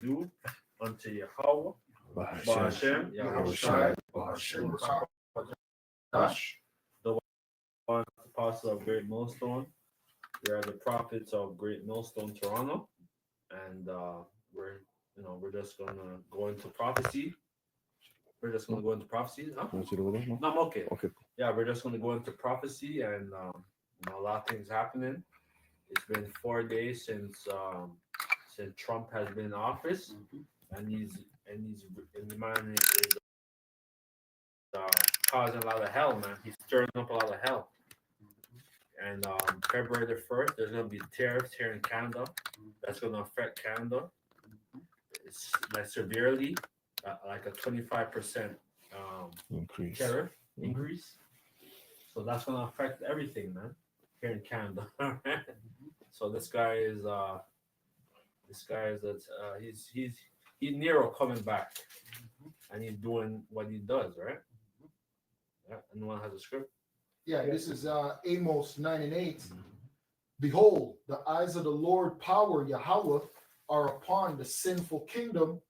do unto Yahweh, Bahashem, Ba'ashem, Yahushai, Yahushai, Ba'ashem, Dash, the one apostle of Great Millstone. We are the prophets of Great Millstone, Toronto, and we're just gonna go into prophecy. We're just gonna go into prophecy. Huh? want you to go there? No? No, I'm okay. Okay. Yeah, we're just gonna go into prophecy, and a lot of things happening. It's been 4 days since Trump has been in office, and the man is causing a lot of hell, man. He's stirring up a lot of hell. And February the 1st, there's gonna be tariffs here in Canada. That's gonna affect Canada. It's like severely, like a 25% Increase. tariff increase. So that's gonna affect everything, man, here in Canada. So this guy is he's Nero coming back, and he's doing what he does, right? Yeah, anyone has a script? Yeah, this is Amos 9:8. Behold, the eyes of the Lord power, Yahweh, are upon the sinful kingdom,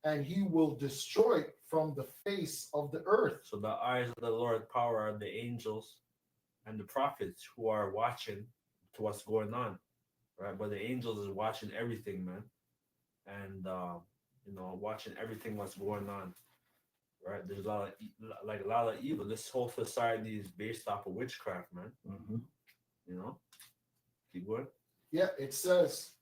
and he will destroy it from the face of the earth. So the eyes of the Lord power are the angels and the prophets who are watching to what's going on, right? But the angels is watching everything, man, and watching everything what's going on, right? There's a lot of evil. This whole society is based off of witchcraft, man. You know, keep going. Yeah, it says,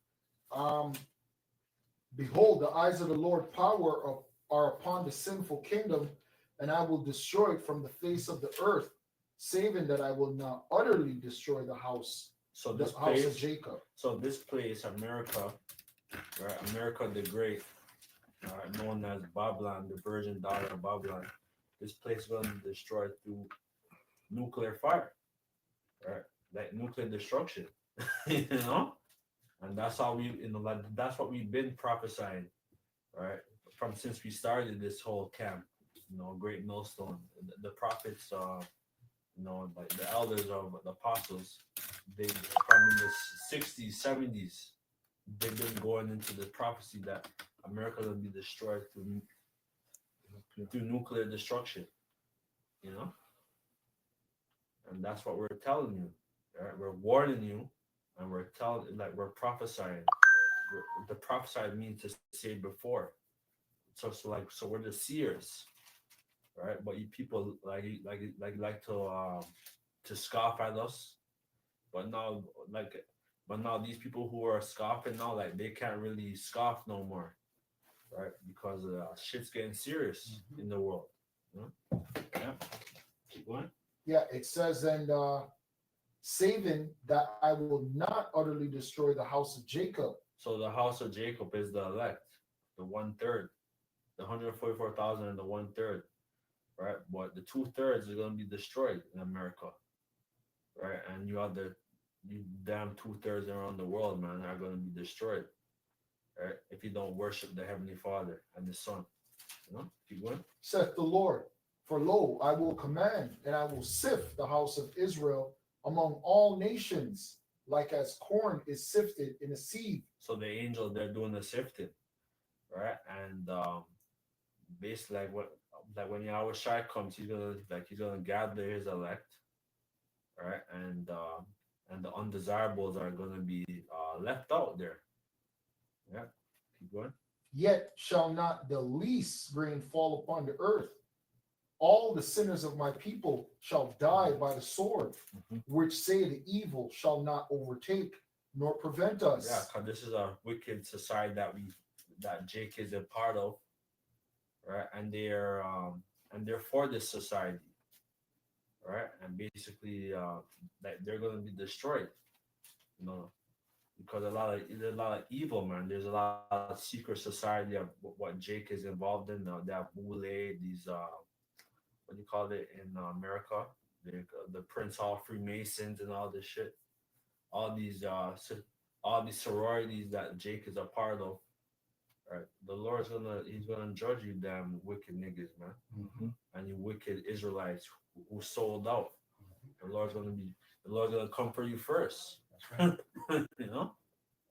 behold, the eyes of the Lord power are upon the sinful kingdom, and I will destroy it from the face of the earth, saving that I will not utterly destroy the house, So the this house place, of Jacob. so this place, America, right? America the Great, known as Babylon, the virgin daughter of Babylon. This place is going to be destroyed through nuclear fire, right? Like nuclear destruction, you know. And that's how like that's what we've been prophesying, right? From since we started this whole camp, Great Millstone, the prophets, like the elders of the apostles, they from in the 60s, 70s, they've been going into the prophecy that America will be destroyed through nuclear destruction, you know? And that's what we're telling you, right? We're warning you, and we're prophesying. The prophesy means to say before. So we're the seers, right? But you people like to scoff at us, but now these people who are scoffing now, like they can't really scoff no more, right? Because shit's getting serious in the world. You know? Yeah. Keep going. Yeah, it says, and saving that I will not utterly destroy the house of Jacob. So the house of Jacob is the elect, the 1/3, the 144,000 and the 1/3, right? But the 2/3 is going to be destroyed in America, right? And you damn 2/3 around the world, man, are going to be destroyed, right? If you don't worship the Heavenly Father and the Son, keep going. Saith the Lord, for lo, I will command, and I will sift the house of Israel among all nations, like as corn is sifted in a sieve. So the angel, they're doing the sifting, right? And basically, like when Yahweh Shai comes, he's gonna gather his elect, right? And the undesirables are gonna be left out there. Yeah, keep going. Yet shall not the least grain fall upon the earth. All the sinners of my people shall die by the sword, which say the evil shall not overtake nor prevent us. Yeah, because this is a wicked society that Jake is a part of, right? And they're for this society, right? And basically, that they're gonna be destroyed, because there's a lot of evil, man. There's a lot of secret society of what Jake is involved in. They have Boule, these what do you call it in America? The Prince Hall Freemasons and all this shit. All these sororities that Jake is a part of. Right, the Lord's he's gonna judge you, damn wicked niggas, man, and you wicked Israelites who sold out. The Lord's gonna come for you first. That's right.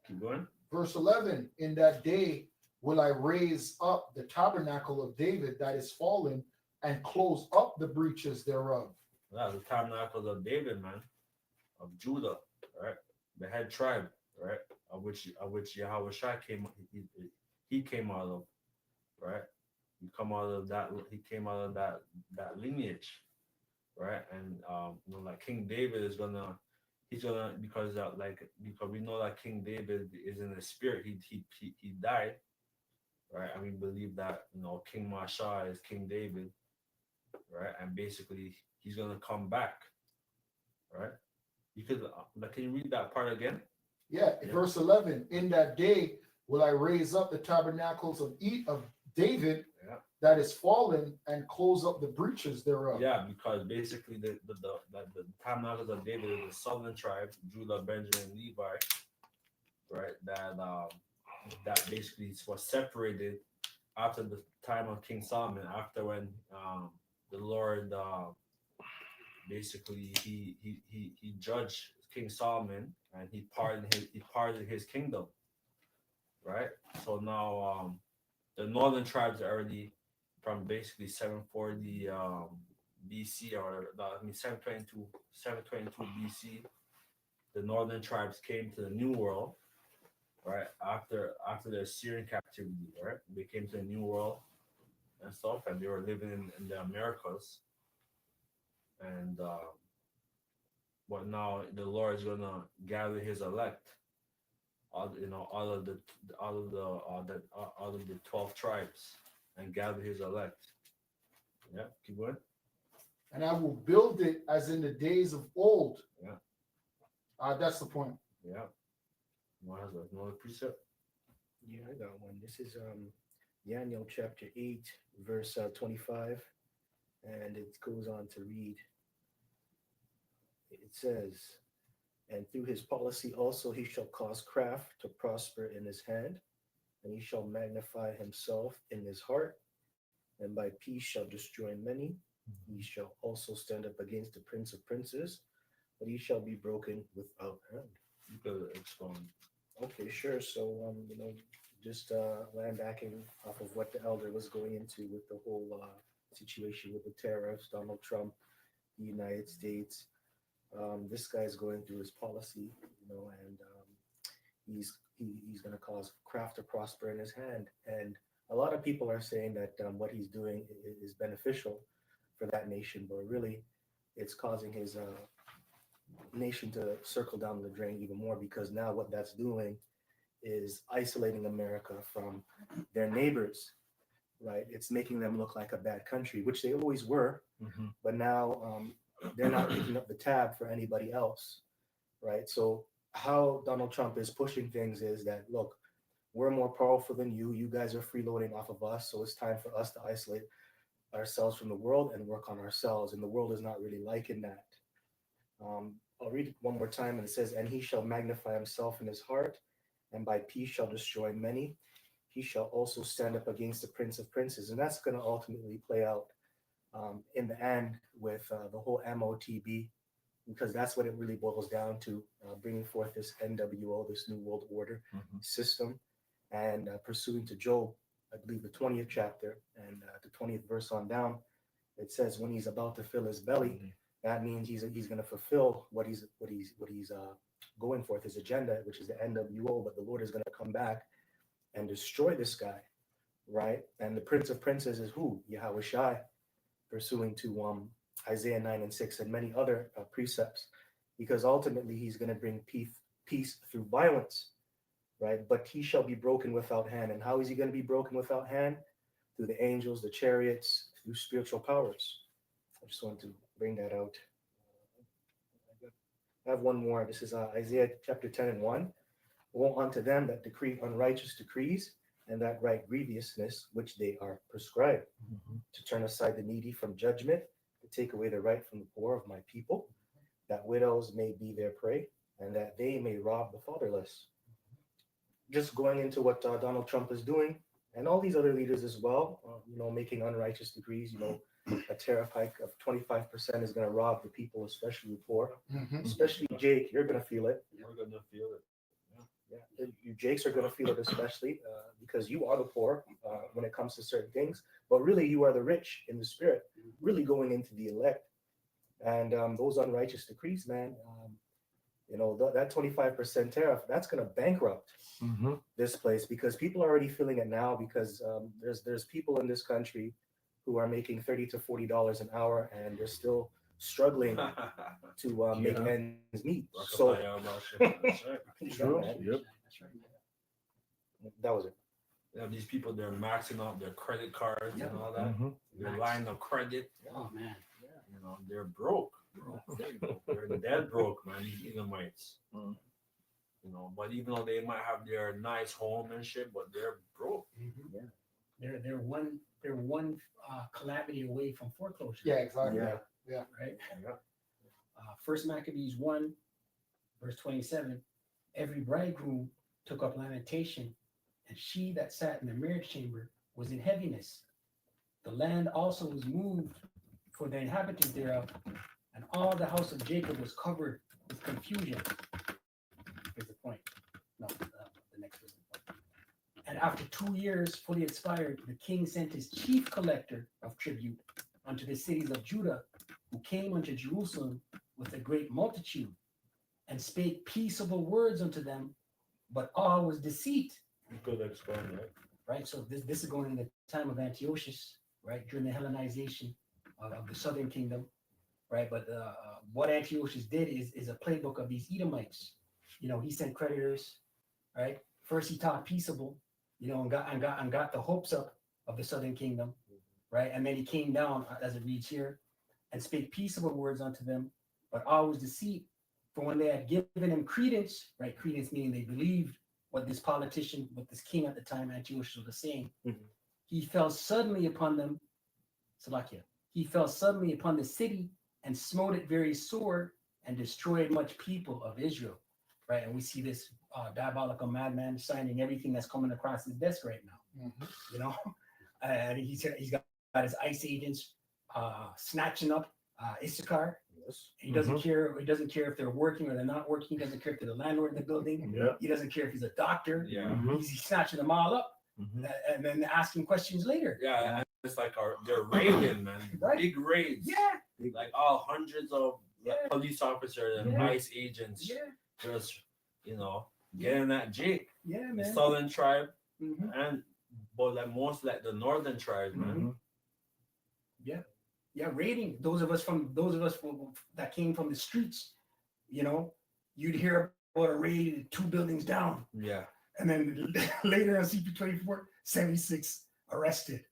Keep going. Verse 11, in that day will I raise up the tabernacle of David that is fallen and close up the breaches thereof. Yeah, the tabernacles of David, man, of Judah, right? The head tribe, right? Of which Yahweh Shai he came out of, right? He come out of that. He came out of that lineage, right? And like King David is gonna, he's gonna because we know that King David is in the spirit. He died, right? And we believe that King Masha is King David, right? And basically he's gonna come back, right? You could can you read that part again? Yeah, verse 11. In that day will I raise up the tabernacles of David that is fallen and close up the breaches thereof. Yeah, because basically the tabernacles of David is the southern tribe, Judah, Benjamin, Levi, right? That basically was separated after the time of King Solomon, after when the Lord basically he judged King Solomon and he pardoned his kingdom, right? So now the northern tribes are already from basically 740 BC, or 722 BC. The northern tribes came to the New World, right? After the Assyrian captivity, right? They came to the New World and stuff, and they were living in the Americas. And but now the Lord is gonna gather His elect, all of the 12 tribes, and gather His elect. Yeah, keep going. And I will build it as in the days of old. Yeah. That's the point. Yeah. One has another precept. Yeah, I got one. This is Daniel chapter 8, verse 25, and it goes on to read. It says, and through his policy also he shall cause craft to prosper in his hand, and he shall magnify himself in his heart, and by peace shall destroy many. He shall also stand up against the prince of princes, but he shall be broken without hand. You could expound. Okay, sure. So, just landbacking off of what the elder was going into with the whole situation with the tariffs, Donald Trump, the United States. This guy's going through his policy, and he's going to cause craft to prosper in his hand. And a lot of people are saying that what he's doing is beneficial for that nation, but really, it's causing his nation to circle down the drain even more, because now what that's doing is isolating America from their neighbors, right? It's making them look like a bad country, which they always were, but now they're not picking up the tab for anybody else, right? So how Donald Trump is pushing things is that, look, we're more powerful than you. You guys are freeloading off of us, so it's time for us to isolate ourselves from the world and work on ourselves. And the world is not really liking that. I'll read it one more time, and it says, and he shall magnify himself in his heart, and by peace shall destroy many. He shall also stand up against the prince of princes. And that's going to ultimately play out in the end with the whole MOTB, because that's what it really boils down to, bringing forth this NWO, this New World Order system, and pursuing to Job, I believe the 20th chapter and the 20th verse on down. It says when he's about to fill his belly, that means he's going to fulfill what he's going forth, his agenda, which is the NWO. But the Lord is going to come back and destroy this guy, right? And the Prince of Princes is who? Yahweh Shai, pursuing to Isaiah 9:6 and many other precepts, because ultimately he's going to bring peace through violence, right? But he shall be broken without hand. And how is he going to be broken without hand? Through the angels, the chariots, through spiritual powers. I just want to bring that out. I have one more. This is Isaiah chapter 10:1. Woe unto them that decree unrighteous decrees, and that write grievousness which they are prescribed, to turn aside the needy from judgment, to take away the right from the poor of my people, that widows may be their prey, and that they may rob the fatherless. Just going into what Donald Trump is doing, and all these other leaders as well, making unrighteous decrees. A tariff hike of 25% is going to rob the people, especially the poor. Especially Jake, you're going to feel it. We're gonna feel it. Yeah, you Jakes are going to feel it, especially because you are the poor when it comes to certain things, but really you are the rich in the spirit, really going into the elect. And those unrighteous decrees, man, that 25% tariff, that's going to bankrupt this place, because people are already feeling it now, because there's people in this country who are making $30 to $40 an hour, and they're still struggling to make ends meet. So That's right. True. man. Yep. That was it. You have these people, they're maxing out their credit cards Yep. and all that. Mhm. Their line of credit, Oh man. they're broke. They're dead broke, man, these Edomites. Mm. But even though they might have their nice home and shit, but they're broke. They're one calamity away from foreclosure. Yeah, exactly. Yeah. Right. Yeah. First Maccabees 1, verse 27. Every bridegroom took up lamentation, and she that sat in the marriage chamber was in heaviness. The land also was moved for the inhabitants thereof, and all the house of Jacob was covered with confusion. Here's the point. No, the next verse. And after 2 years fully expired, the king sent his chief collector of tribute unto the cities of Judah, who came unto Jerusalem with a great multitude, and spake peaceable words unto them, but all was deceit. You could explain that. Right? So this is going in the time of Antiochus, right? During the Hellenization of the southern kingdom, right? But what Antiochus did is a playbook of these Edomites. He sent creditors, right? First he taught peaceable, and got the hopes up of the southern kingdom, right? And then he came down, as it reads here, and spake peaceable words unto them, but always deceit. For when they had given him credence, right? Credence meaning they believed what this politician, what this king at the time, Antiochus, was saying. Mhm. He fell suddenly upon them, Salakia. He fell suddenly upon the city and smote it very sore and destroyed much people of Israel, right? And we see this diabolical madman signing everything that's coming across his desk right now, and he's got his ICE agents snatching up Issachar. Yes. He doesn't care. He doesn't care if they're working or they're not working. He doesn't care if they're the landlord in the building. Yeah. He doesn't care if he's a doctor. Yeah. Mhm. He's snatching them all up Mhm. and then asking questions later. Yeah, and it's like they're raiding, man. Right. Big raids. Yeah, Like all hundreds of Yeah. police officers and Yeah. ICE agents yeah, just, getting at Jake, yeah, the man. southern tribe, Mhm. but most like the northern tribes, man. Mhm. Yeah, raiding those of us that came from the streets. You'd hear about a raid 2 buildings down, Yeah. and then later on CP24, 76 arrested,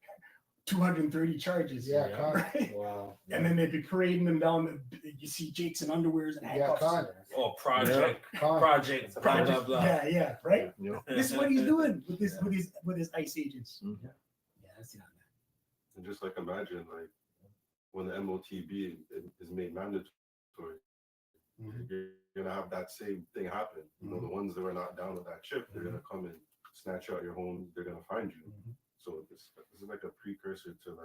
230 charges. Yeah, Yeah. Khan. Right? Wow. And then they'd be parading them down. You see Jakes in underwears and Yeah, handcuffs. Khan. Oh, project, Khan. project, blah blah Project. blah. Yeah, right. Yeah. This is what he's doing with his ICE agents. Mhm. Yeah, that's it on that. And just like imagine, like when the MOTB is made mandatory, you're gonna have that same thing happen. The ones that are not down with that chip, they're gonna come and snatch out your home. They're gonna find you. So this is like a precursor to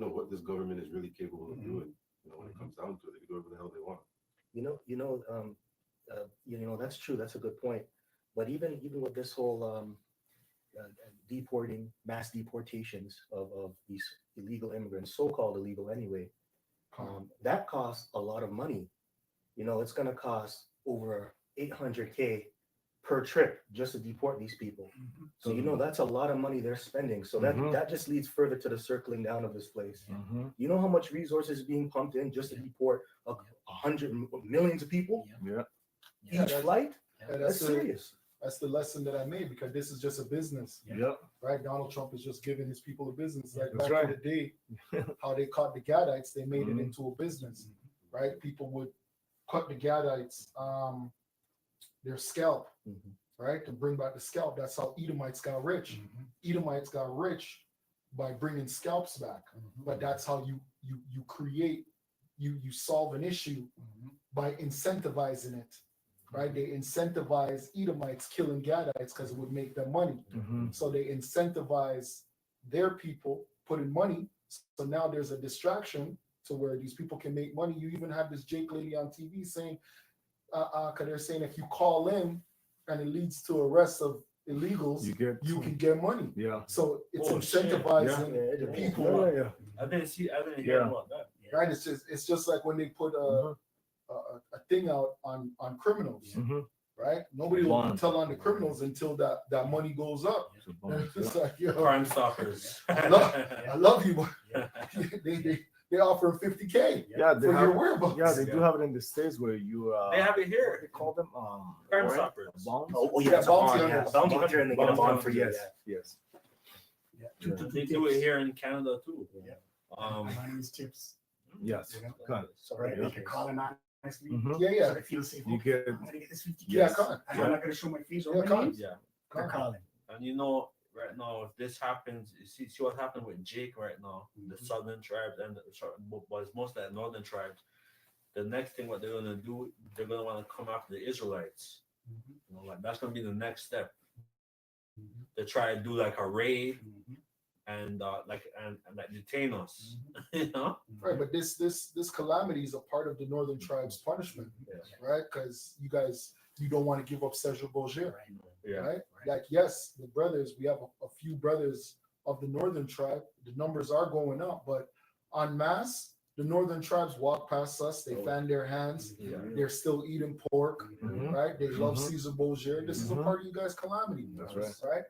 what this government is really capable of doing. When it comes down to it, they can do whatever the hell they want. That's true. That's a good point. But even with this whole mass deportations of these illegal immigrants, so-called illegal anyway, that costs a lot of money. It's going to cost over $800K per trip just to deport these people. So that's a lot of money they're spending. So that just leads further to the circling down of this place. Mhm. You know how much resources is being pumped in just to deport 100 millions of people Yeah. each flight? And That's serious. That's the lesson that I made, because this is just a business, Yeah. right? Donald Trump is just giving his people a business. Like That's back in right. the day, how they caught the Gadites, they made Mhm. it into a business, right? People would cut the Gadites, their scalp, right, to bring back the scalp. That's how Edomites got rich. Edomites got rich by bringing scalps back. But that's how you create, you solve an issue by incentivizing it, right? They incentivize Edomites killing Gadites because it would make them money. Mhm. So they incentivize their people putting money. So now there's a distraction to where these people can make money. You even have this Jake lady on TV saying, because they're saying if you call in and it leads to arrest of illegals, You get you can get money. yeah. So it's Oh, shit. incentivizing Yeah. the Yeah. people, Yeah. I didn't hear Yeah. about that. right? It's just like when they put a thing out on criminals, Mm-hmm. right? Nobody will Bond. tell on the criminals until that money goes up. And it's like, yo, Crime Stoppers. I love you, but they offer 50K Yeah, they for your have. whereabouts. Yeah, they do have it in the states where you. They have it What do here. they call them? Crime warrant? Stoppers. Bonds. Oh, Yeah, yeah, it's a bounty bond, yeah. hunters. Bounty hunter and they get a bond for Bounty yes. Yes. Two, Yeah. two, They two do it tips. here in Canada too. Yeah. Um, Anonymous tips. Yes. You know? Come. Right? Yeah. They can call anonymously. Mhm. Yeah, yeah. So they feel safe. You Okay, get. I'm gonna get this 50K. Yeah, come I'm not gonna show my face or Yeah, my come. name. yeah. They're calling. And you know, right now, if this happens, you see what happened with Jake right now, the Mhm. southern tribes and but it's mostly the northern tribes. The next thing what they're gonna do, they're gonna want to come after the Israelites. Mhm. You know, like that's gonna be the next step. Mhm. To try to do like a raid Mhm. and like detain us. You know? Right, but this calamity is a part of the northern tribes' punishment, Yes. right? Because you don't want to give up Cedric Bourget, Right. Yeah. right? Like, yes, the brothers, we have a few brothers of the northern tribe. The numbers are going up, but en masse, the northern tribes walk past us. They fan their hands. Yeah. They're still eating pork, Mhm. right? They love Mhm. Caesar Borgia. This is a Mhm. part of you guys' calamity, That's right. right?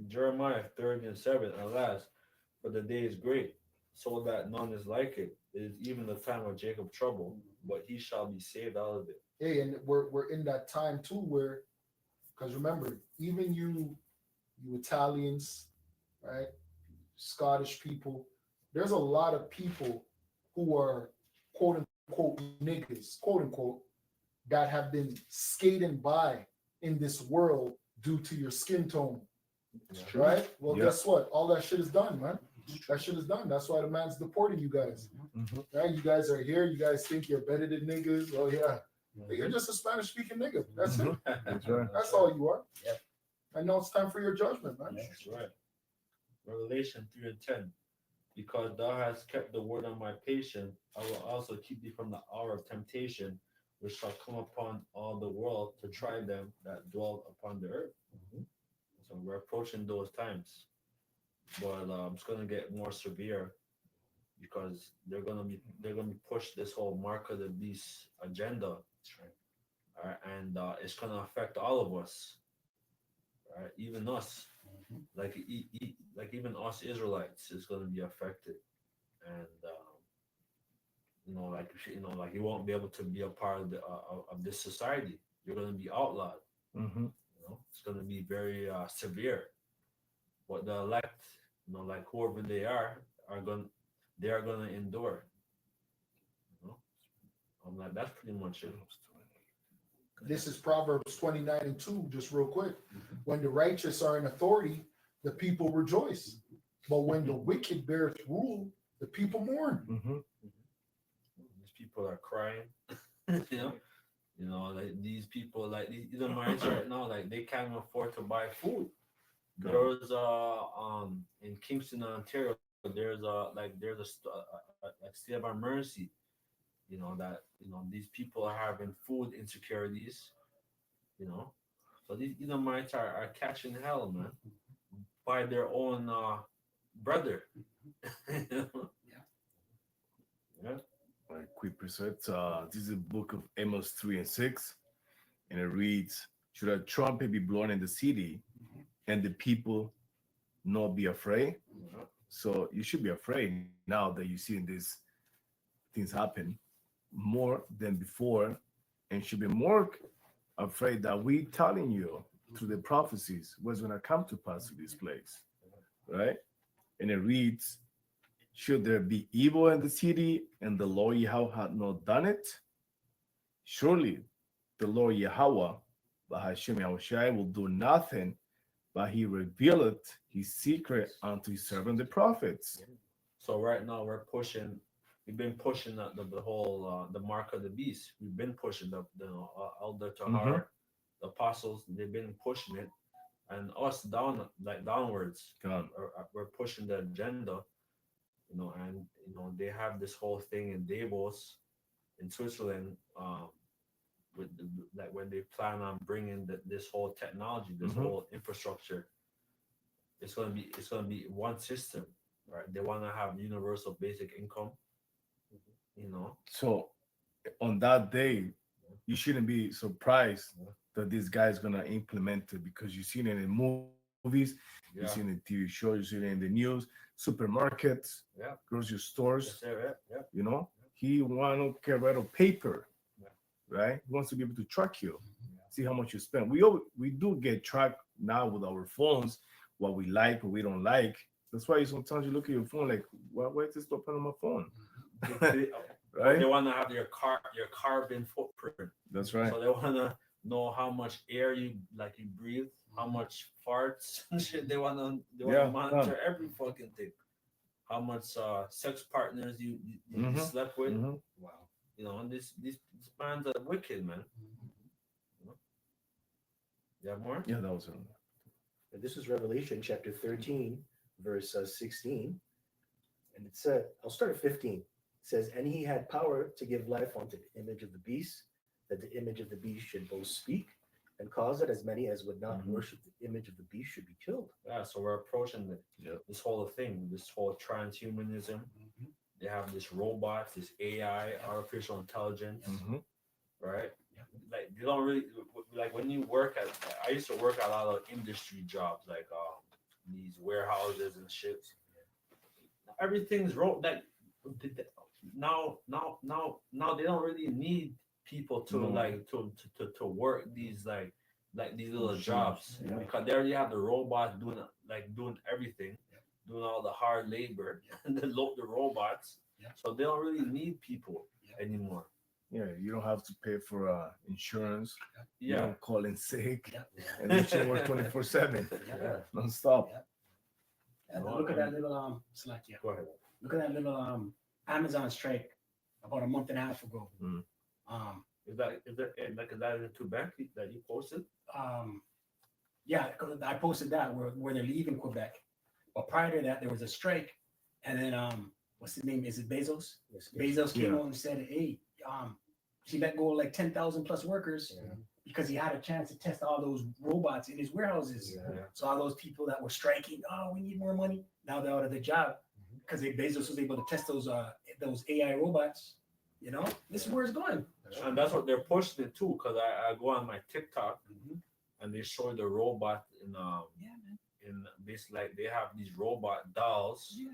Jeremiah 30:7, alas, but the day is great, so that none is like it. It is even the time of Jacob trouble, but he shall be saved out of it. Hey, and we're in that time too where, because remember, even you Italians, right? Scottish people, there's a lot of people who are quote unquote niggas, quote unquote, that have been skating by in this world due to your skin tone, Yeah. right? Well, Yeah. guess what? All that shit is done, man. That shit is done. That's why the man's deporting you guys, Mhm. right? You guys are here. You guys think you're better than niggas. Oh yeah, you're just a Spanish speaking nigga. That's it. That's right. That's all you are. Yep. I know it's time for your judgment, man. That's right. Revelation 3:10. Because thou hast kept the word of my patience, I will also keep thee from the hour of temptation, which shall come upon all the world to try them that dwell upon the earth. So we're approaching those times, but it's gonna get more severe because they're gonna be pushed this whole mark of the beast agenda, and it's gonna affect all of us, right? Even us. Like like even us Israelites is going to be affected, and like you won't be able to be a part of of this society. You're going to be outlawed. Mhm. It's going to be very severe. But the elect, like whoever they are going to endure. I'm like that's pretty much it. This is Proverbs 29:2, just real quick. When the righteous are in authority, the people rejoice. But when the wicked beareth rule, the people mourn. Mhm. These people are crying. Like these people, like these Edomites right now, like they can't afford to buy food. There was in Kingston, Ontario, there's a state of emergency. These people are having food insecurities. So these Edomites are catching hell, man, by their own brother. Yeah. Like quick precept. This is the book of Amos 3:6, and it reads, "Should a trumpet be blown in the city, and the people not be afraid?" So you should be afraid now that you're seeing these things happen more than before, and should be more afraid that we telling you through the prophecies what's going to come to pass to this place, right? And it reads, "Should there be evil in the city, and the Lord Yahweh had not done it? Surely the Lord Yahweh, Bahashem Yahushai, will do nothing, but he revealeth his secret unto his servant the prophets." So right now we've been pushing the whole the mark of the beast. We've been pushing the Elder Tahar, the apostles. They've been pushing it, and us downwards. God. We're pushing the agenda, and they have this whole thing in Davos, in Switzerland, with like when they plan on bringing this whole technology, this Mhm. whole infrastructure, it's gonna be one system, right? They want to have universal basic income, you know. So on that day, you shouldn't be surprised that this guy's gonna implement it because you've seen it in movies, you've Yeah, seen it in TV shows, you've seen it in the news, supermarkets, yeah, grocery stores. that's it, right? Yeah, You know, he want to get rid of paper, Yeah. right? He wants to be able to track you, Yeah. see how much you spend. We do get tracked now with our phones, what we like, what we don't like. That's why sometimes you look at your phone like, why is this open on my phone? They Right? want to have your carbon footprint. That's right. So they want to know how much air you breathe, how much farts and shit. They want to Yeah, monitor every fucking thing. How much sex partners you Mhm. slept with. Mhm. Wow. You know, and these bands are wicked, man. You know? You have more? Yeah, that was it. And this is Revelation chapter 13, verse 16. And it said, I'll start at 15. It says, and he had power to give life unto the image of the beast, that the image of the beast should both speak, and cause that as many as would not Mhm. worship the image of the beast should be killed. Yeah, so we're approaching Yep. this whole thing, this whole transhumanism. They have this robots, this AI, artificial intelligence, Mhm. right? Like you don't really like when you work at. I used to work at a lot of industry jobs, like these warehouses and shit. Everything's like now they don't really need people to No. like to work these like these little Machines, jobs yeah. because they already have the robots doing everything, doing all the hard labor and the robots. Yeah. So they don't really need people anymore. Yeah, you don't have to pay for insurance. You Yeah. don't call in sick. Yeah. And you should work 24/7, Yeah. non-stop. Yeah. And look at that little Slovakia. Go ahead. Look at that little Amazon strike about a month and a half ago. Mm. Is that in Quebec that you posted? Yeah, 'cause I posted that where they're leaving Quebec. But prior to that, there was a strike, and then what's his name? Is it Bezos? Yes, Bezos came Yeah. on and said, "Hey, she let go of like 10,000 plus workers Yeah. because he had a chance to test all those robots in his warehouses. Yeah. So all those people that were striking, oh, we need more money. Now they're out of the job because Bezos was able to test those AI robots. You know, this is where it's going. And that's what they're pushing it too. Because I go on my TikTok and they show the robot Yeah, man. in basically like they have these robot dolls Yeah.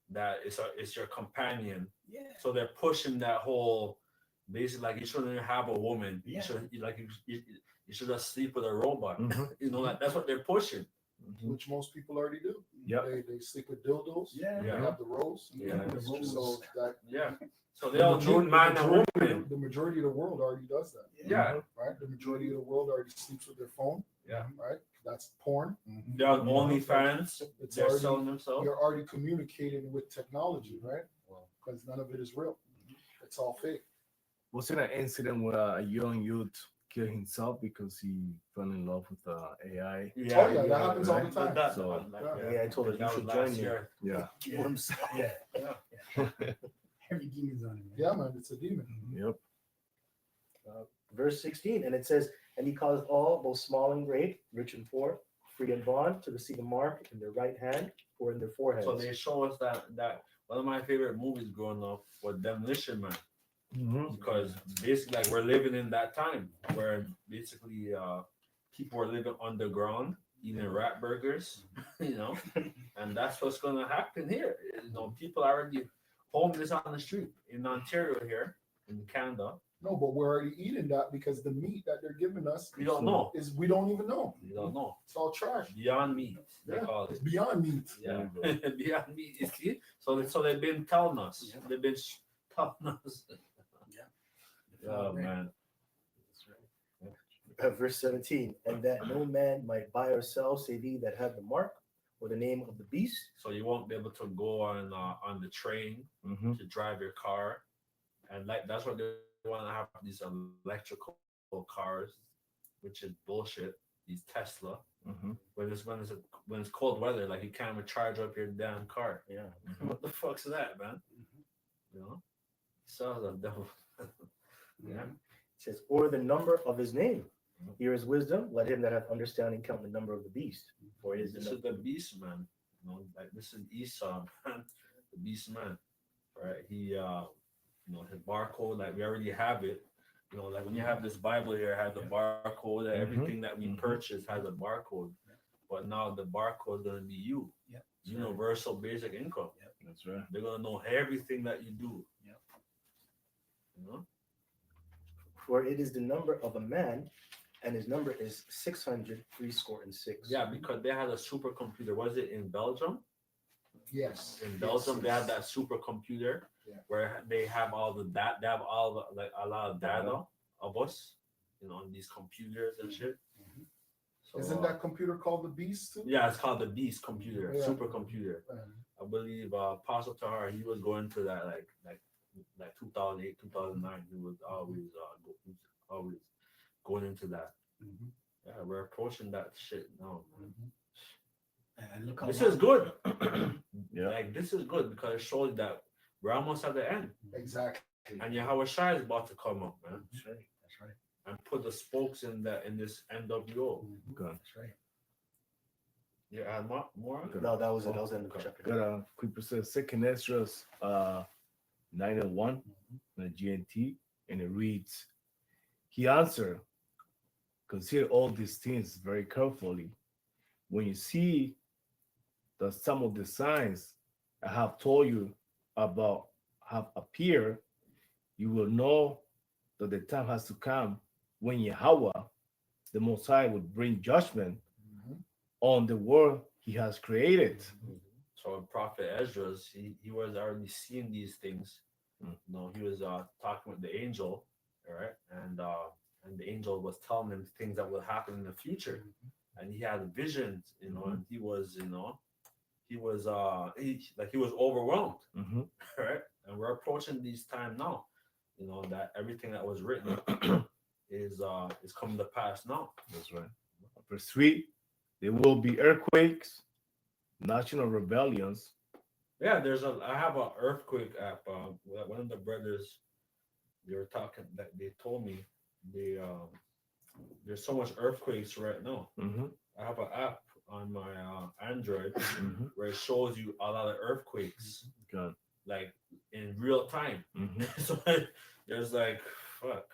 that it's your companion. Yeah. So they're pushing that whole basically like you shouldn't have a woman. Yeah. You should just sleep with a robot. Mhm. You know that's what they're pushing. which most people already do. Yep. They sleep with dildos. Yeah. They Yeah. have the rose. Yeah, the rose. So that Yeah. So they don't need man and woman. the majority of the world already does that. Yeah. Right? The majority of the world already sleeps with their phone. Yeah. Right? That's porn. They're on OnlyFans. It's They're already selling themselves. you're already communicating with technology, right? Wow. Because none of it is real. It's all fake. Wasn't an incident where a young youth killed himself because he fell in love with AI? Oh, yeah, that happens all the right? time. That- So- that- Yeah, I told her, that you should was join last me. year. Yeah. Kill himself. Yeah. Heavy demons on it, man. Yeah, man, it's a demon. Yep. Verse 16, and it says, and he caused all, both small and great, rich and poor, free and bond, to receive a mark in their right hand or in their foreheads. So they show us that one of my favorite movies growing up was Demolition Man. Mhm. Because basically like we're living in that time where basically people are living underground eating rat burgers, you know, and that's what's gonna happen here. You know, people are already homeless on the street in Ontario here in Canada. No, but we're already eating that because the meat that they're giving us We don't know. is we don't even know. We don't know. It's all trash. Beyond meat, they Yeah. call It's it. beyond meat. Yeah, beyond meat. You see, so they've been telling us. Yeah. They've been telling us. Yeah. Oh man. Verse 17, and that no man might buy or sell save he that had the mark or the name of the beast. So you won't be able to go on the train Mhm. to drive your car, and like that's what they want to have these electrical cars, which is bullshit. These Tesla. Mhm. When it's cold weather, like you can't even charge up your damn car. Yeah. What the fuck's that, man? You know, so the devil. Yeah. says, or the number of his name. Here is wisdom. Let him that hath understanding count the number of the beast. For it is This the is the beast man. You know, like this is Esau, man, the beast man. Right? He you know, his barcode, like we already have it. You know, like when you have this Bible here, it has the barcode, Mhm. everything that we Mhm. purchase has a barcode. But now the barcode is gonna be you. Yep. Universal basic income. That's right. They're gonna know everything that you do. Yep. You know? For it is the number of a man, and his number is 666. Yeah, because they had a supercomputer. Was it in Belgium? Yes. In yes, Belgium, they yes. had that supercomputer Yeah. where they have all the they have all the, like a lot of data of us, you know, on these computers and shit. So, Isn't that computer called the Beast too? yeah, it's called the Beast computer, Yeah. supercomputer. I bbelieve Apostle Tahar, he was going to that like 2008, 2009. He was always going into that. Yeah, we're approaching that shit now, man. And look how This long- is good. Yeah. Like this is good because it shows that we're almost at the end. Exactly. And Yahweh Shai is about to come up, man. That's right. That's right. And put the spokes in this NWO. Good. That's right. You add more? No, that was it. That was the end of the chapter. Got a quick percent. Second Esdras 9:1 the GNT, and it reads, he answered, consider all these things very carefully. When you see that some of the signs I have told you about have appeared, you will know that the time has to come when Yahweh, the Most High, will bring judgment on the world he has created. So Prophet Esdras, he was already seeing these things. Mm. You know, he was talking with the angel, all right, and the angel was telling him things that will happen in the future, and he had visions, you know, and he was overwhelmed, Mhm. right? And we're approaching these time now, you know, that everything that was written is coming to pass now. That's right. Verse 3, there will be earthquakes, national rebellions. Yeah, I have an earthquake app. One of the brothers, they were talking that they told me there's so much earthquakes right now. Mhm. I have an app on my Android Mhm. where it shows you a lot of earthquakes, Good. like in real time. Mhm. So there's like fuck.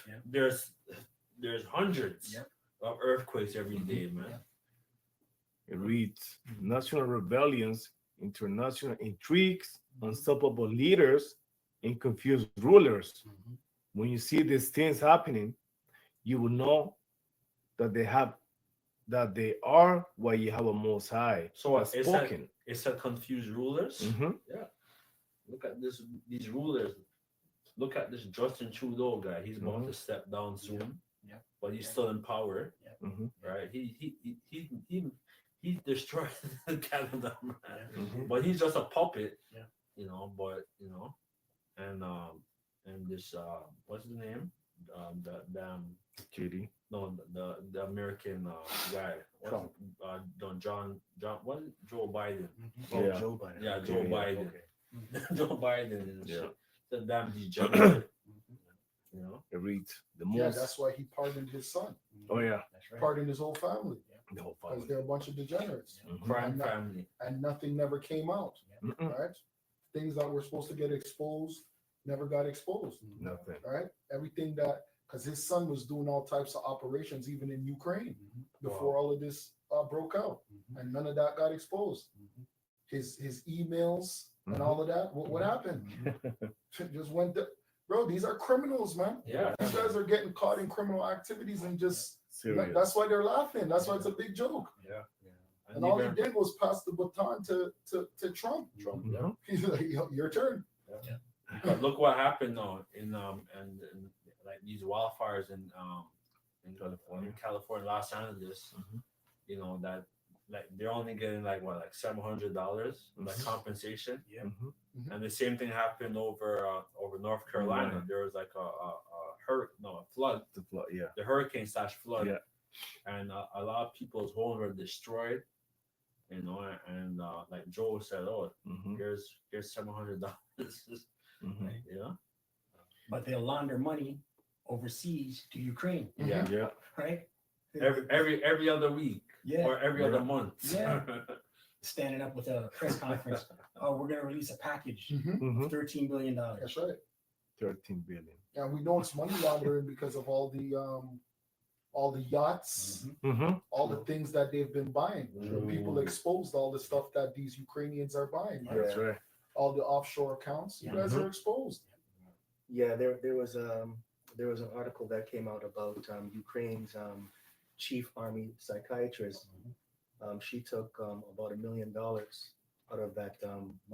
Yeah. There's hundreds Yep. of earthquakes every day, man. Yeah. It reads, national rebellions, international intrigues, unstoppable leaders, and confused rulers. When you see these things happening, you will know that they are what Yahweh Most High So has it's spoken. It's a confused rulers. Mhm. Look at these rulers. Look at this Justin Trudeau guy. He's about to step down soon. Yeah. But he's still in power, Mhm. right? He destroyed Canada, man. Mhm. But he's just a puppet. Yeah. You know, but you know, and this what's his name? JD. No, the American guy. Trump. John what is it? Joe Biden. Oh, Yeah. Joe Biden. Yeah, Joe Yeah, Biden. Okay. Joe Biden and Yeah. shit. The damn degenerate. You know? It reads, the Yeah, most. that's why he pardoned his son, Oh, yeah. That's right. pardoned his whole family, The whole because family. they're a bunch of degenerates, Mhm. Crime And that- family. and nothing never came out. Mm-mm. Right? Things that were supposed to get exposed never got exposed. Nothing. Right? Everything that, because his son was doing all types of operations, even in Ukraine, before all of this broke out, and none of that got exposed. His emails and all of that. What happened? Just went. Bro, these are criminals, man. Yeah. These guys are getting caught in criminal activities and just. Serious. That's why they're laughing. That's why it's a big joke. Yeah. And all he did was pass the baton to Trump. Mhm. He's like, your turn. But look what happened though in like these wildfires in California, Los Angeles. Mhm. You know that like they're only getting like what, like $700 like Mhm. compensation. Mhm. And the same thing happened over North Carolina. Mhm. There was like a flood, The flood, yeah. the hurricane / flood, Yeah. and a lot of people's homes were destroyed. You know, and like Joe said, oh, Mhm. here's $700. Mhm. You know, But they'll launder money overseas to Ukraine, Yeah. Yeah. right? Every other week Yeah, or every Yeah. other month. Yeah. standing up with a press conference. Oh, we're gonna release a package Mhm. Mhm. of $13 billion. That's right. 13 billion. And we know it's money laundering because of all the yachts, Mhm. Mm-hmm. all the things that they've been buying. The people Mm. exposed all the stuff that these Ukrainians are buying. Right? That's right. All the offshore accounts, you guys Mhm. are exposed. Yeah, there was an article that came out about Ukraine's chief army psychiatrist. She took about $1 million out of that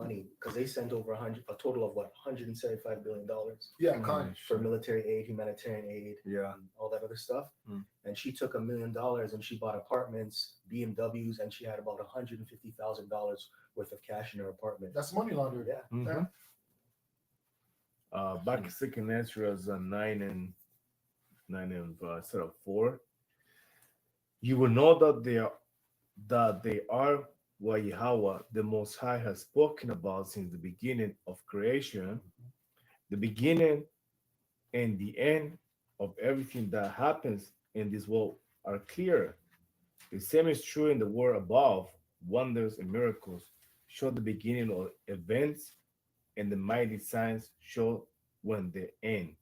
money because they sent over a total of what $175 billion Yeah, Mm. kind. for military aid, humanitarian aid, Yeah. and all that other stuff. Mm. And she took $1 million and she bought apartments, BMWs, and she had about $150,000 worth of cash in her apartment. That's money laundering. Yeah. Mhm. Back in second Ezra was 9 and instead of 4. You will know that they are what Yahweh the Most High has spoken about since the beginning of creation. The beginning and the end of everything that happens in this world are clear. The same is true in the world above. Wonders and miracles show the beginning of events, and the mighty signs show when they end.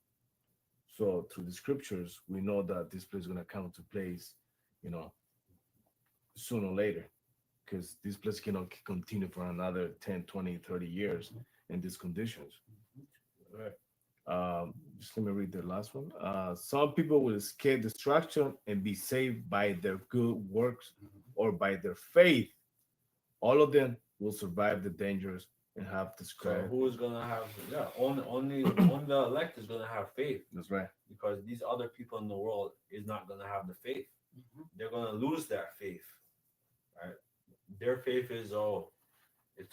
So through the scriptures, we know that this place is going to come to place, sooner or later, because this place cannot continue for another 10, 20, 30 years in these conditions. Just let me read the last one. Some people will escape destruction and be saved by their good works or by their faith. All of them will survive the dangers and have So described. who is gonna have? Yeah, only the elect is gonna have faith, That's right. because these other people in the world is not gonna have the faith. Mhm. They're gonna lose that faith, right? Their faith is is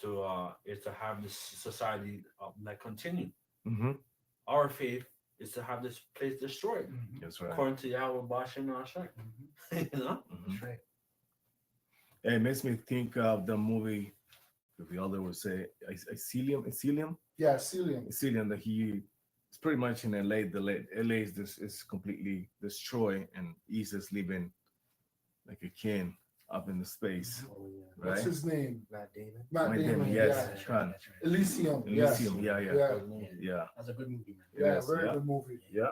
to have this society like continue. Hmm. Our faith is to have this place destroyed, Mhm. That's right. according to Yahweh Bashim Rashak. Mhm. You know, Mhm. That's right. It makes me think of the movie, if the other would say, Ecelium, Yeah, Celium. that it's pretty much in LA. LA is completely destroyed, and he's just living like a king up in the space, Oh, yeah. What's right? his name? Matt Damon. Matt Matt Damon. Damon, Yeah. yes. That's Khan. right. That's right. Elysium. Elysium, Yes. yeah. Yeah. Good movie. Yeah. That's a good movie, man. It Yeah, is, very yeah. good movie. Yeah.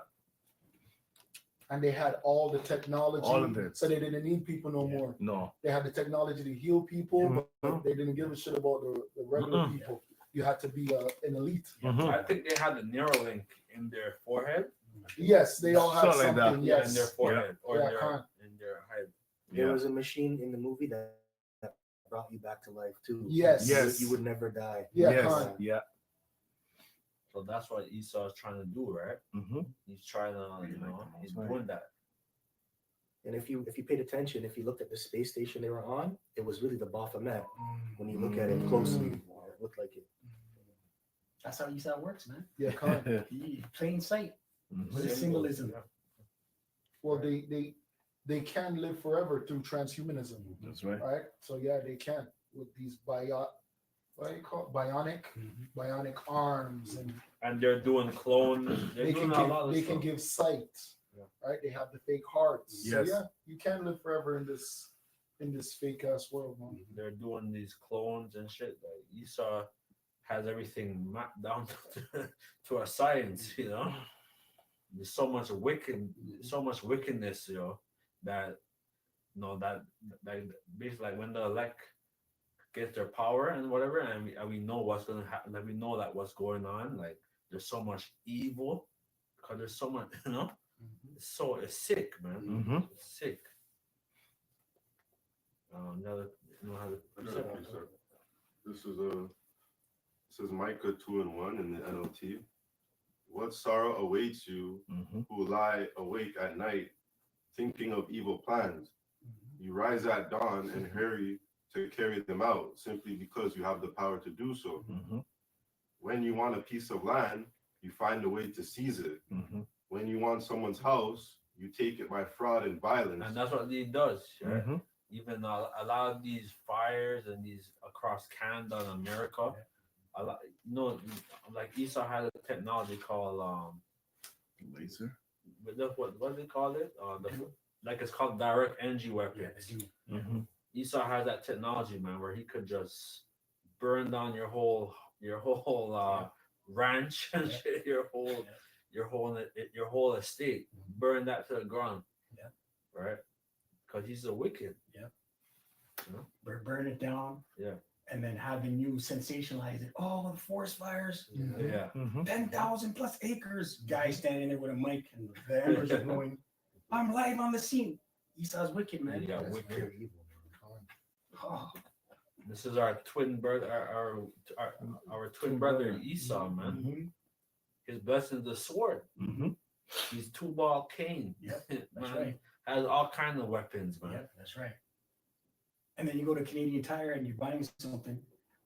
And they had all the technology, All of it. so they didn't need people no Yeah. more. No. They had the technology to heal people, Mhm. but they didn't give a shit about the regular Mm-mm. people. You had to be an elite. Mhm. I think they had the Neuralink in their forehead. Yes, they all had Something like something. that. Yeah, in Yes. their forehead or Yeah, their Khan. in their head. There Yeah. was a machine in the movie that brought you back to life too. Yes. Yes. You would never die. Yeah, Yes. Khan. Yeah. So that's what Esau is trying to do, right? Hmm. He's trying to, Really like the he's Most High. doing that. And if you paid attention, if you looked at the space station they were on, it was really the Baphomet. When you look at it closely, it looked like it. That's how Esau works, man. Yeah, Khan. Plain sight. Mhm. With his symbolism. Yeah. Well, they can live forever through transhumanism, That's right. right? So yeah, they can with these what do you call it? Bionic arms, and And they're doing clones. They're they doing can a lot of give stuff. sight, Yeah. right? They have the fake hearts. Yes. So yeah, you can live forever in this fake ass world, man. They're doing these clones and shit. Like Esau has everything mapped down to a science, There's so much wickedness, that that basically like when the elect get their power and whatever, and we know what's gonna happen, like we know that what's going on, like there's so much evil because there's so much, it's sick, man. Mhm. It's sick. Another, how to Okay, sir. This is Micah 2:1 in the NLT. What sorrow awaits you Mhm. who lie awake at night, thinking of evil plans? You rise at dawn and hurry to carry them out, simply because you have the power to do so. Mhm. When you want a piece of land, you find a way to seize it. Mhm. When you want someone's house, you take it by fraud and violence. and that's what he does, right? Mhm. Even a lot of these fires and these across Canada and America, a lot, like Esau had a technology called Laser. what they call it? Like it's called direct energy Yeah, weapons. they do. Mm-hmm. Esau has that technology, man, where he could just burn down your whole ranch and Yeah. shit, your whole estate, Mhm. burn that to the ground. Yeah. Right? Because he's a wicked. Burn it down. Yeah. And then having you sensationalize it. Oh, the forest fires, Mhm. Yeah. Mm-hmm. 10,000 plus acres. Guy standing there with a mic and the embers are going, I'm live on the scene. Esau's wicked, man. Yeah, That's wicked. very evil, man. Oh, This is our twin brother, our twin brother Esau, man. mhm. His blessing is the sword. Mm-hmm. He's two-ball Cain. Yep, man, that's right. has all kind of weapons, man. Yep, that's right. And then you go to Canadian Tire and you're buying something.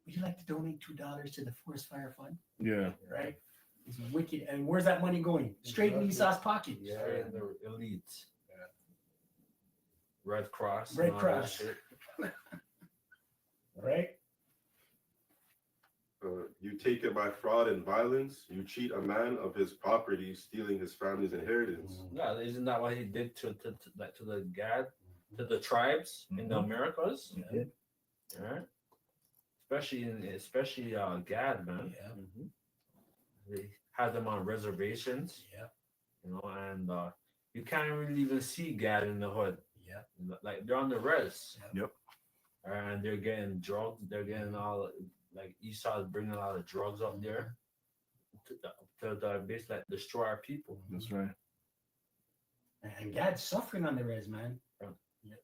Would you like to donate $2 to the Forest Fire Fund? Yeah. Right? It's wicked. And where's that money going? Straight in Exactly. Esau's pocket. Yeah. Straight in the elite. Yeah. Red Cross. Red and all that Cross. shit. Right? You take it by fraud and violence. You cheat a man of his property, stealing his family's inheritance. Yeah, isn't that what he did to the Gad, to the tribes in the Mhm. Americas? Yeah. Right? Especially Gad, man. Yeah. They had them on reservations, Yeah. you know, and you can't really even see Gad in the hood. Yeah. Like they're on the res. Yep. And they're getting drugs. They're getting all like Esau's bringing a lot of drugs up there to basically like, destroy our people. That's right. And Gad's suffering on the res, man. Yeah.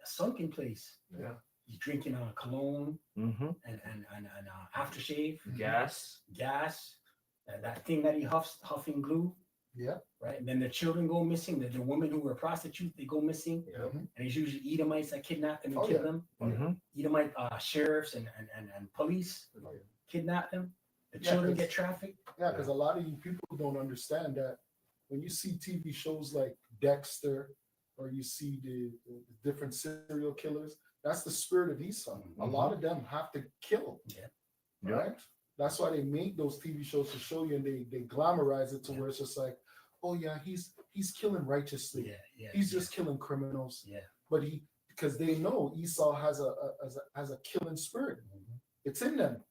A sunken place. Yeah. He's drinking cologne Mm-hmm. and aftershave, Gas. gas, that thing that he huffing glue, Yeah. right? And then the children go missing. The women who were prostitutes, they go missing. Yeah. And it's usually Edomites that kidnap them and Oh, kill yeah. them. Mm-hmm. Edomite sheriffs and police kidnap them. The Yeah, children 'cause- get trafficked. Yeah, because a lot of you people don't understand that when you see TV shows like Dexter or you see the different serial killers, that's the spirit of Esau. A lot of them have to kill. Yeah. Yeah. Right? That's why they make those TV shows to show you and they glamorize it to Yeah. where it's just like, oh yeah, he's killing righteously. Yeah. He's just killing criminals. Yeah. But because they know Esau has a killing spirit. Mhm. It's in them.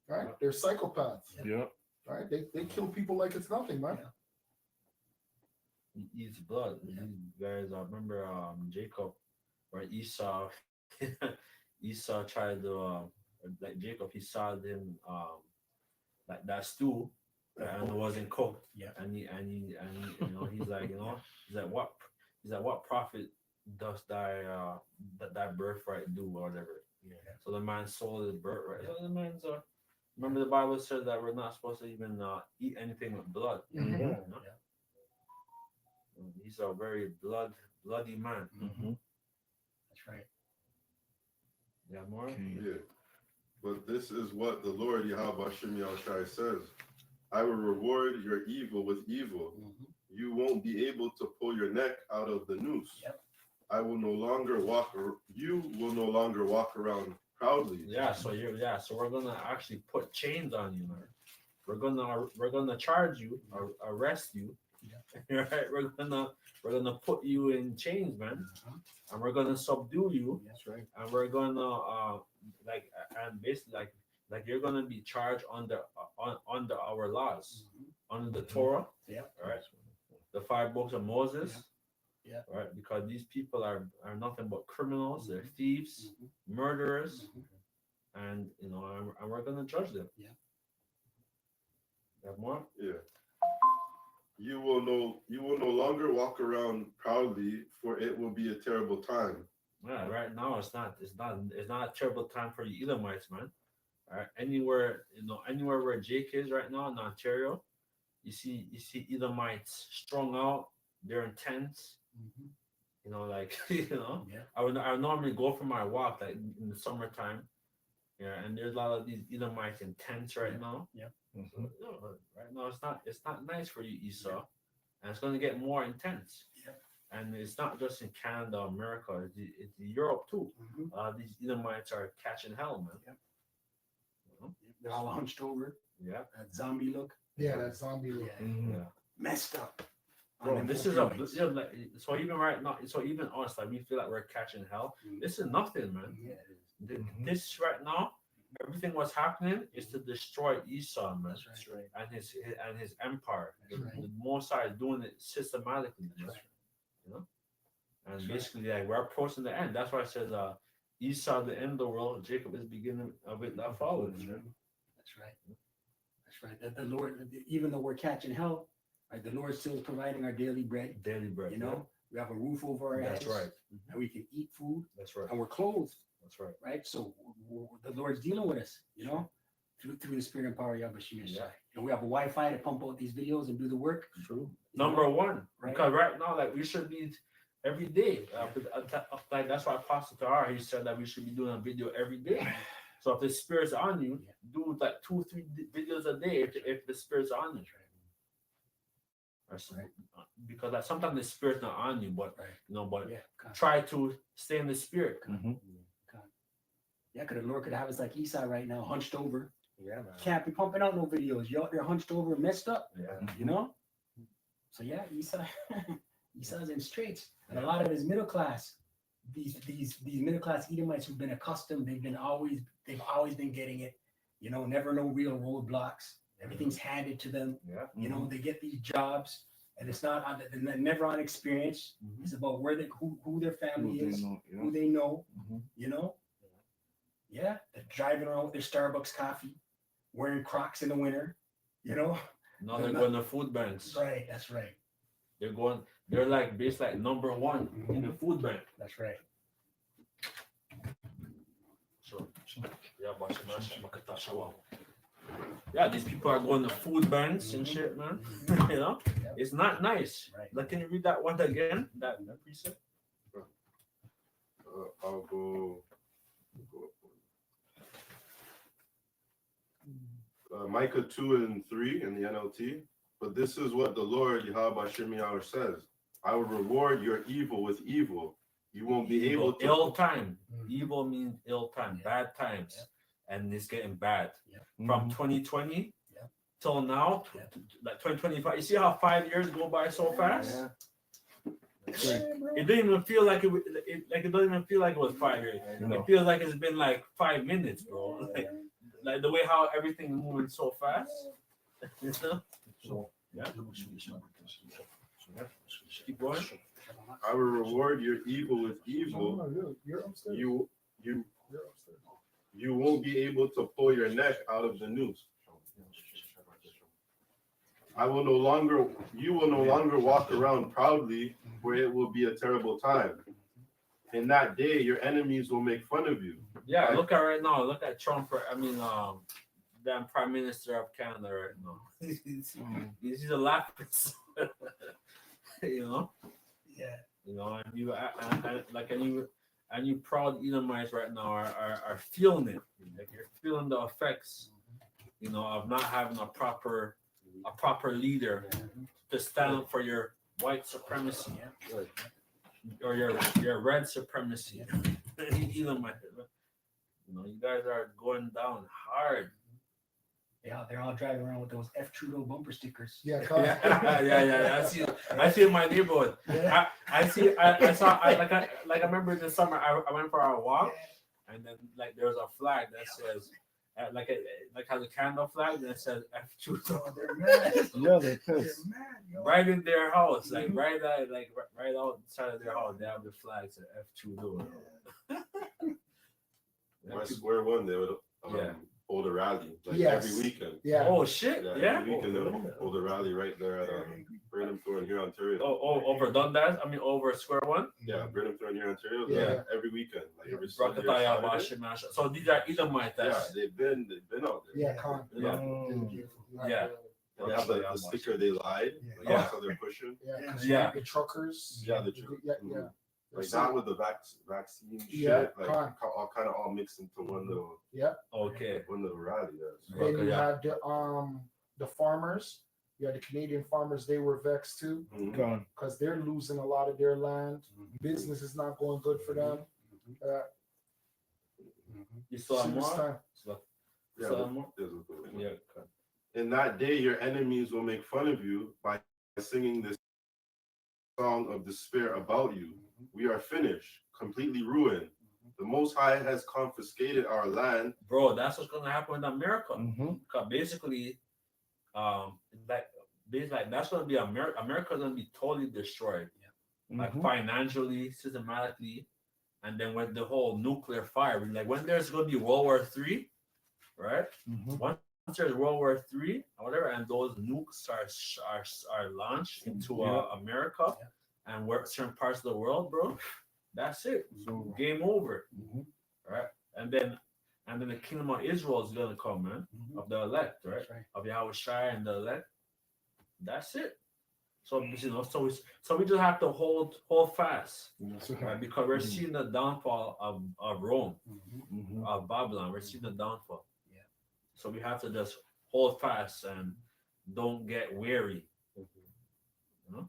Right? They're psychopaths. Yeah. Right? They kill people like it's nothing, man. Yeah. He eats blood. Yeah. You guys remember Jacob or Esau. Esau tried to like Jacob. He saw them like that stew and it wasn't cooked. Yeah. And he you know he's like what profit does that birthright do or whatever. Yeah. So the man sold his birthright. So the man's remember the Bible says that we're not supposed to even eat anything with blood. Mhm. You know? He's a very bloody man. Mm-hmm. That's right. Yeah, more. Okay. Yeah. But this is what the Lord Yahweh Hashem Yahushai says. I will reward your evil with evil. Mhm. You won't be able to pull your neck out of the noose. Yep. You will no longer walk around proudly. Yeah, so we're gonna actually put chains on you, man. We're gonna charge you, or arrest you. Right? We're gonna put you in chains, man, Mhm. and we're gonna subdue you, That's right. and we're gonna and basically like you're gonna be charged under our laws, Mhm. under the Torah. Yep. All right. The 5 books of Moses. Yeah. Right, because these people are nothing but criminals. They're thieves, Mhm. murderers, Mhm. and you know, and we're gonna judge them. Yeah. Have more? Yeah. You will no longer walk around proudly, for it will be a terrible time. Yeah, right now it's not a terrible time for you Edomites, man. All right, anywhere where Jake is right now in Ontario, you see Edomites strung out. They're in tents. Mhm. You know, like you know. Yeah. I would normally go for my walk like in the summertime. Yeah, and there's a lot of these Edomites in tents right now. Mhm. So, you know, right now it's not nice for you, Esau, and it's going to get more intense. Yeah. And it's not just in Canada, America, it's Europe too. Mhm. These Edomites are catching hell, man. Yep. You know? They're all hunched over. Yeah, That zombie look. Yeah, that zombie look. Yeah. Mhm. yeah. Messed up. Bro, them this is opioids. like, so even right now, so even us, like we feel like we're catching hell. Mhm. This is nothing, man. Yeah, it is. This right now, everything what's happening is to destroy Esau, man, That's right. and his empire. That's right. The Mosai is doing it systematically, man, That's right. you know. And That's right. basically, like we're approaching the end. That's why I said, Esau, the end of the world. Jacob is beginning of it that follows. That's right. That's right. That's right. That the Lord, even though we're catching hell, right, the Lord still is providing our daily bread. Daily bread. You know, we have a roof over our That's heads, right. and we can eat food, That's right. and we're clothed, That's right. right? So the Lord's dealing with us, you know, through the Spirit and power of Yahweh. Yeah. And we have a Wi-Fi to pump out these videos and do the work. True. You know? Number one, Right. because right now, like we should be every day. Like that's why Apostle Tahar, he said that we should be doing a video every day. So if the spirit's on you, do like 2-3 videos a day. If the spirit's on you, Right. because like sometimes the spirit's not on you, but Right. you know, but Yeah. God. try to stay in the spirit. Yeah, because the Lord could have us like Esau right now, hunched over. Yeah, man. Can't be pumping out no videos. You're out there hunched over, messed up. Yeah. You know. So yeah, Esau, Esau's in straits, and a lot of his middle class, these middle class Edomites who've been accustomed, they've always been getting it. You know, never no real roadblocks. Everything's handed to them. Yeah. You know, they get these jobs, and it's not on. They're never on experience. Mhm. It's about where they who their family Who they is, know, you know? who they know. Mhm. You know. Yeah, they're driving around with their Starbucks coffee, wearing Crocs in the winter. You know. Now they're going to food banks. Right. That's right. They're like based like number one in the food bank. That's right. So yeah, these people are going to food banks and shit, man. You know, Yep. it's not nice. Right. Like, can you read that one again? That precept. I'll go. Micah 2:3 in the NLT. But this is what the Lord Yahweh Shemiah says: I will reward your evil with evil. You won't be able to. Ill time. Mhm. Evil means ill time, Yeah. bad times, and it's getting bad. Mm-hmm. From 2020 Yeah. till now, Yeah. like 2025. You see how 5 years go by so fast? Yeah. It didn't even feel like it doesn't even feel like it was 5 years. No. It feels like it's been like 5 minutes, bro. Like the way how everything is moving so fast. You know? So yeah. Keep going. I will reward your evil with evil. You're upstairs. You You're upstairs. you won't be able to pull your neck out of the noose. You will no longer walk around proudly, where it will be a terrible time. In that day, your enemies will make fun of you. Yeah, look at right now. Look at Trump. Damn Prime Minister of Canada right now. He's a laughing. You know. Yeah. You know, and you proud Edomites right now are feeling it. Like you're feeling the effects, you know, of not having a proper leader to stand up for your white supremacy or your red supremacy. Edomite, you know, you guys are going down hard. Yeah, they're all driving around with those F Trudeau bumper stickers. Yeah, Yeah. I see in my neighborhood. Yeah. I remember in the summer I went for a walk, and then like there's a flag that says like has a candle flag that says F Trudeau. Oh, they're mad. Yeah, they're They're pissed. mad, yo. Right in their house, right outside of their house, they have the flags of F Trudeau. My square one, they would Yeah. hold a rally like Yes. every weekend. Yeah. Oh shit! Yeah, Yeah. every weekend they would hold a rally right there at Burnham Thorne here, Ontario. Oh, over Dundas. I mean, over Square One. Yeah, Burnham Thorne here, Ontario. Yeah. Yeah, every weekend, like every Sunday. or Rakataya, Saturday. Washimash. So these are Edomites. Yeah, That's they've been out there. Yeah, con. Yeah. Yeah. They have the sticker they lied. Like, Yeah. that's how they're pushing. Yeah. The truckers. Yeah, Yeah. Like that with the vaccine Yeah, shit, like con. all mixed into one little okay. rally. Yes. Then you Yeah. had the farmers. You had the Canadian farmers. They were vexed too Mhm. Gone. because they're losing a lot of their land. Business is not going good for them. You still have See this more? time. Still Yeah, have more? there's a little bit. Yeah. Okay. In that day, your enemies will make fun of you by singing this song of despair about you. We are finished, completely ruined. The Most High has confiscated our land. Bro, that's what's gonna happen in America. Mhm. Cause basically, like basically that's gonna be America. America's gonna be totally destroyed, like Mhm. financially, systematically, and then with the whole nuclear fire. Like when there's gonna be World War III, right? Mhm. Once there's World War III or whatever, and those nukes are launched into America and where certain parts of the world, bro, that's it. So Game over, Mhm. right? And then the kingdom of Israel is gonna come, man, of the elect, right? That's right. Of Yahweh Shai and the elect. That's it. So so we just have to hold fast, That's right? right. Because we're Mhm. seeing the downfall of Rome, Mhm. of Babylon. We're seeing the downfall. Yeah. So we have to just hold fast and don't get weary. You know?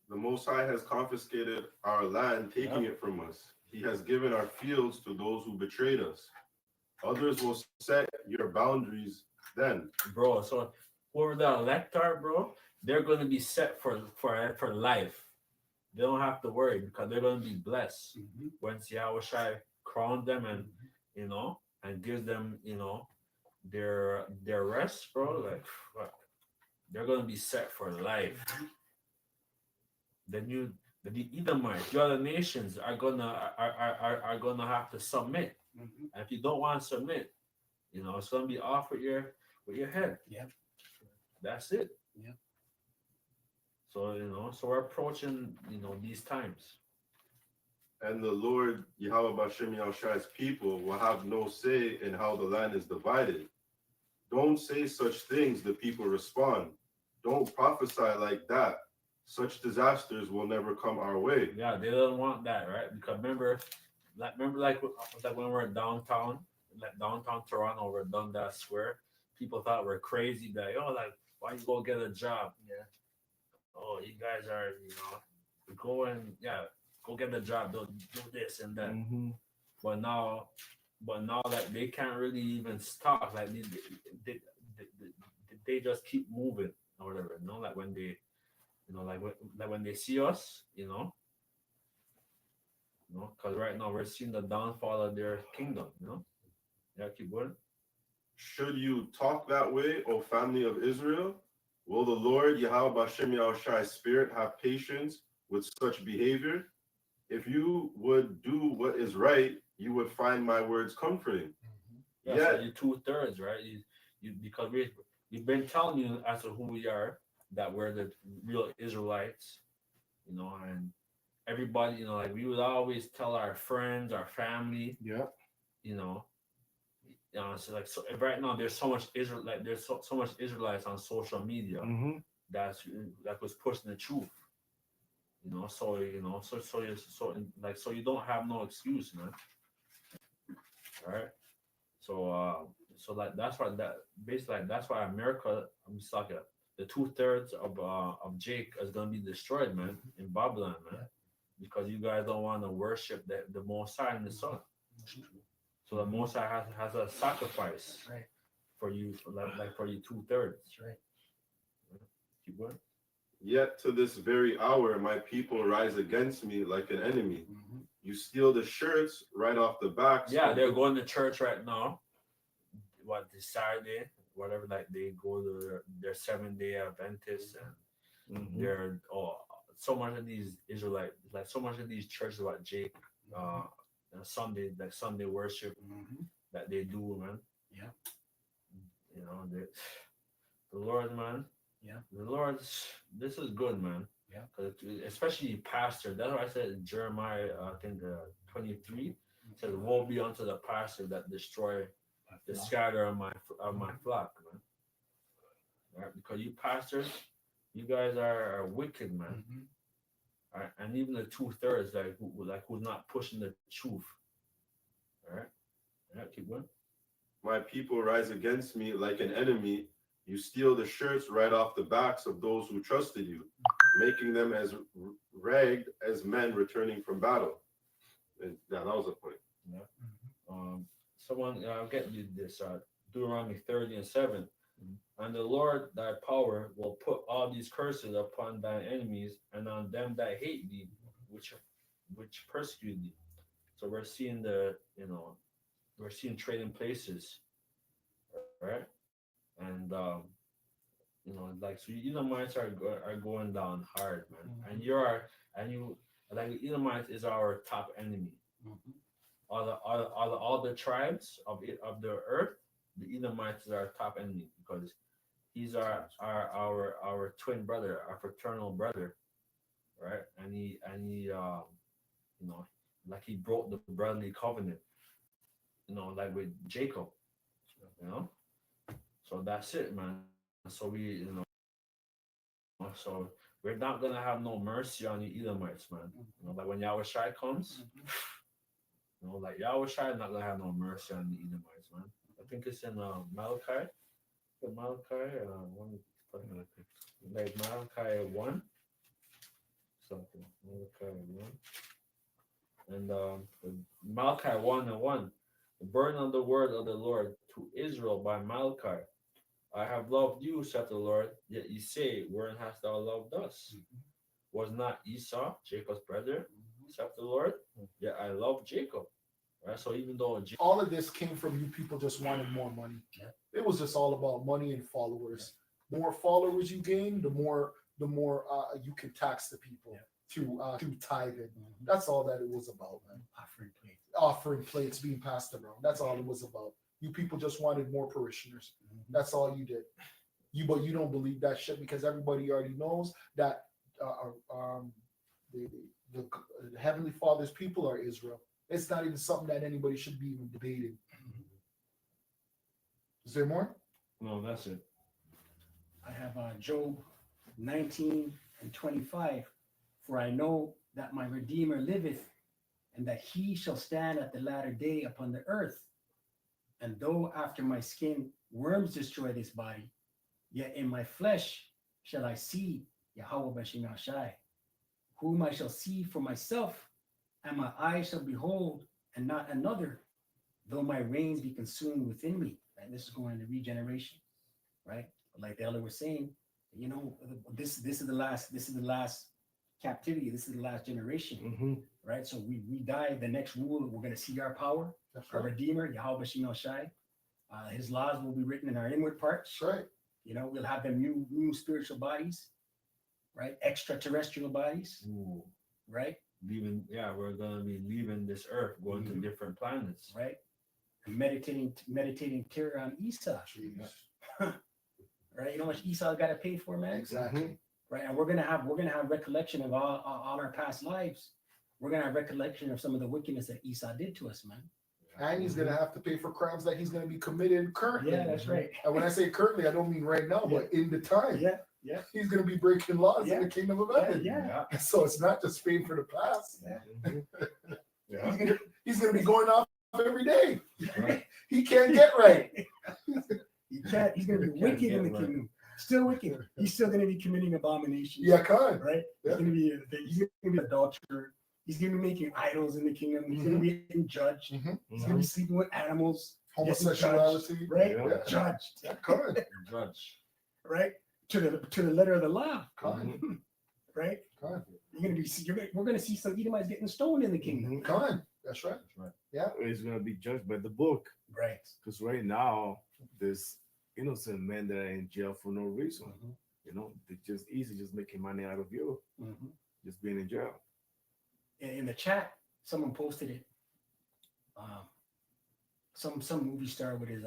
The Most High has confiscated our land, taking it from us. He has given our fields to those who betrayed us. Others will set your boundaries then. Bro, so whoever the elect are, bro, they're gonna be set for life. They don't have to worry because they're gonna be blessed once Yahweh Shai crown them and and gives them their rest, bro. Like fuck, they're gonna be set for life. Then the Edomites, the other nations are gonna have to submit. And if you don't want to submit, it's gonna be off with your head. Yep. That's it. Yep. So we're approaching these times. And the Lord Yahweh Bashem Yahushai's people will have no say in how the land is divided. Don't say such things, the people respond. Don't prophesy like that. Such disasters will never come our way. Yeah, they don't want that, right? Because remember like when we're downtown, like downtown Toronto, we're Dundas Square. People thought we're crazy. Like, oh, like why you go get a job? Yeah. Oh, you guys are, go and go get a job. Do this and that. Mhm. But now that they can't really even stop, like they just keep moving or whatever. Like when they, like when they see us, because right now we're seeing the downfall of their kingdom. Yeah, keep going. Should you talk that way, O family of Israel? Will the Lord Yahweh Bashem Yahushai's spirit have patience with such behavior? If you would do what is right, you would find my words comforting. Yeah, Yet, so you 2/3, right? You because we've been telling you as to who we are, that we're the real Israelites, and everybody, like we would always tell our friends, our family, Yeah. so right now there's so much there's so much Israelites on social media Mhm. that was pushing the truth. So so you don't have no excuse, man. All right. So like that's why that's why America, I'm just like the 2/3 of Jake is gonna be destroyed, man, in Babylon, man, because you guys don't want to worship the Most High and the Son. So the Most High has a sacrifice Right. for you, for you 2/3. That's right. Keep going. yet to this very hour, my people rise against me like an enemy. You steal the shirts right off the backs. Yeah, of they're the- going to church right now. What, this Saturday, whatever, like they go to their 7-day Adventists, and Mhm. they're so much of these Israelites, like so much of these churches, what Jake, Sunday worship that they do, man. Yeah. The Lord, man. Yeah. The Lord, this is good, man. Yeah. 'Cause especially pastor. That's why I said in Jeremiah, I think 23, it says, "Woe be unto the pastor that destroy the scatter of my flock, man." Right? Because you pastors, you guys are wicked, man. All right? And even the 2/3, who's not pushing the truth. All right. Yeah, keep going. My people rise against me like an enemy. You steal the shirts right off the backs of those who trusted you, making them as ragged as men returning from battle. And that was the point. Someone, I'll get you this. Deuteronomy 30:7. And the Lord thy power will put all these curses upon thine enemies and on them that hate thee, which persecute thee. So we're seeing we're seeing trading places, right? And like so Edomites are going down hard, man. And you like Edomites is our top enemy. All the tribes of the earth, the Edomites is our top enemy because he's our twin brother, our fraternal brother, right? And he like he broke the brotherly covenant, like with Jacob, you know. So that's it, man. So so we're not gonna have no mercy on the Edomites, man. Like when Yahweh Shai comes, like Yahweh Shai is not gonna have no mercy on the Edomites, man. I think it's in Malachi. Like Malachi 1. Something. Malachi 1. And Malachi 1:1. The burden of the word of the Lord to Israel by Malachi. I have loved you, saith the Lord, yet ye say, wherein hast thou loved us? Was not Esau Jacob's brother, saith the Lord? Yet I love Jacob. Right? So even though All of this came from you people just wanting more money. Yeah. It was just all about money and followers. The more followers you gain, the more you can tax the people to tithing. That's all that it was about, man. Offering plates being passed around. That's all it was about. You people just wanted more parishioners. That's all you did. But you don't believe that shit because everybody already knows that the Heavenly Father's people are Israel. It's not even something that anybody should be even debating. Is there more? no, that's it. I have Job 19:25. For I know that my Redeemer liveth, and that he shall stand at the latter day upon the earth. And though after my skin worms destroy this body, yet in my flesh shall I see Yahweh Bashim Shai, whom I shall see for myself, and my eyes shall behold, and not another, though my reins be consumed within me. And this is going to regeneration, right? Like the elder was saying, this is the last captivity. This is the last generation, right? So we die. The next rule, we're going to see our power, That's our right. Redeemer, Yahweh Shai Shai. His laws will be written in our inward parts. That's right. We'll have them new spiritual bodies, right? Extraterrestrial bodies, Ooh. right? We're gonna be leaving this earth, going to different planets. Right? And meditating terror on Esau, Jeez. right? You know how much Esau got to pay for, man? Exactly. Right? And we're gonna have recollection of all our past lives. We're gonna have recollection of some of the wickedness that Esau did to us, man. And he's gonna have to pay for crimes that he's gonna be committed currently. Yeah, that's right. And when I say currently, I don't mean right now, but in the time. Yeah. He's gonna be breaking laws Yeah. in the kingdom of heaven. Yeah. So it's not just paying for the past. Yeah. He's gonna be going off every day. Right. He can't get right. He's gonna be Can't wicked get in the right. kingdom. Still wicked. He's still gonna be committing abominations. Yeah, con. Right? Yeah. He's gonna be an adulterer. He's gonna be making idols in the kingdom. He's gonna be getting judged. Mhm. He's gonna be sleeping with animals. Homosexuality. Right? Yeah. Judged. Yeah, con. Judge. Right? To the letter of the law. Con. Right? Con. We're gonna see some Edomites getting stoned in the kingdom. Con. That's right. It's gonna be judged by the book. Right. Because right now there's innocent men that are in jail for no reason. They're just making money out of you, just being in jail. In the chat, someone posted it. Some movie star with his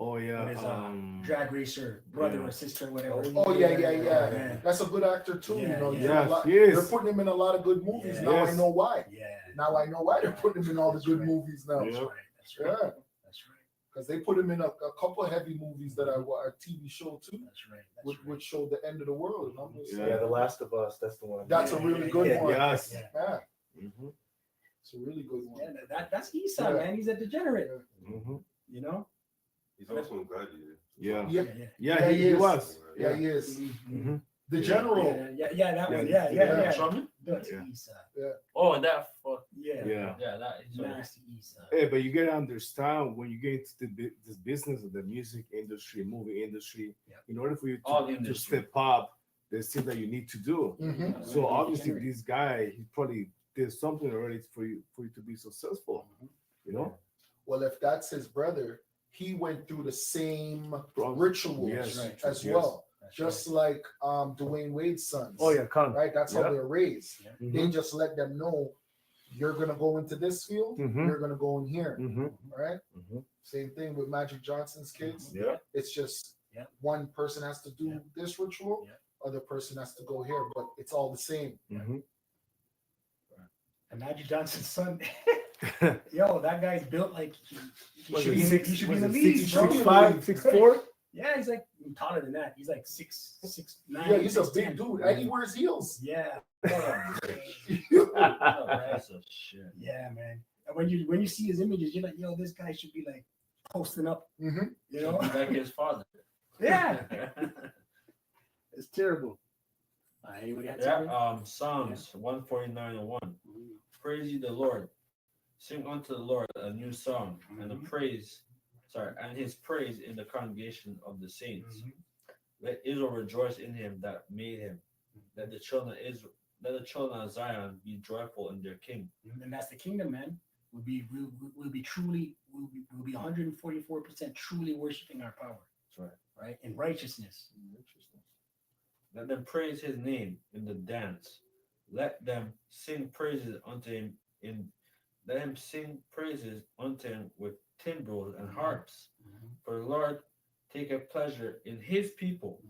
Oh yeah, with his drag racer brother yeah. or sister or whatever. Oh yeah. Yeah. That's a good actor too. Yeah, he's yeah. in a lot- Yes, he is. They're putting him in a lot of good movies. Yeah. Now I Yes. know why. Yeah. Now I know why they're putting him in all the good That's right. movies now. Yeah. That's right. That's right. Yeah, That's right. because they put him in a couple of heavy movies that are a TV show too, That's right. That's which, right. which showed the end of the world. I'm just Yeah. saying. The Last of Us. That's the one. That's a really good Yeah. one. Yes. Yeah. Yeah, Mhm. it's a really good one. Yeah, that's Esau, Yeah. man. He's a degenerate. Mhm. You know? He's also a gladiator. Yeah. Yeah. Yeah, Yeah, he he is. was. Yeah, he is. Mhm. Mhm. The general. Yeah, that one. Yeah, Yeah. Drummond? Dirty Yeah. Esau. Oh, that fuck. Yeah. Yeah. Yeah, that is Nasty Esau. Hey, but you gotta understand when you get into this business of the music industry, movie industry, Yeah. in order for you All to industry. step up, there's things that you need to do. Mhm. So obviously, this guy, he probably did something already for you to be successful. You know, Well, if that's his brother, he went through the same Pro- rituals yes, right. as yes. well, That's just like Dwayne Wade's sons. Oh yeah, Con. Right. That's how Yeah. they're raised. Mhm. They just let them know you're gonna go into this field. Mhm. You're gonna go in here. Mhm. Right. Mhm. Same thing with Magic Johnson's kids. Yeah. It's just Yeah. one person has to do Yeah. this ritual, Yeah. other person has to go here, but it's all the same. Mhm. And Magic Johnson's son. Yo, that guy's built like he Was should it be, six- he should be in was the it league, six- bro. 6'5", 6'4"? Yeah, he's like taller than that. He's like 6'9". Yeah, he's a 6'10". big dude, and he wears heels. Yeah. That's a shit. Yeah, man. And when you see his images, you're like, yo, this guy should be like posting up, Mhm. you know? Like his father. Yeah. It's terrible. Anybody got Yeah, something? Psalms 149 and 1. Praise ye the Lord. Sing unto the Lord a new song, and his praise in the congregation of the saints. Let Israel rejoice in him that made him. Let the children of Zion be joyful in their king. And that's the kingdom, man. We'll be 144% truly worshiping our power, That's right. right? In righteousness. Let them praise his name in the dance. Let them sing praises unto him let him sing praises unto him with timbrels and harps. For the Lord taketh pleasure in his people.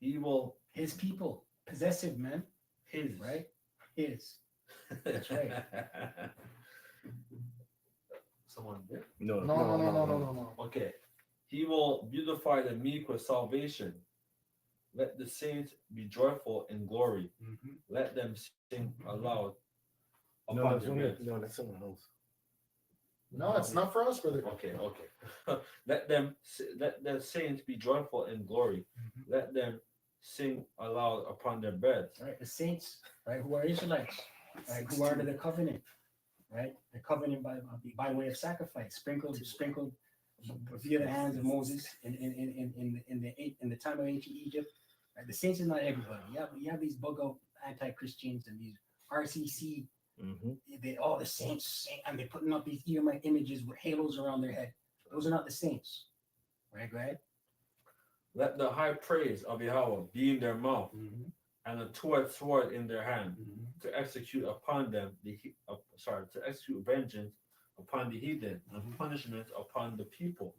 He will His people, possessive, man, his right? His. That's right. Someone there? No, No. Okay. He will beautify the meek with salvation. Let the saints be joyful in glory. Let them sing aloud upon their beds. No, that's someone else. No, it's not for us, brother. Okay. Let the saints be joyful in glory. Let them sing aloud upon their beds. Right? The saints, right, who are Israelites, right, who are under the covenant, right? The covenant by way of sacrifice, sprinkled via the hands of Moses in the time of ancient Egypt. Right? The saints is not everybody. You have these bug out anti-Christians and these RCC. They all the saints, and they're putting up these Edomite images with halos around their head. Those are not the saints, right? Go ahead. Let the high praise of Yahweh be in their mouth, and a two-edged sword in their hand, to execute upon them to execute vengeance upon the heathen and punishment upon the people,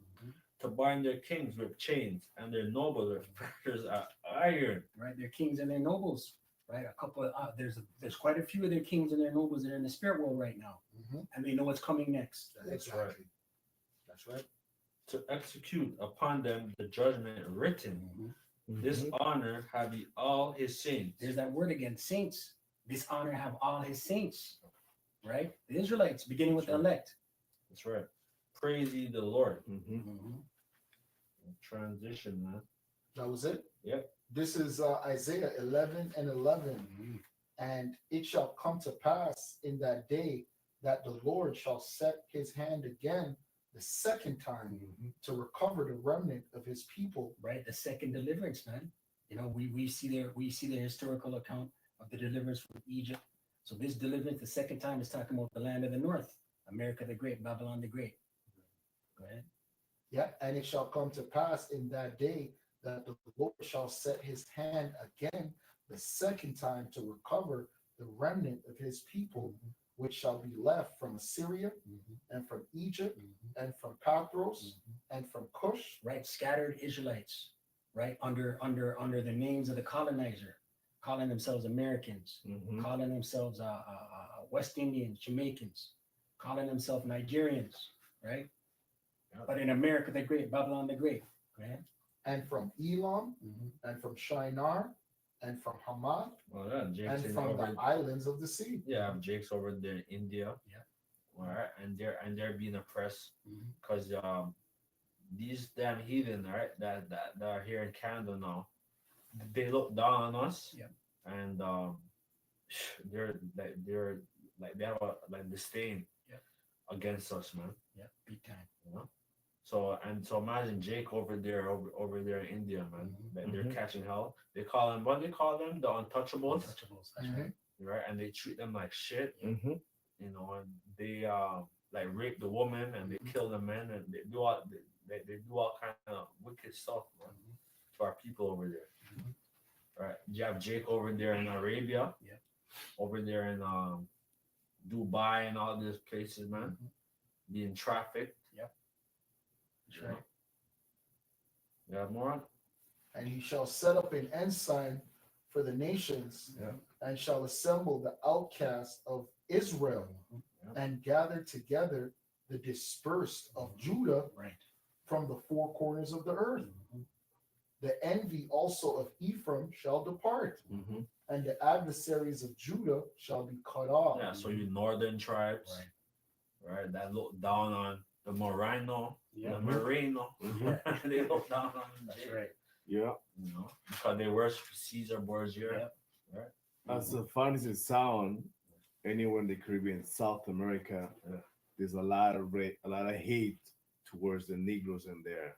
to bind their kings with chains and their nobles with fetters of iron. Right, their kings and their nobles. Right, a couple of there's quite a few of their kings and their nobles that are in the spirit world right now, and they know what's coming next. That's right. To execute upon them the judgment written. This honor have ye all his saints. There's that word again, saints. This honor have all his saints. Right, the Israelites, beginning with the elect. That's right. Praise ye the Lord. Transition, man. That was it? Yep. This is Isaiah 11 and 11. And it shall come to pass in that day that the Lord shall set his hand again the second time to recover the remnant of his people. Right, the second deliverance, man. You know, we see the historical account of the deliverance from Egypt. So this deliverance, the second time, is talking about the land of the north, America the Great, Babylon the Great. Go ahead. Yeah, and it shall come to pass in that day that the Lord shall set his hand again the second time to recover the remnant of his people, which shall be left from Assyria and from Egypt and from Pathros and from Cush. Right, scattered Israelites, right, under the names of the colonizer, calling themselves Americans, calling themselves West Indians, Jamaicans, calling themselves Nigerians, right? But in America the Great, Babylon the Great, right? And from Elam and from Shinar and from Hamath Well, yeah, Jake's and in from over. the islands of the sea. Yeah, Jake's over there in India. Yeah. All right, and they're being oppressed because these damn heathen, right, that are here in Canada now, they look down on us. Yep. And they're like they have a like disdain Yep. against us, man. Yeah, big time. You know. So imagine Jake over there in India, man. That they're catching hell. They call them what they call them, the untouchables, Untouchables. That's Mhm. right. right? And they treat them like shit. Mm-hmm. You know, and they like rape the woman and they kill the men and they do all kind of wicked stuff, man, to our people over there. Right? You have Jake over there in Arabia, Yep. over there in Dubai and all these places, man, being trafficked. That's right. You have more? And he shall set up an ensign for the nations, Yeah. and shall assemble the outcasts of Israel, and gather together the dispersed of Judah Right. from the four corners of the earth. The envy also of Ephraim shall depart, Mm-hmm. and the adversaries of Judah shall be cut off. Yeah, so you northern tribes, right, that look down on the Moreno, Yeah. the Moreno, Mm-hmm. they look down on That's Jake, right. Yeah. you know, because they worship Caesar Borgia. Yep. As funny as it sounds, anywhere in the Caribbean, South America, Yeah. there's a lot of hate towards the Negroes in there.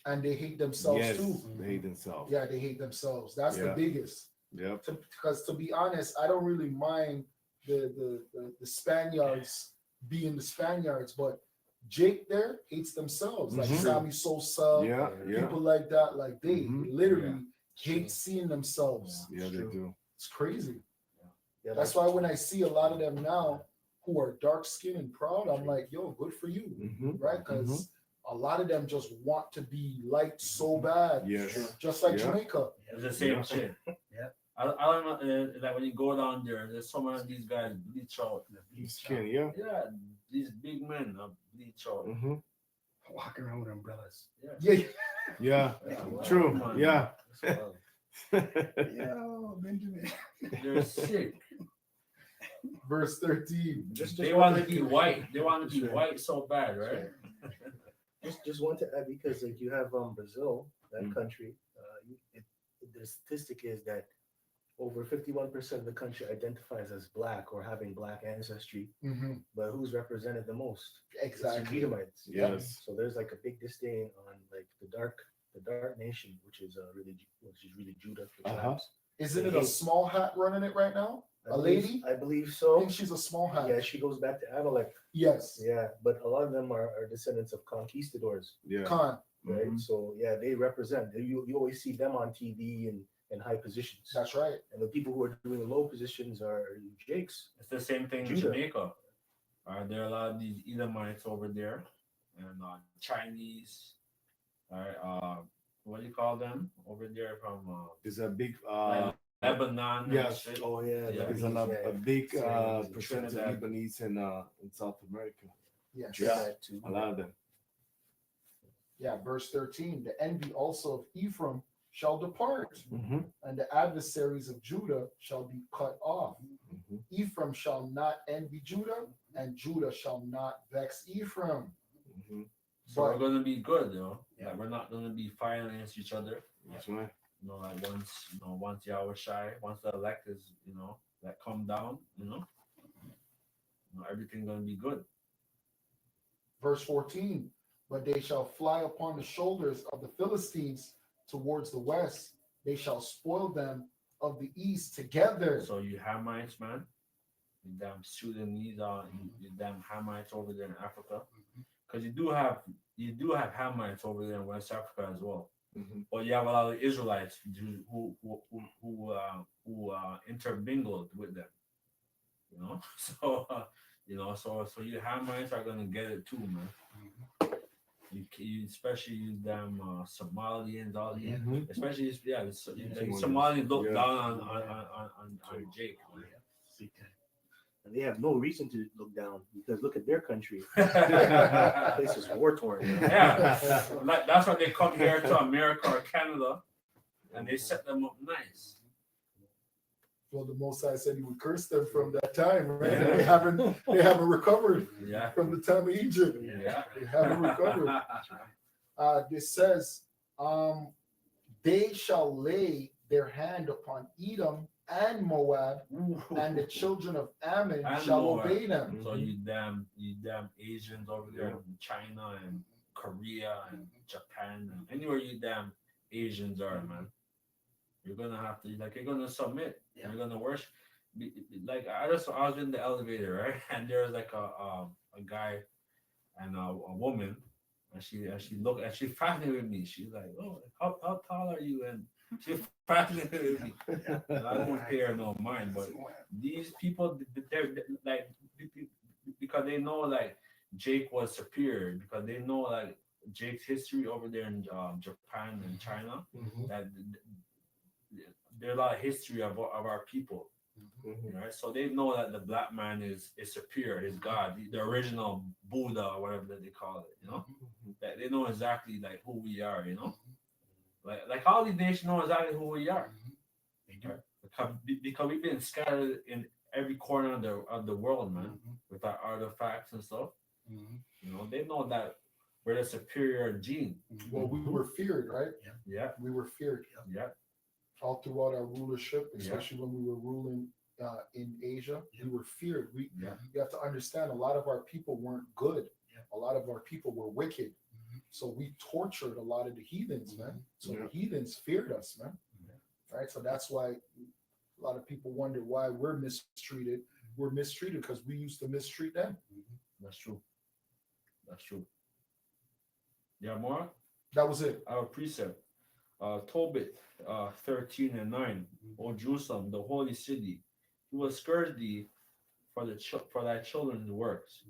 And they hate themselves Yes, too. they hate themselves. Yeah, they hate themselves. That's the Yeah. biggest. Yep. Because to be honest, I don't really mind the Spaniards being the Spaniards, but Jake there hates themselves. Like Mhm. Sammy Sosa, Yeah. Yeah. people like that, like they Mhm. literally hate seeing themselves. Yeah, they do. It's crazy. Yeah, That's why when I see a lot of them now who are dark skinned and proud, I'm like, yo, good for you, Mm-hmm. right? Because a lot of them just want to be liked so bad, Yes. just like Yeah. Jamaica. It's the same Yeah. shit. Yeah. I don't know, like when you go down there, there's so many of these guys bleach out. Skin, yeah. Yeah, these big men bleach out. Mm-hmm. Walking around with umbrellas. Yeah, Yeah. Yeah, True. come on, Yeah. man. That's Yeah, Benjamin. wild. They're sick. verse 13. They want to be white. They want to be white so bad, right? Just want to add, because like you have Brazil, that Mm. country. The statistic is that over 51% of the country identifies as black or having black ancestry, Mhm. but who's represented the most? It's the Exactly. Edomites. Yes. So there's like a big disdain on like the dark nation, which is really Judah. The Uh-huh. tribes. Isn't it a small hat running it right now? I A believe- lady? I believe I so. think she's a small hat. Yeah, she goes back to Amalek. Yes. Yeah, but a lot of them are descendants of conquistadors, Yeah. Khan. right? Mhm. So yeah, they represent. You always see them on TV and in high positions. That's right. And the people who are doing low positions are Jakes. It's the same thing in Judah. Jamaica. There are a lot of these Edomites over there, and Chinese. All right, what do you call them over there from There's a big like Lebanon? and yes. shit? Oh yeah, Yeah. there's Lebanese, a big Yeah. percentage of Trinidad. Lebanese in South America. Yes. Trinidad too. A lot of them. Yeah, verse 13. The envy also of Ephraim shall depart, Mm-hmm. and the adversaries of Judah shall be cut off. Mm-hmm. Ephraim shall not envy Judah, and Judah shall not vex Ephraim. Mm-hmm. So we're But gonna be good, Yeah. Like we're not gonna be fighting against each other. That's right. Like once Yahweh Shai, once the elect is, like come down, everything gonna be good. verse 14. But they shall fly upon the shoulders of the Philistines towards the west. They shall spoil them of the east together. So you Hamites, man, you damn Sudanese, you damn Hamites over there in Africa, because you do have Hamites over there in West Africa as well. Mm-hmm. But you have a lot of Israelites who intermingled with them. So you Hamites are gonna get it too, man. You especially you damn Somalians, all these, Mhm. especially the Somalians. Somalis look Yeah. down on Jake. Big time. And they have no reason to look down because look at their country. The Yeah, place is war torn. like, that's why they come here to America or Canada, and they set them up nice. Well, the Most High said he would curse them from that time, right? Yeah. They haven't recovered Yeah, from the time of Egypt. yeah. They haven't recovered. This says, they shall lay their hand upon Edom and Moab, and the children of Ammon And shall Moab. obey them. So you damn Asians over there in China and Korea and Japan and anywhere you damn Asians are, man. You're gonna have to you're gonna submit. Yeah. You're gonna worship. Like I was in the elevator, right? And there was like a guy and a woman, and she fascinated with me. She's like, "Oh, how tall are you?" And she fascinated with me. And I don't pay her no mind, but these people, they're like, because they know like Jake was superior, because they know like Jake's history over there in Japan and China, that there's a lot of history of our people, right? So they know that the black man is superior, is God, the original Buddha or whatever that they call it, you know. That they know exactly like who we are, you know. Like all these nations know exactly who we are. They do. Because we've been scattered in every corner of the world, man, with our artifacts and stuff. You know, they know that we're the superior gene. Well, we were feared, right? Yeah, We were feared yeah, all throughout our rulership, especially when we were ruling in Asia. We were feared. yeah. You have to understand, a lot of our people weren't good. Yeah. A lot of our people were wicked. So we tortured a lot of the heathens, man. So the heathens feared us, man. Right. So that's why a lot of people wonder why we're mistreated. We're mistreated because we used to mistreat them. That's true. That's true. Yeah, more. That was it. Our precept, Tobit, 13 and 9. O Jerusalem, the holy city, he will scourge thee for thy children's works,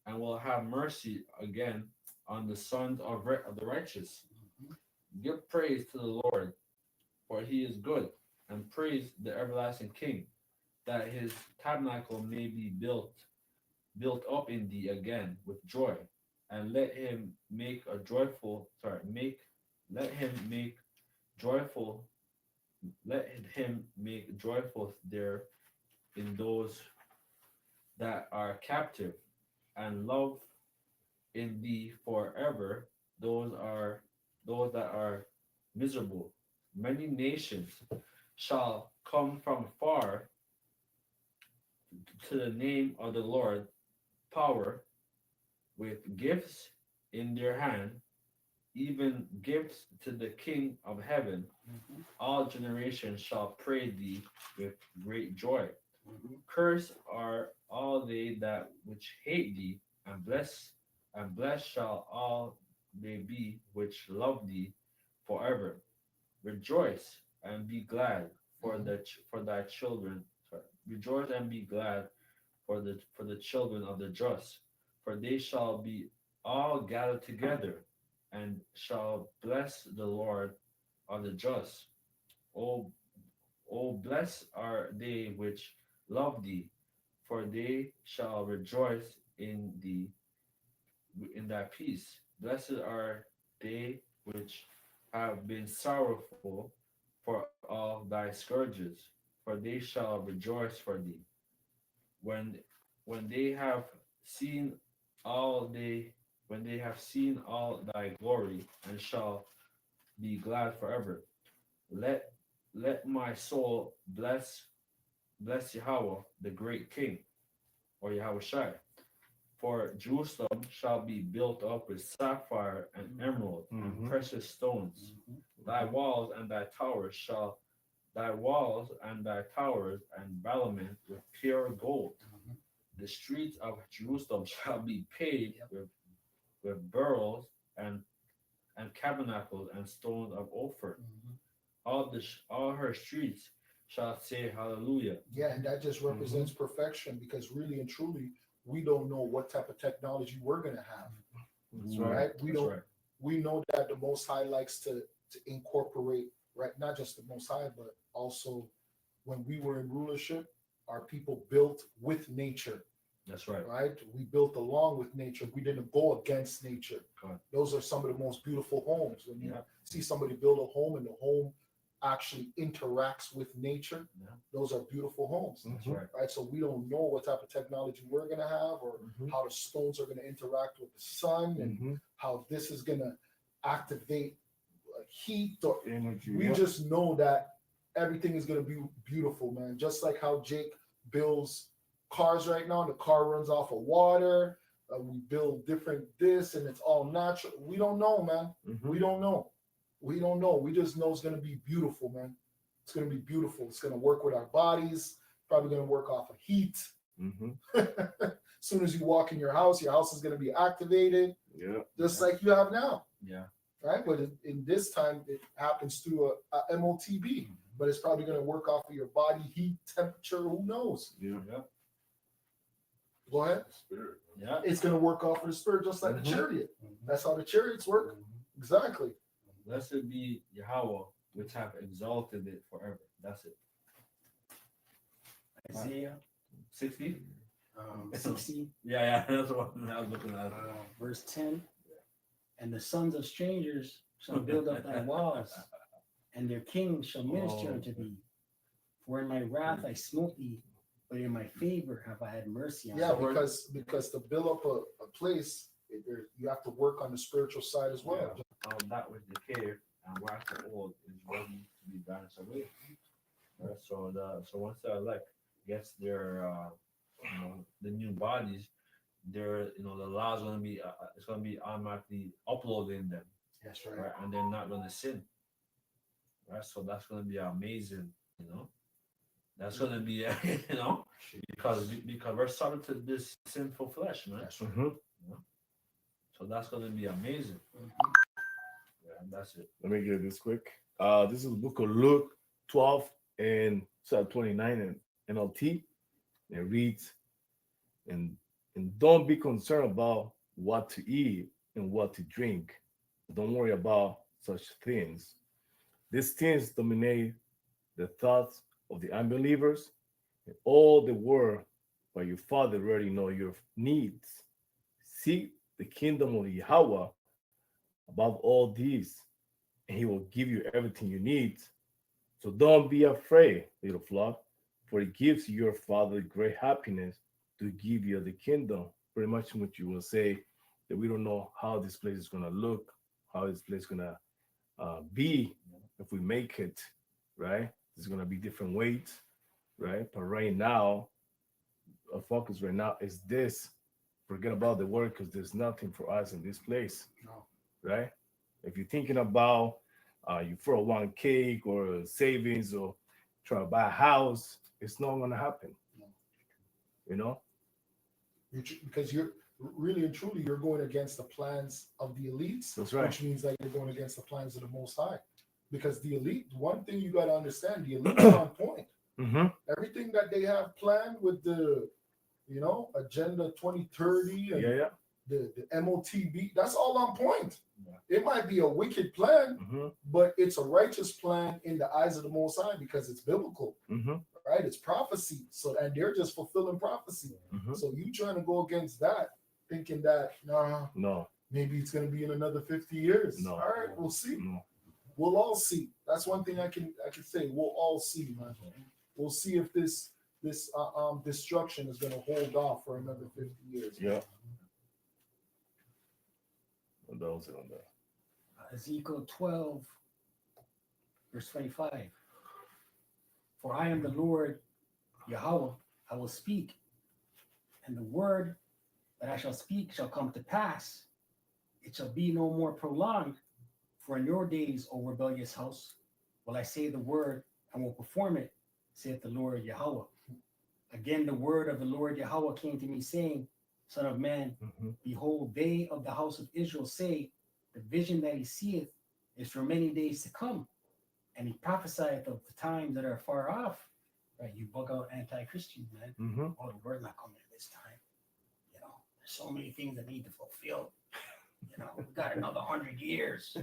and will have mercy again on the sons of the righteous. Give praise to the Lord, for he is good, and praise the everlasting King, that his tabernacle may be built up in thee again with joy, and let him make joyful there in those that are captive, and love in thee forever those that are miserable. Many nations shall come from far to the name of the Lord, power, with gifts in their hand, even gifts to the King of heaven. All generations shall praise thee with great joy. Cursed are all they that which hate thee, and blessed shall all they be which love thee forever. Rejoice and be glad for thy children. Rejoice and be glad for the children of the just, for they shall be all gathered together, and shall bless the Lord of the just. Oh, blessed are they which love thee, for they shall rejoice in thy peace. Blessed are they which have been sorrowful for all thy scourges, for they shall rejoice for thee. When they have seen all thy glory, and shall be glad forever. Let my soul bless Yahweh, the great King, or Yahweh Shai. For Jerusalem shall be built up with sapphire and emerald and precious stones. Thy walls and thy towers and battlement with pure gold. The streets of Jerusalem shall be paved with beryls and tabernacles and stones of Ophir. All her streets shall say hallelujah. Yeah, and that just represents perfection, because really and truly, we don't know what type of technology we're gonna have. That's Right? That's right. We know that the Most High likes to incorporate, right? Not just the Most High, but also when we were in rulership, our people built with nature, That's right. right? We built along with nature. We didn't go against nature. Correct. Those are some of the most beautiful homes. When you Yeah. see somebody build a home and the home actually interacts with nature, Yeah. those are beautiful homes. That's right. Right, so we don't know what type of technology we're gonna have, or how the stones are gonna interact with the sun, and how this is gonna activate heat or Energy. we just know that everything is going to be beautiful, man. Just like how Jake builds cars right now, the car runs off of water. We build different this, and it's all natural. We don't know, man. Mhm. We don't know. We don't know. We just know it's going to be beautiful, man. It's going to be beautiful. It's going to work with our bodies. Probably going to work off of heat. Mhm. As soon as you walk in your house is going to be activated, Yeah. just like you have now. Yeah. Right, but in this time it happens through a MOTB, but it's probably going to work off of your body heat, temperature. Who knows? Yeah. Yeah. Go ahead. Spirit. Yeah. It's going to work off of the spirit, just like Mhm. the chariot. That's how the chariots work. Exactly. Blessed be Yahweh, which have exalted it forever. That's it. Isaiah 60? 60, Yeah, that's what I was looking at. verse 10. And the sons of strangers shall build up thy walls, and their kings shall minister Oh. unto thee. For in my wrath I smote thee, but in my favor have I had mercy on Yeah, thee. because to build up a place, you have to work on the spiritual side as well. All that which decay and wax old is ready to be banished away. Right? So once the elect gets their the new bodies, their the laws gonna be it's gonna be automatically uploaded in them, That's right? And they're not gonna sin. Right? So that's gonna be amazing, That's gonna be because we're subject to this sinful flesh, man. Mhm. So that's gonna be amazing. Yeah, and that's it. Let me get this quick. This is the book of Luke 12 and chapter 29 in NLT. It reads, and don't be concerned about what to eat and what to drink. Don't worry about such things. These things dominate the thoughts of the unbelievers, and all the world, but your Father already know your needs. Seek the kingdom of Yahweh above all these, and He will give you everything you need. So don't be afraid, little flock, for it gives your Father great happiness to give you the kingdom. Pretty much what you will say that we don't know how this place is going to look, how this place is going to be if we make it, right? There's going to be different weights, right? But right now, our focus right now is this. Forget about the work because there's nothing for us in this place, No. right? If you're thinking about your 401k or savings or try to buy a house, it's not going to happen. No. You know? Because you're really and truly you're going against the plans of the elites. That's right. Which means that you're going against the plans of the Most High. Because the elite, one thing you got to understand, the elite are on point. Mm-hmm. Everything that they have planned with the, Agenda 2030 and Yeah. the MOTB, that's all on point. Yeah. It might be a wicked plan, Mm-hmm. but it's a righteous plan in the eyes of the Most High because it's biblical, Mm-hmm. right? It's prophecy. So, and they're just fulfilling prophecy. Mm-hmm. So you trying to go against that, thinking that, No. maybe it's going to be in another 50 years. No. All right, we'll see. No. We'll all see. That's one thing I can say. We'll all see, man. We'll see if this destruction is going to hold off for another 50 years. Yeah. What else on that? Ezekiel 12, verse 25. For I am the Lord Yahweh, I will speak, and the word that I shall speak shall come to pass. It shall be no more prolonged, for in your days, O rebellious house, will I say the word and will perform it, saith the Lord Yahweh. Again, the word of the Lord Yahweh came to me, saying, Son of man, Mm-hmm. behold, they of the house of Israel say, the vision that he seeth is for many days to come. And he prophesieth of the times that are far off. Right? You bug out anti-Christians, man. Mm-hmm. Oh, the word not coming at this time. There's so many things that need to fulfill. We got another 100 years.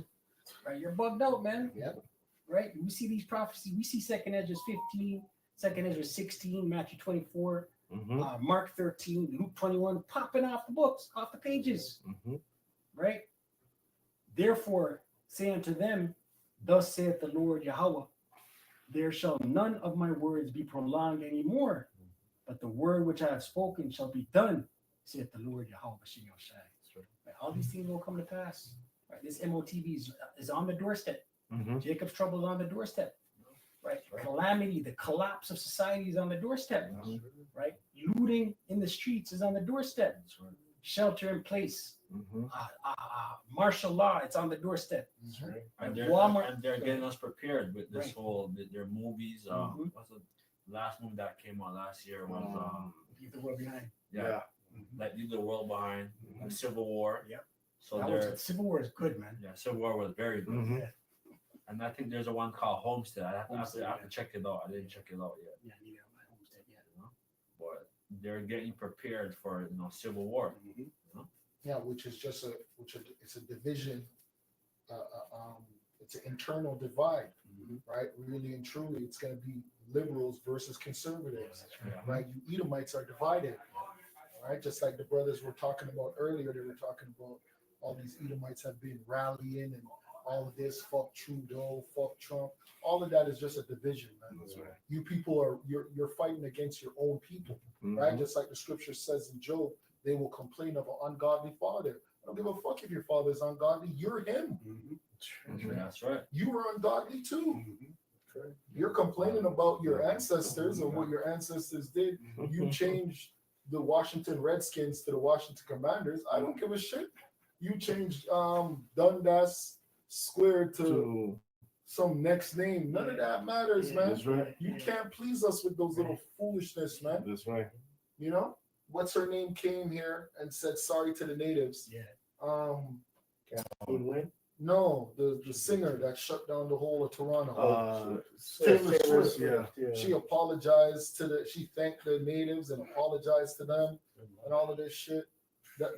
Right? You're bugged out, man. Yep. Right? We see these prophecies. We see 2nd Ezra 15, 2nd Ezra 16, Matthew 24, Mm-hmm. Mark 13, Luke 21, popping off the books, off the pages. Mm-hmm. Right? Therefore, say unto them, Thus saith the Lord Yahweh, there shall none of my words be prolonged any more, but the word which I have spoken shall be done, saith the Lord Yahweh B'Shem Yahushai. Right? All these things will come to pass. Right? This MOTB is on the doorstep. Mhm. Jacob's trouble is on the doorstep. Right? Right. Calamity, the collapse of society is on the doorstep. Mhm. Right? Looting in the streets is on the doorstep. That's right. Shelter in place, Mhm. martial law, it's on the doorstep. That's Mhm. right. Right. And they're, Walmart- and they're getting us prepared with this Right. whole their movies. Mhm. What's the last movie that came out last year was Leave the world behind. yeah, like Leave the World Behind, Mhm. Civil War. Yep. So That they're was, Civil War is good, man. yeah, Civil War was very good. Mhm. And I think there's a one called Homestead. I have Homestead, to check it out. I didn't check it out yet. Yeah, neither on my homestead yet. You know? But they're getting prepared for Civil War. Yeah, which is just it's a division, it's an internal divide, right? Really and truly, it's going to be liberals versus conservatives, Yeah. right? You Edomites are divided, right? Just like the brothers were talking about earlier, they were talking about all these Edomites have been rallying and all of this, fuck Trudeau, fuck Trump. All of that is just a division, man. That's right. You people are you're fighting against your own people, right? Mhm. Just like the scripture says in Job, they will complain of an ungodly father. I don't give a fuck if your father is ungodly. You're him. That's right. You are ungodly too. You're complaining about your ancestors and what your ancestors did. You changed the Washington Redskins to the Washington Commanders. I don't give a shit. You changed Dundas Square to So, some next name. None of that matters, man. that's right. You can't please us with those little foolishness, man. That's right. You know, what's her name came here and said sorry to the natives. Yeah. No, the singer that shut down the whole of Toronto. Taylor Taylor Swift, yeah. She apologized she thanked the natives and apologized to them and all of this shit.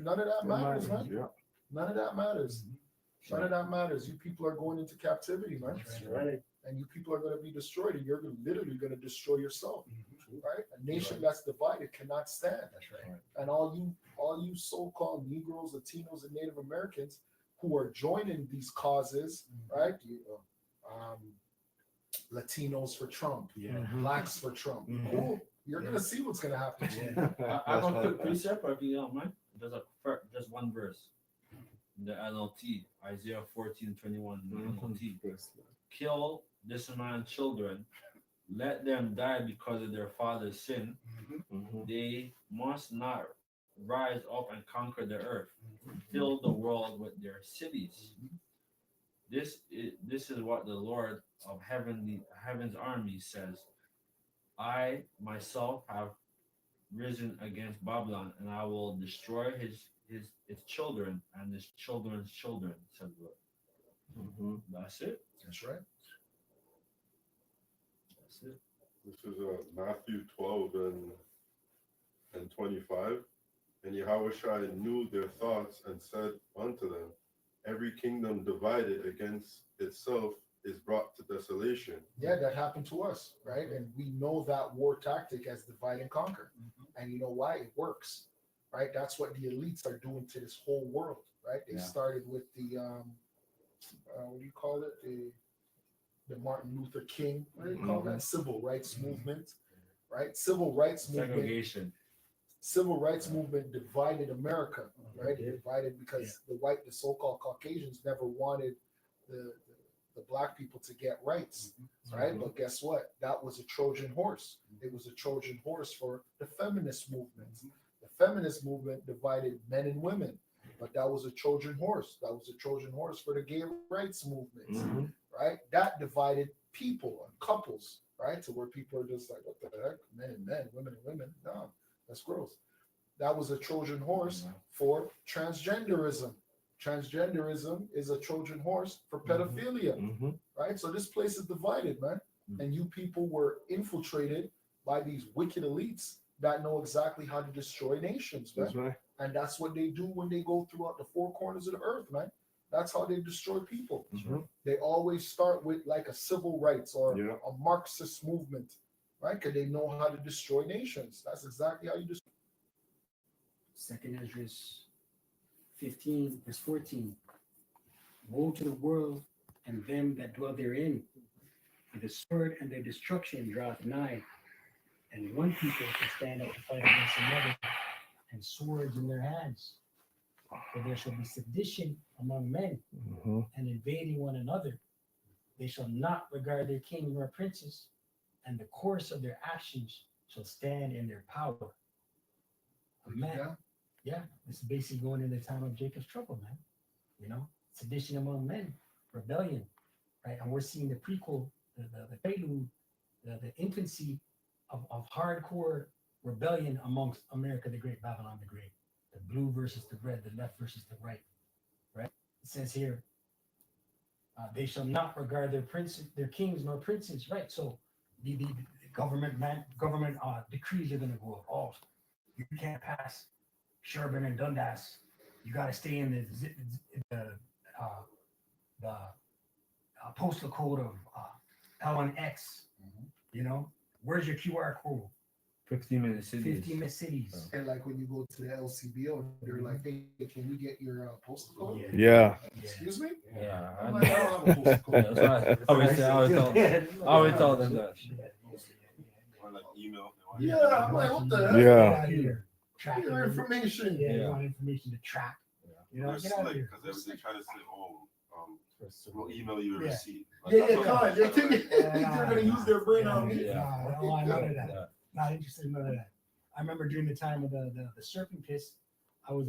None of that matters, man. Yeah. None of that matters. None of that matters. You people are going into captivity, man. That's right. And you people are going to be destroyed, and you're literally going to destroy yourself, right? A nation that's divided cannot stand. That's right. And all you so-called Negroes, Latinos, and Native Americans who are joining these causes, right? Latinos for Trump, blacks for Trump. Mhm. Cool. You're gonna see what's gonna happen to you. I have a quick precept, if you don't mind. There's just one verse. The NLT, Isaiah 14:21. NLT. Kill this man's children, let them die because of their father's sin. Mhm. They must not rise up and conquer the earth, fill the world with their cities. This is what the Lord of heaven's army says. I myself have risen against Babylon, and I will destroy its children and his children's children, says the Lord. Mhm. That's it. That's right. That's it. This is Matthew 12 and 25. And Yahushua knew their thoughts and said unto them, every kingdom divided against itself is brought to desolation. Yeah, that happened to us, right? And we know that war tactic as divide and conquer. And you know why? It works, right? That's what the elites are doing to this whole world, right? They Yeah. started with the what do you call it? The Martin Luther King, what do you call that? Civil rights movement, right? Civil rights movement. Segregation. Civil rights movement divided America, right? It divided because the so-called Caucasians never wanted the black people to get rights, right? But guess what? That was a Trojan horse. It was a Trojan horse for the feminist movement. The feminist movement divided men and women, but that was a Trojan horse. That was a Trojan horse for the gay rights movement, Mhm. right? That divided people and couples, right? To where people are just like, what the heck? Men and men, women and women. No, that's gross. That was a Trojan horse for transgenderism. Transgenderism is a Trojan horse for pedophilia, Mhm. right? So this place is divided, man. And you people were infiltrated by these wicked elites that know exactly how to destroy nations, man. That's right. And that's what they do when they go throughout the four corners of the earth, man. That's how they destroy people. Mhm. They always start with like a civil rights or Yeah. a Marxist movement, right? Because they know how to destroy nations. That's exactly how you destroy. Second Ezra 15, verse 14. Woe to the world and them that dwell therein, for the sword and their destruction draweth nigh, and one people can stand up to fight against another, and swords in their hands. For there shall be sedition among men, Mhm. and invading one another, They shall not regard their king nor princes, and the course of their actions shall stand in their power. Man, Yeah. yeah, this is basically going in the time of Jacob's trouble, man. You know, sedition among men, rebellion, right? And we're seeing the prequel, the prelude, the infancy of hardcore rebellion amongst America the Great, Babylon the Great, the blue versus the red, the left versus the right, right? It says here, they shall not regard their princes, their kings nor princes, right? So the government decrees are going to go up. Oh, you can't pass Sherburne and Dundas. You got to stay in the postal code of L1X. You know, where's your QR code? 15-minute cities. 15-minute cities. And like when you go to the LCBO, they're like, hey, can we get your postal code? Yeah. Excuse me? Yeah, I'm like, I don't have a postal yeah, code. that's why I always tell them that. Or like email. Yeah, I'm like, what the heck? Yeah. Track Get your information. Yeah, you Yeah. want information to track. You know, They're get out of slick here. because they try to say, we'll email you a Yeah. receipt. Like, Yeah, that's yeah, what come on. I'm They're trying to thinking they're gonna use their brain on me. Yeah. No, I none of that. Yeah. Not interested in none of that. I remember during the time of the serpent piss, I was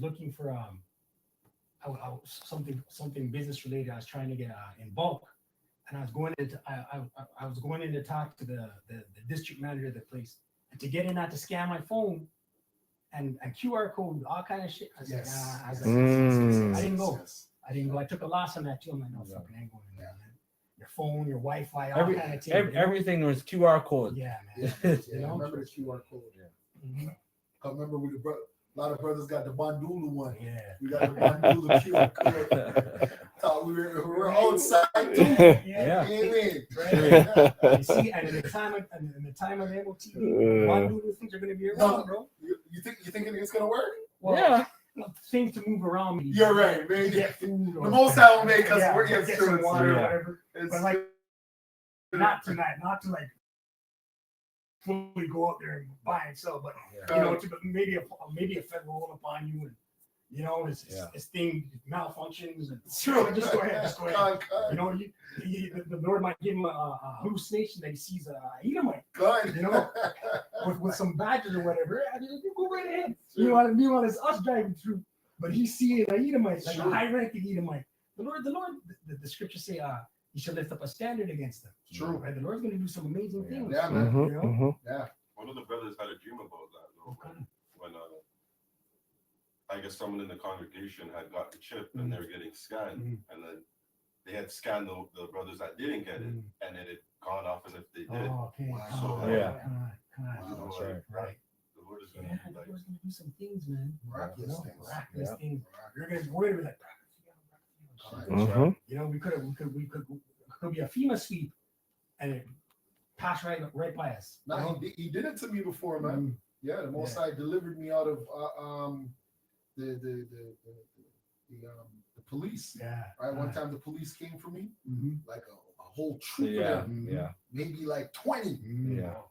looking for something business related. I was trying to get in bulk, and I was going in to talk to the district manager of the place, and to get in, I had to scan my phone, and QR code, all kind of shit. I was like, Yes. nah, I was Yes. like, Mm. I didn't go. Yes. I didn't go. I took a loss on that too. I'm like, no, Yeah. fucking ain't going in there, man. Your phone, your Wi-Fi, all Every, kind of things. everything was QR code. Yeah, Yeah, man. yeah, I remember the QR code. Mhm. I remember a lot of brothers got the Bandulu one. Yeah. We got the Bandulu QR code. Thought we were outside too. Yeah. Amen. You see, and in the time of the MOTV, Bandulu things are going to be No. around, bro. You thinking it's gonna work? Well, Yeah. things to move around. Maybe. You're right, man. Get food. The most I will make us yeah, work get some water or Yeah. whatever. But like, not to like fully go out there and buy and sell, but you know, to maybe a Fed roll upon you, and you know, this thing malfunctions, and Sure. just go ahead. Con. You know, the Lord might give him a hallucination that he sees a Edomite Con. You know, with some badges or whatever. You go right ahead. You know what I mean? While it's us driving through, but he's seeing an Edomite, like Sure. a high-ranking Edomite. The Lord, the scriptures say, you shall lift up a standard against them. True. Right? The Lord's going to do some amazing things. Yeah, man. You know? Yeah. One of the brothers had a dream about that, though, when I guess someone in the congregation had got the chip and they were getting scanned, and then they had scanned the brothers that didn't get it, and it had gone off as if they did. Oh, okay. Wow. So, Yeah. So, That's like, right. Right. The Lord is Yeah, gonna the be like, Lord's going to do some things, man. Miraculous You know, things. miraculous Yeah. things. We're going to be like, Mhm. you know, we could be a FEMA sweep, and it passed right by us. you Nah, know? he did it to me before, man. Yeah, the Most High delivered me out of the police. Yeah. Right, one time the police came for me, Mm-hmm. like a whole troop Yeah. of them, Yeah. maybe like 20, Yeah.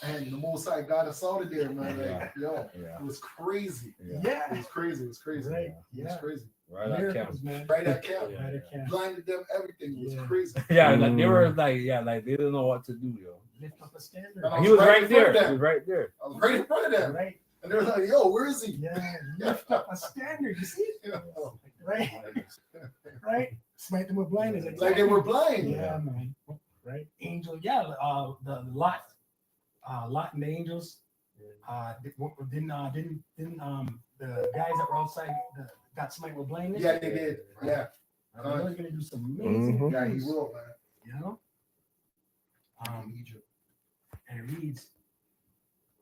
and the Most High got us out of there, man. Yeah. Like, yo, Yeah. it was crazy. Yeah. It Yeah. was crazy. It was crazy. Right. It was Yeah. crazy. Right at Miracles, camp. man. Right at camp, Yeah. Right at camp. blinded them, everything. It was Yeah. crazy. Yeah, like they were like they didn't know what to do, yo. Lift up a standard. And I And he was right right in front there. of them. He was right there. I was right in front of them, Right? and they were like, "Yo, where is he?" Yeah. Lift up a standard. You see? Right? Right? Smite them with blindness. Like they were blind. Yeah, man. Right? Angel. Yeah. The Lot and the angels. Didn't the guys that were outside got smite with blindness? Yeah, they did. Yeah, The Lord's gonna do some amazing Mhm. yeah, he things. will, man. You know. In Egypt. And it reads,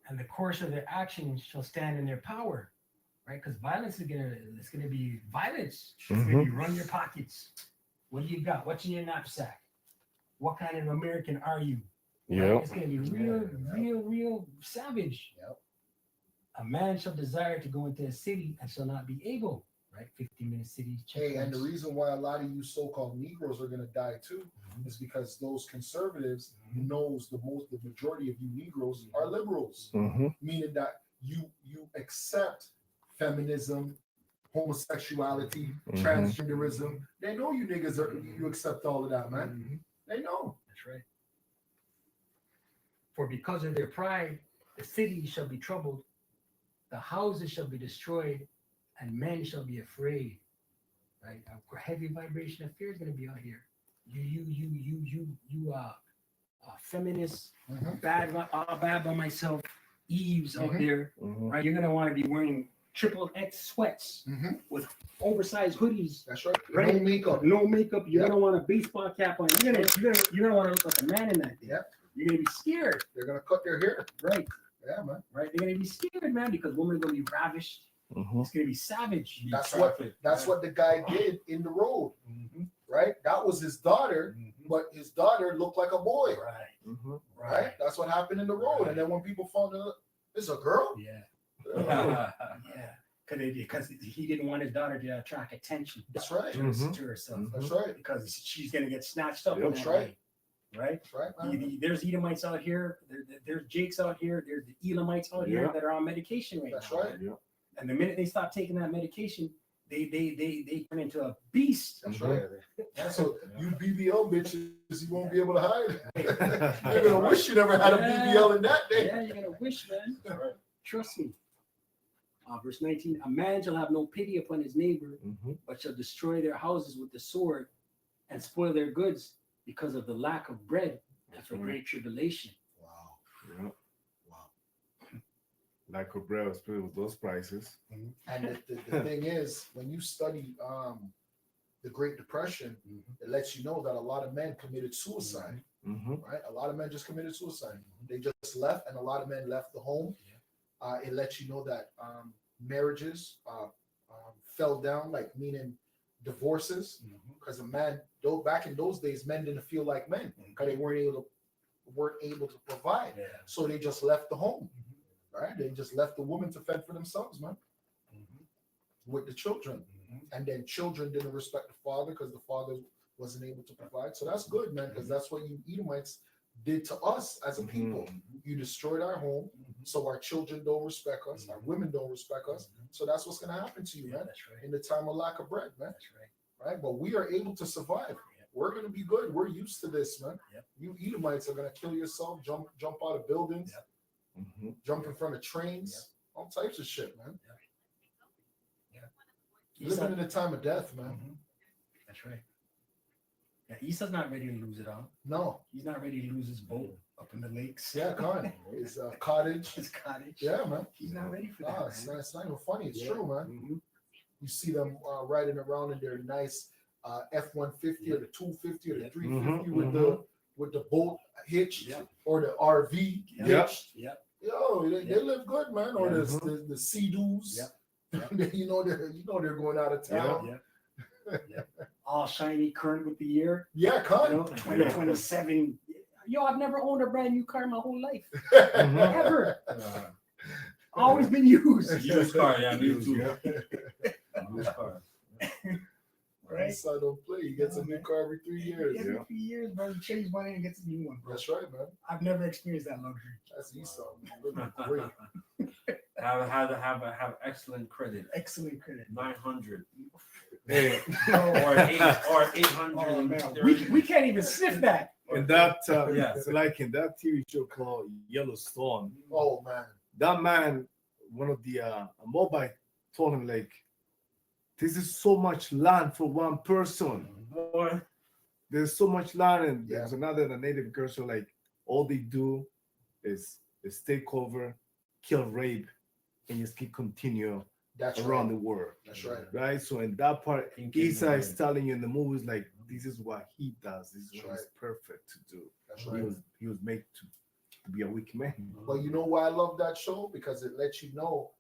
and the course of their actions shall stand in their power, right? Because violence it's gonna be violence. It's gonna be run your pockets. What do you got? What's in your knapsack? What kind of American are you? Right? Yeah. It's gonna be real savage. Yep. A man shall desire to go into a city and shall not be able, right? 15-minute cities. Hey, and the checkpoints. reason why a lot of you so-called Negroes are gonna die too is because those conservatives knows the majority of you Negroes are liberals, Mhm. meaning that you accept feminism, homosexuality, Mhm. transgenderism. They know you niggas you accept all of that, man. Mhm. They know. That's right. For because of their pride, the city shall be troubled, the houses shall be destroyed, and men shall be afraid. Right? A heavy vibration of fear is going to be out here. Feminists, Mhm. bad by myself, Eves out Mhm. there, Mhm. right? You're going to want to be wearing triple X sweats Mhm. with oversized hoodies. That's right. Right. No makeup. No makeup. You're Yep. gonna want a baseball cap on. You're gonna want to look like a man in that thing. Yep. You're gonna be scared, They're gonna cut their hair. right? Yeah, man. Right. They're gonna be scared, man, because women are gonna be ravished. Mhm. It's gonna be savage. Be That's what trafficked. that's what the guy did in the road, Mhm. right? That was his daughter, Mhm. but his daughter looked like a boy, Right. Mhm. right? That's what happened in the road. And then when people found out it's a girl, Yeah. yeah, Yeah. Because he didn't want his daughter to attract attention that's right. Mhm. to herself. Mhm. That's right. Because she's gonna get snatched up. Yep. in That's that right. way, right? That's right, man. There's Edomites out here. There's Jakes out here. There's the Elamites out here Yeah. that are on medication right That's now. right. Yeah. And the minute they stop taking that medication, they turn into a beast. That's Mhm. right. Yeah, so you BBL bitches, you won't be able to hide. Yeah, You're gonna wish you never had a Yeah. BBL in that day. you're gonna wish, man. Trust me. Verse 19: A man shall have no pity upon his neighbor, Mhm. but shall destroy their houses with the sword, and spoil their goods because of the lack of bread and for great tribulation. Wow. Yeah. Wow. Like a bread was paid with those prices. And the thing is, when you study the Great Depression, it lets you know that a lot of men committed suicide, Mhm. right? A lot of men just committed suicide. They just left, and a lot of men left the home. It lets you know that marriages fell down, like meaning divorces, because a man, though back in those days, men didn't feel like men because they weren't able to provide, Yeah. so they just left the home, right? They just left the woman to fend for themselves, man, with the children. And then children didn't respect the father because the father wasn't able to provide. So that's good, man, because that's what you Edomites did to us as a Mhm. people. You destroyed our home, so our children don't respect us, our women don't respect us. So that's what's gonna happen to you, Yeah, man, that's right. in the time of lack of bread, man. That's right. Right? But we are able to survive. Yep. We're gonna be good. We're used to this, man. Yep. You Edomites are gonna kill yourself, jump out of buildings, Yep. Mhm. jump in front of trains, all types of shit, man. Esau- Living in a time of death, man. Mhm. That's right. Yeah, Esau's not ready to lose it all. No. He's not ready to lose his boat up in the lakes. Yeah, Con. His cottage. His cottage. Yeah, man. He's not ready for Nah, that. it's man. not even funny. It's Yeah. true, man. Mhm. You see them riding around in their nice F-150 or the 250 or the Yep. 350 Mhm, with the boat hitched Yep. or the RV Yep. hitched. Yep. Yo, they Yep. live good, man. Or Yeah. the Sea-Doos. Yep. you know they're going out of town. Yep. All shiny, current with the year. Yeah, You Con. know, 2027. Yo, I've never owned a brand new car in my whole life. Mhm. Ever. Always been used. Used car, yeah, me too. Yeah. Used car. Right? So don't play. He gets a Yeah, new man. car every 3 years. Every Yeah. 3 years, bro, you change money and gets a new one, bro. That's right, man. I've never experienced that luxury. That's Esau. Living great. Have excellent credit. Excellent credit. 900 Hey, or 800. Oh, man. We can't even sniff that. in that, Yeah. it's like in that TV show called Yellowstone, Oh man. that man, one of the Moabite told him like, this is so much land for one person. Boy, There's so much land, and Yeah. there's another the native girl. So like, all they do is take over, kill, rape, and just keep continue That's around right. the world, That's right. right? So in that part, Thinking Esau about is it. telling you in the movies like, this is what he does. This is That's what he's right. perfect to do. That's He right. was made to be a weak man. But you know why I love that show? Because it lets you know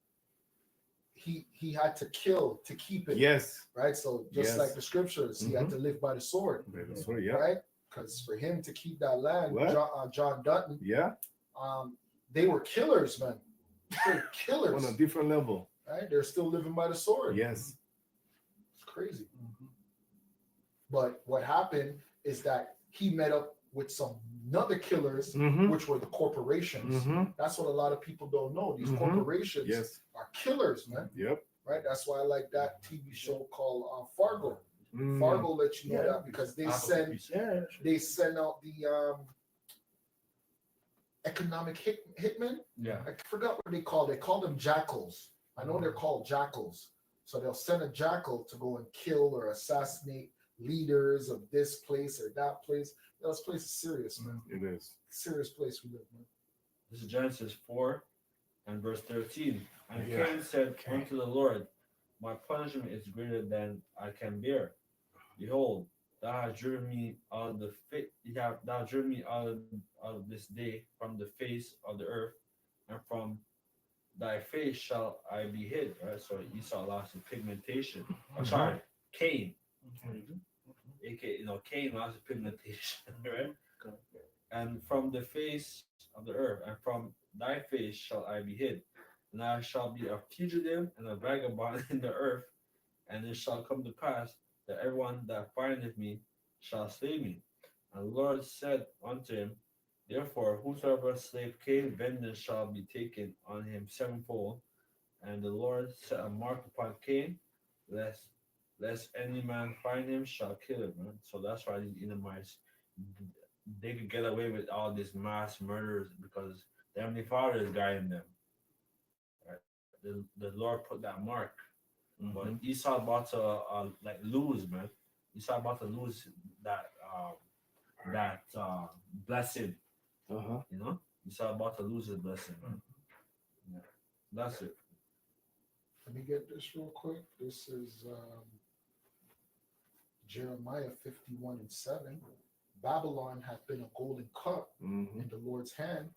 he had to kill to keep it. Yes, Right. So just Yes. like the scriptures, he had to live by the sword. sorry, yeah, Right. Because for him to keep that land, What? John Dutton, yeah, they were killers, man. They were killers. on a different level. Right. They're still living by the sword. Yes, It's crazy. But what happened is that he met up with some other killers, Mhm. which were the corporations. Mhm. That's what a lot of people don't know. These Mhm. corporations yes, are killers, man. yep, right? That's why I like that TV show called Fargo. Mm. Fargo lets you know Yeah. that because they Apple send piece. out the economic hitmen. Yeah. I forgot what they call. They call them jackals. I know they're called jackals. So they'll send a jackal to go and kill or assassinate leaders of this place or that place. This place is serious, man. It is. Serious place we live, man. This is Genesis 4 and verse 13. And Yeah. Cain said unto the Lord, my punishment is greater than I can bear. Behold, thou hast driven me out of thou hast driven me out of this day from the face of the earth, and from thy face shall I be hid. Right? So Esau lost his pigmentation. I'm sorry, Cain. AKA, Cain lost his pigmentation, right? And from the face of the earth, and from thy face shall I be hid. And I shall be a fugitive and a vagabond in the earth, and it shall come to pass that everyone that findeth me shall slay me. And the Lord said unto him, therefore, whosoever slayeth Cain, vengeance shall be taken on him sevenfold. And the Lord set a mark upon Cain, lest any man find him shall kill him. Man. So that's why these Edomites, they could get away with all these mass murders because the Heavenly Father is guiding them. Right? The Lord put that mark. But Esau about to lose, man. Esau about to lose that blessing. Uh-huh. Esau about to lose his blessing. Yeah. That's it. Let me get this real quick. This is Jeremiah 51:7. Babylon hath been a golden cup Mm-hmm. in the Lord's hand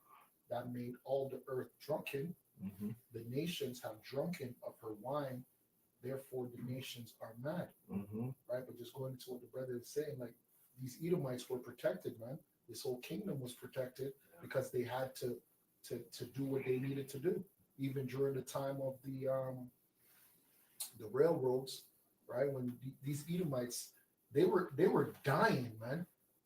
that made all the earth drunken. Mm-hmm. The nations have drunken of her wine, therefore the nations are mad. Mm-hmm. Right? But just going into what the brother is saying, like these Edomites were protected, man. This whole kingdom was protected because they had to do what they needed to do, even during the time of the railroads, right? When these Edomites, they were dying, man.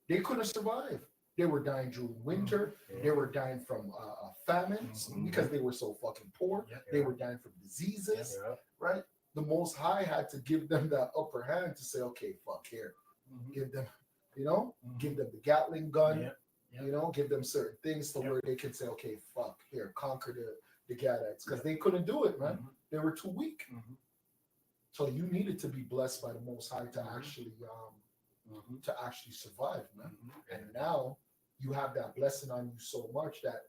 They couldn't survive. They were dying during winter. They were dying from famines because they were so fucking poor. They were dying from diseases, right? The Most High had to give them that upper hand to say, okay, fuck here. Give them, give them the Gatling gun, give them certain things to where they can say, okay, fuck here, conquer the Gadites. Because they couldn't do it, man. They were too weak. So you needed to be blessed by the Most High to actually survive, man. And now you have that blessing on you so much that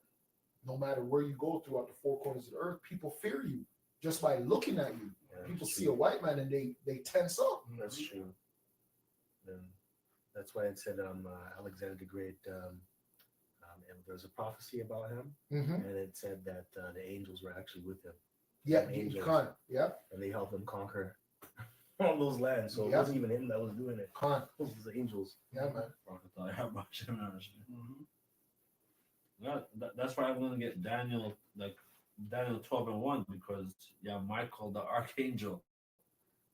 no matter where you go throughout the four corners of the earth, people fear you just by looking at you. People see a white man and they tense up. That's true. And that's why it said Alexander the Great. And there's a prophecy about him, and it said that the angels were actually with him. Yeah, Angels. Khan. Yeah, And they helped him conquer all those lands. So it Yeah. wasn't even him that was doing it. Khan. It was the angels. Yeah, man. That's why I'm gonna get Daniel 12:1 because Michael the archangel,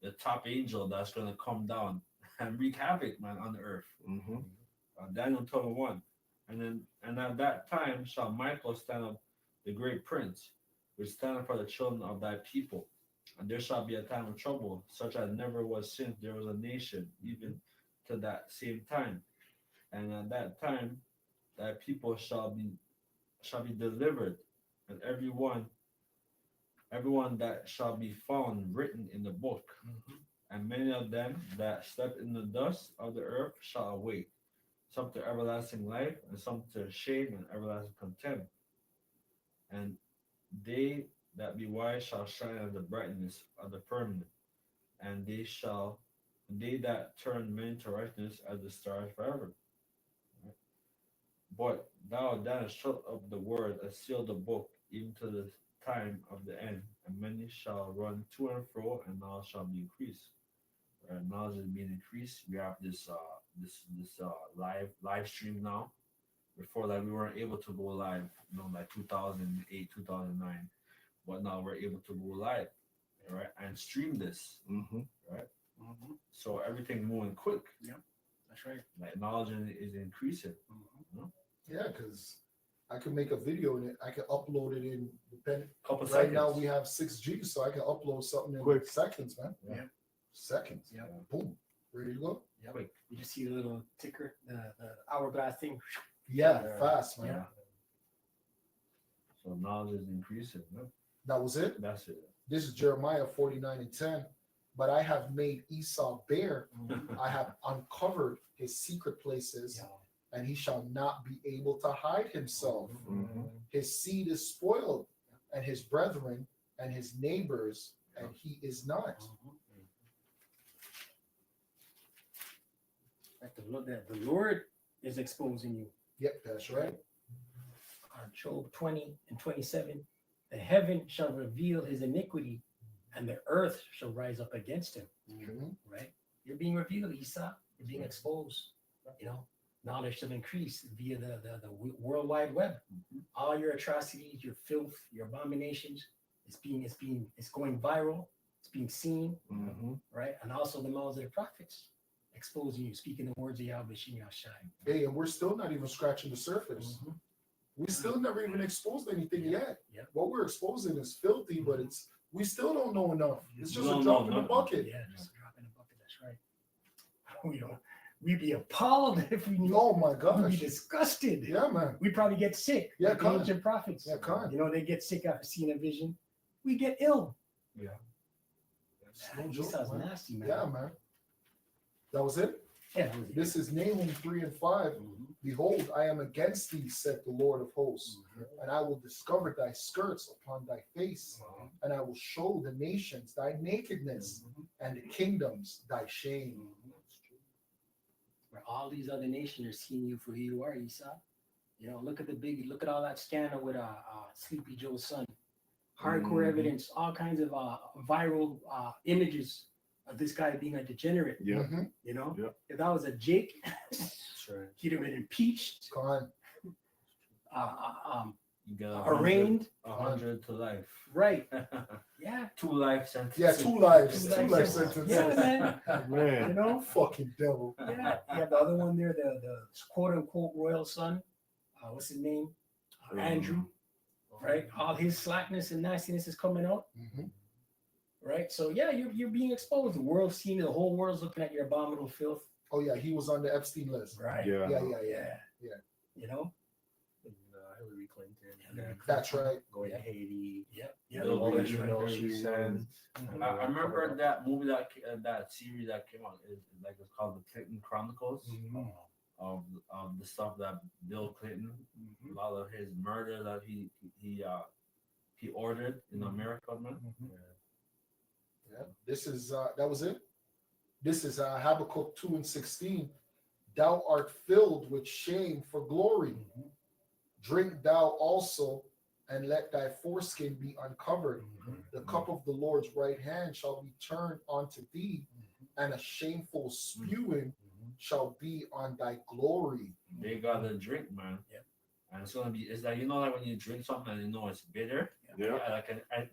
the top angel that's gonna come down and wreak havoc, man, on the earth. Mm-hmm. Daniel 12:1, and at that time shall Michael stand up, the great prince, which standeth for the children of thy people, and there shall be a time of trouble, such as never was since there was a nation, even to that same time, and at that time thy people shall be delivered, and everyone that shall be found written in the book, and many of them that slept in the dust of the earth shall awake, some to everlasting life, and some to shame and everlasting contempt. And they that be wise shall shine as the brightness of the firmament, and they that turn men to righteousness as the stars forever. But thou didst shut up the word and seal the book even to the time of the end, and many shall run to and fro, and knowledge shall be increased. Knowledge is being increased. We have this live stream now. Before that, we weren't able to go live, like 2008, 2009. But now we're able to go live, right, and stream this, Mm-hmm. right? So everything moving quick. That's right. Like knowledge is increasing. Yeah, because I can make a video in it. I can upload it in. Couple Right seconds. now we have 6G, so I can upload something in Quick. seconds, man. Yeah. Seconds. Yeah. Boom. Ready to go? Yep. Quick. You just see the little ticker, the hourglass thing. Yeah, Yeah. fast, man. Yeah. So knowledge is increasing. No? That was it. That's it. This is Jeremiah 49:10. But I have made Esau bare. I have uncovered his secret places, Yeah. and he shall not be able to hide himself. Mhm. His seed is spoiled, and his brethren and his neighbors, and he is not. Like the Lord is exposing you. Yep, that's right. Job 20:27. The heaven shall reveal his iniquity, and the earth shall rise up against him. Mhm. Right? You're being revealed, Esau. You're being exposed. You know, knowledge shall increase via the World Wide Web. All your atrocities, your filth, your abominations, it's going viral. It's being seen, Mhm. right? And also the mouths of the prophets exposing you, speaking the words of Yahweh Shem Yahshai. Hey, and we're still not even scratching the surface. We still never even exposed anything yet. Yeah. What we're exposing is filthy, but we still don't know enough. It's just don't a drop know in the nothing. bucket. Yeah, just a drop in the bucket. That's right. We'd be appalled if we knew. Oh my We'd be gosh. disgusted. Yeah, man. We probably get sick. Yeah, like the come. ancient prophets. Yeah, come. You know, they get sick after seeing a vision. We get ill. Yeah. No Man, joke, Esau's man. nasty, man. Yeah, man. That was it. Yeah, that was it. This is Nahum 3:5. Mhm. Behold, I am against thee, said the Lord of hosts, Mhm. and I will discover thy skirts upon thy face, Mhm. and I will show the nations thy nakedness, Mhm. and the kingdoms thy shame. Mhm. Where all these other nations are seeing you for who you are, Esau. You know, look at all that scandal with Sleepy Joe's son. Hardcore Mhm. evidence, all kinds of viral images of this guy being a degenerate. Yeah. Mhm. You know, Yep. if that was a Jake, That's right. he'd have been impeached, Come on. You get arraigned. 100 to life. Right? Yeah. 2 life sentences. Yeah, two lives. Two Two life life sentences. sentences. Yeah, You Man. know. Fucking devil. Yeah. You have the other one there, the quote unquote royal son. What's his name? Andrew. Right? All his slackness and nastiness is coming out. Mhm. Right? So yeah, you're being exposed. The world's seeing it. The whole world's looking at your abominable filth. Oh yeah, he was on the Epstein list. Right. Yeah. Yeah. Yeah. You know? And, Hillary Clinton. Hillary That's right. Going Yeah. to Haiti. Yep. Yeah. Bill all the Clinton, emails 30 she Cent. sent. I remember that movie that series that came out. It's called the Clinton Chronicles. Mhm. Of the stuff that Bill Clinton, a lot of his murder that he ordered in America, man. Yeah. This is that was it. This is Habakkuk 2:16. Thou art filled with shame for glory. Mhm. Drink thou also, and let thy foreskin be uncovered. Mhm. The cup of the Lord's right hand shall be turned unto thee, and a shameful spewing Mhm. shall be on thy glory. They gotta drink, man. Yep. And it's gonna be. It's like like when you drink something and you know it's bitter. Yeah.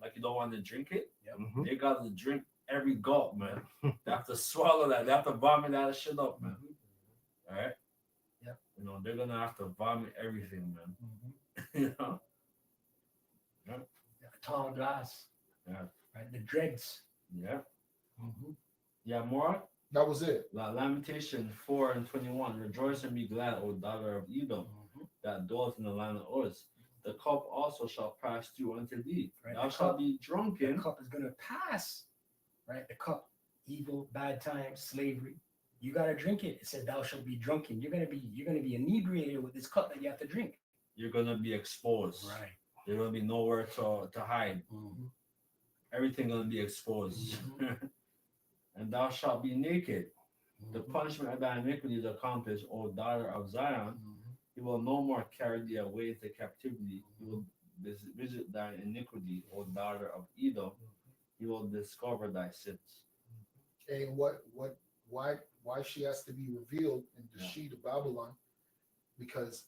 Like you don't want to drink it. Mhm. They gotta drink every gulp, man. They have to swallow that. They have to vomit that shit up, man. All right. Yep. You know they're gonna have to vomit everything, man. Mhm. You know. Yeah, tall glass. Yeah. Right. The dregs. Yeah. Mhm. Yeah. More. That was it. Lamentation 4:21. Rejoice and be glad, O daughter of Edom, Mhm. that dwelleth in the land of Uz. The cup also shall pass through unto thee. Right, Thou the shalt cup- be The drunken. cup is gonna pass. Right. The cup. Evil, bad times, slavery. You gotta drink it. It says thou shalt be drunken. You're gonna be inebriated with this cup that you have to drink. You're gonna be exposed. Right. There's gonna be nowhere to hide. Mhm. Everything gonna be exposed. And thou shalt be naked. The Mhm. punishment of thy iniquity is accomplished, O daughter of Zion. Mhm. He will no more carry thee away into captivity. He will visit thy iniquity, O daughter of Edom. He will discover thy sins. And why she has to be revealed in the sheet of Babylon? Because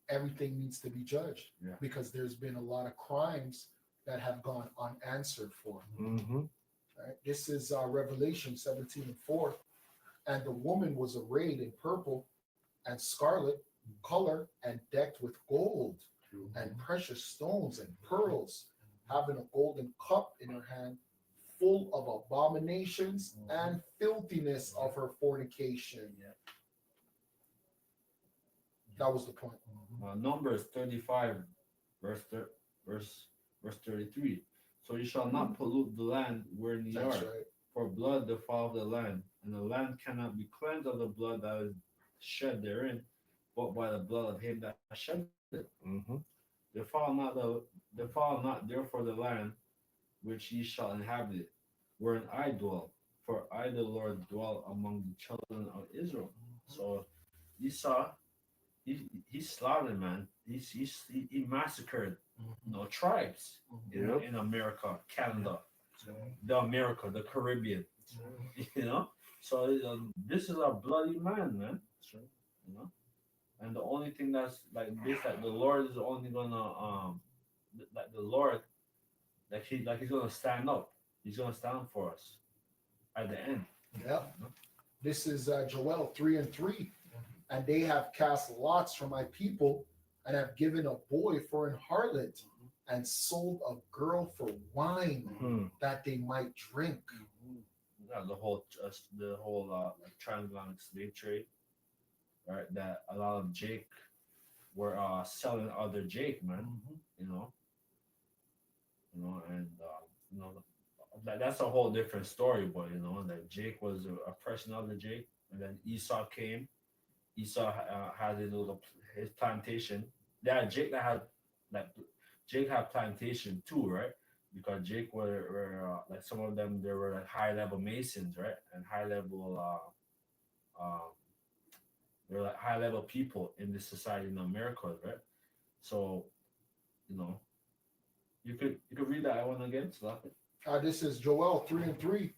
everything needs to be judged. Yeah. Because there's been a lot of crimes that have gone unanswered for. Mhm. Right? This is Revelation 17:4. And the woman was arrayed in purple and scarlet color and decked with gold and precious stones and pearls, having a golden cup in her hand, full of abominations and filthiness of her fornication. That was the point. Numbers 35, verse 33. So you shall not pollute the land wherein ye That's are, right. for blood defileth the land, and the land cannot be cleansed of the blood that is shed therein, but by the blood of him that shed it. Mm-hmm. Defile not therefore the land which ye shall inhabit it, wherein I dwell, for I the Lord dwell among the children of Israel. So Esau, he slaughtered, man. He massacred, tribes in America, Canada, the Caribbean, So this is a bloody man, man. And the only thing that's like this, like the Lord is only gonna like the Lord, he's gonna stand up. He's gonna stand up for us at the end. Yeah. This is Joel 3:3. And they have cast lots for my people, and have given a boy for an harlot, and sold a girl for wine that they might drink. Yeah, the whole like transatlantic slave trade, right? That a lot of Jake were selling other Jake, man. That's a whole different story. But that Jake was oppressing other Jake, and then Esau came. Esau had his plantation. Yeah, Jake had plantation too, right? Because Jake were like some of them, they were like high level masons, right? And high level they're like high level people in this society in America, right? So you could read that one again, Slap it. This is Joel 3:3.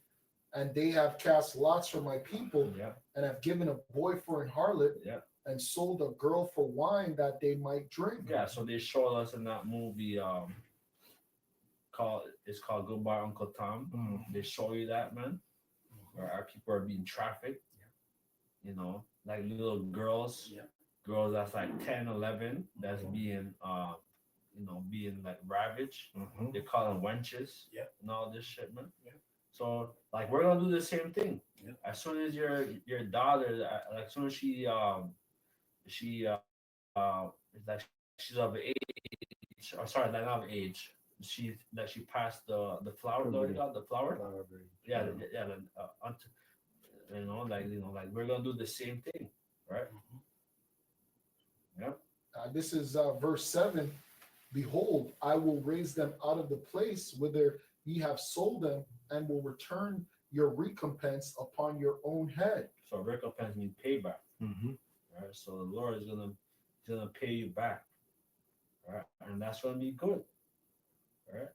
And they have cast lots for my people, and have given a boy for an harlot, and sold a girl for wine that they might drink. Yeah, so they showed us in that movie it's called Goodbye Uncle Tom. They show you that, man, where our people are being trafficked, like little girls, girls that's like 10, 11, that's being being like ravaged. They call them wenches, and all this shit, man. So like we're gonna do the same thing. As soon as your daughter, like as soon as she like she's of age, or sorry, not of age. She passed the flower. The flower. Like we're gonna do the same thing, right? This is verse 7. Behold, I will raise them out of the place whither ye have sold them, and will return your recompense upon your own head. So recompense means payback. Right? So the Lord is gonna pay you back. Right? And that's gonna be good. Right?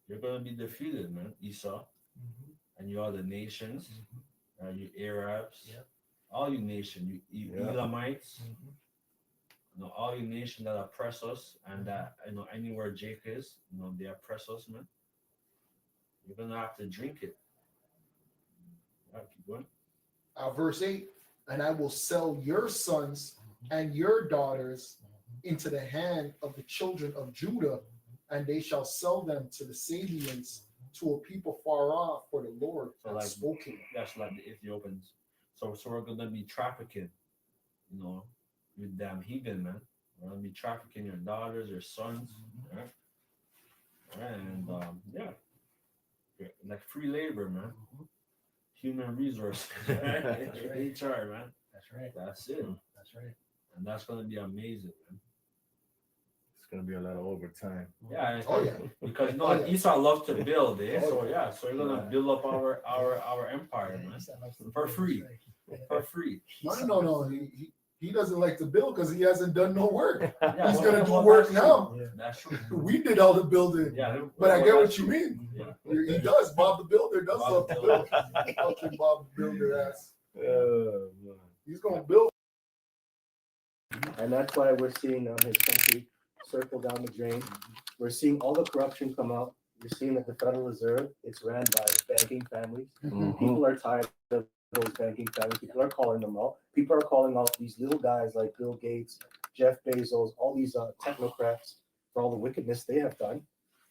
You're gonna be defeated, man, Esau. And you are the nations, you Arabs, all you nations, you Elamites, all you nations that oppress us, and that anywhere Jake is, they oppress us, man. You're gonna have to drink it. Keep going. Verse 8. And I will sell your sons and your daughters into the hand of the children of Judah, and they shall sell them to the Sabians, to a people far off, for the Lord has spoken. That's like the Ethiopians. So we're gonna be trafficking, you damn heathen, man. We're gonna be trafficking your daughters, your sons, right? And like free labor, man. Human resources, right? HR, man. That's right. That's it. That's right. And that's gonna be amazing, man. It's gonna be a lot of overtime. Yeah. Oh, yeah. Because Esau loves to build, eh? So we're gonna build up our empire, man, for free. For free. No. He doesn't like to build because he hasn't done no work. Yeah, He's well, gonna do well, work that's now. true. That's true. We did all the building. Yeah. But I well, get what that's you true. mean. Yeah. He does. Bob the Builder does Bob love the to Builder. build. Fucking Bob the Builder ass. Man. He's gonna build. And that's why we're seeing his country circle down the drain. We're seeing all the corruption come out. You're seeing that the Federal Reserve, it's ran by banking families. People are tired of those banking families. People are calling them out. People are calling out these little guys like Bill Gates, Jeff Bezos, all these technocrats. for all the wickedness they have done.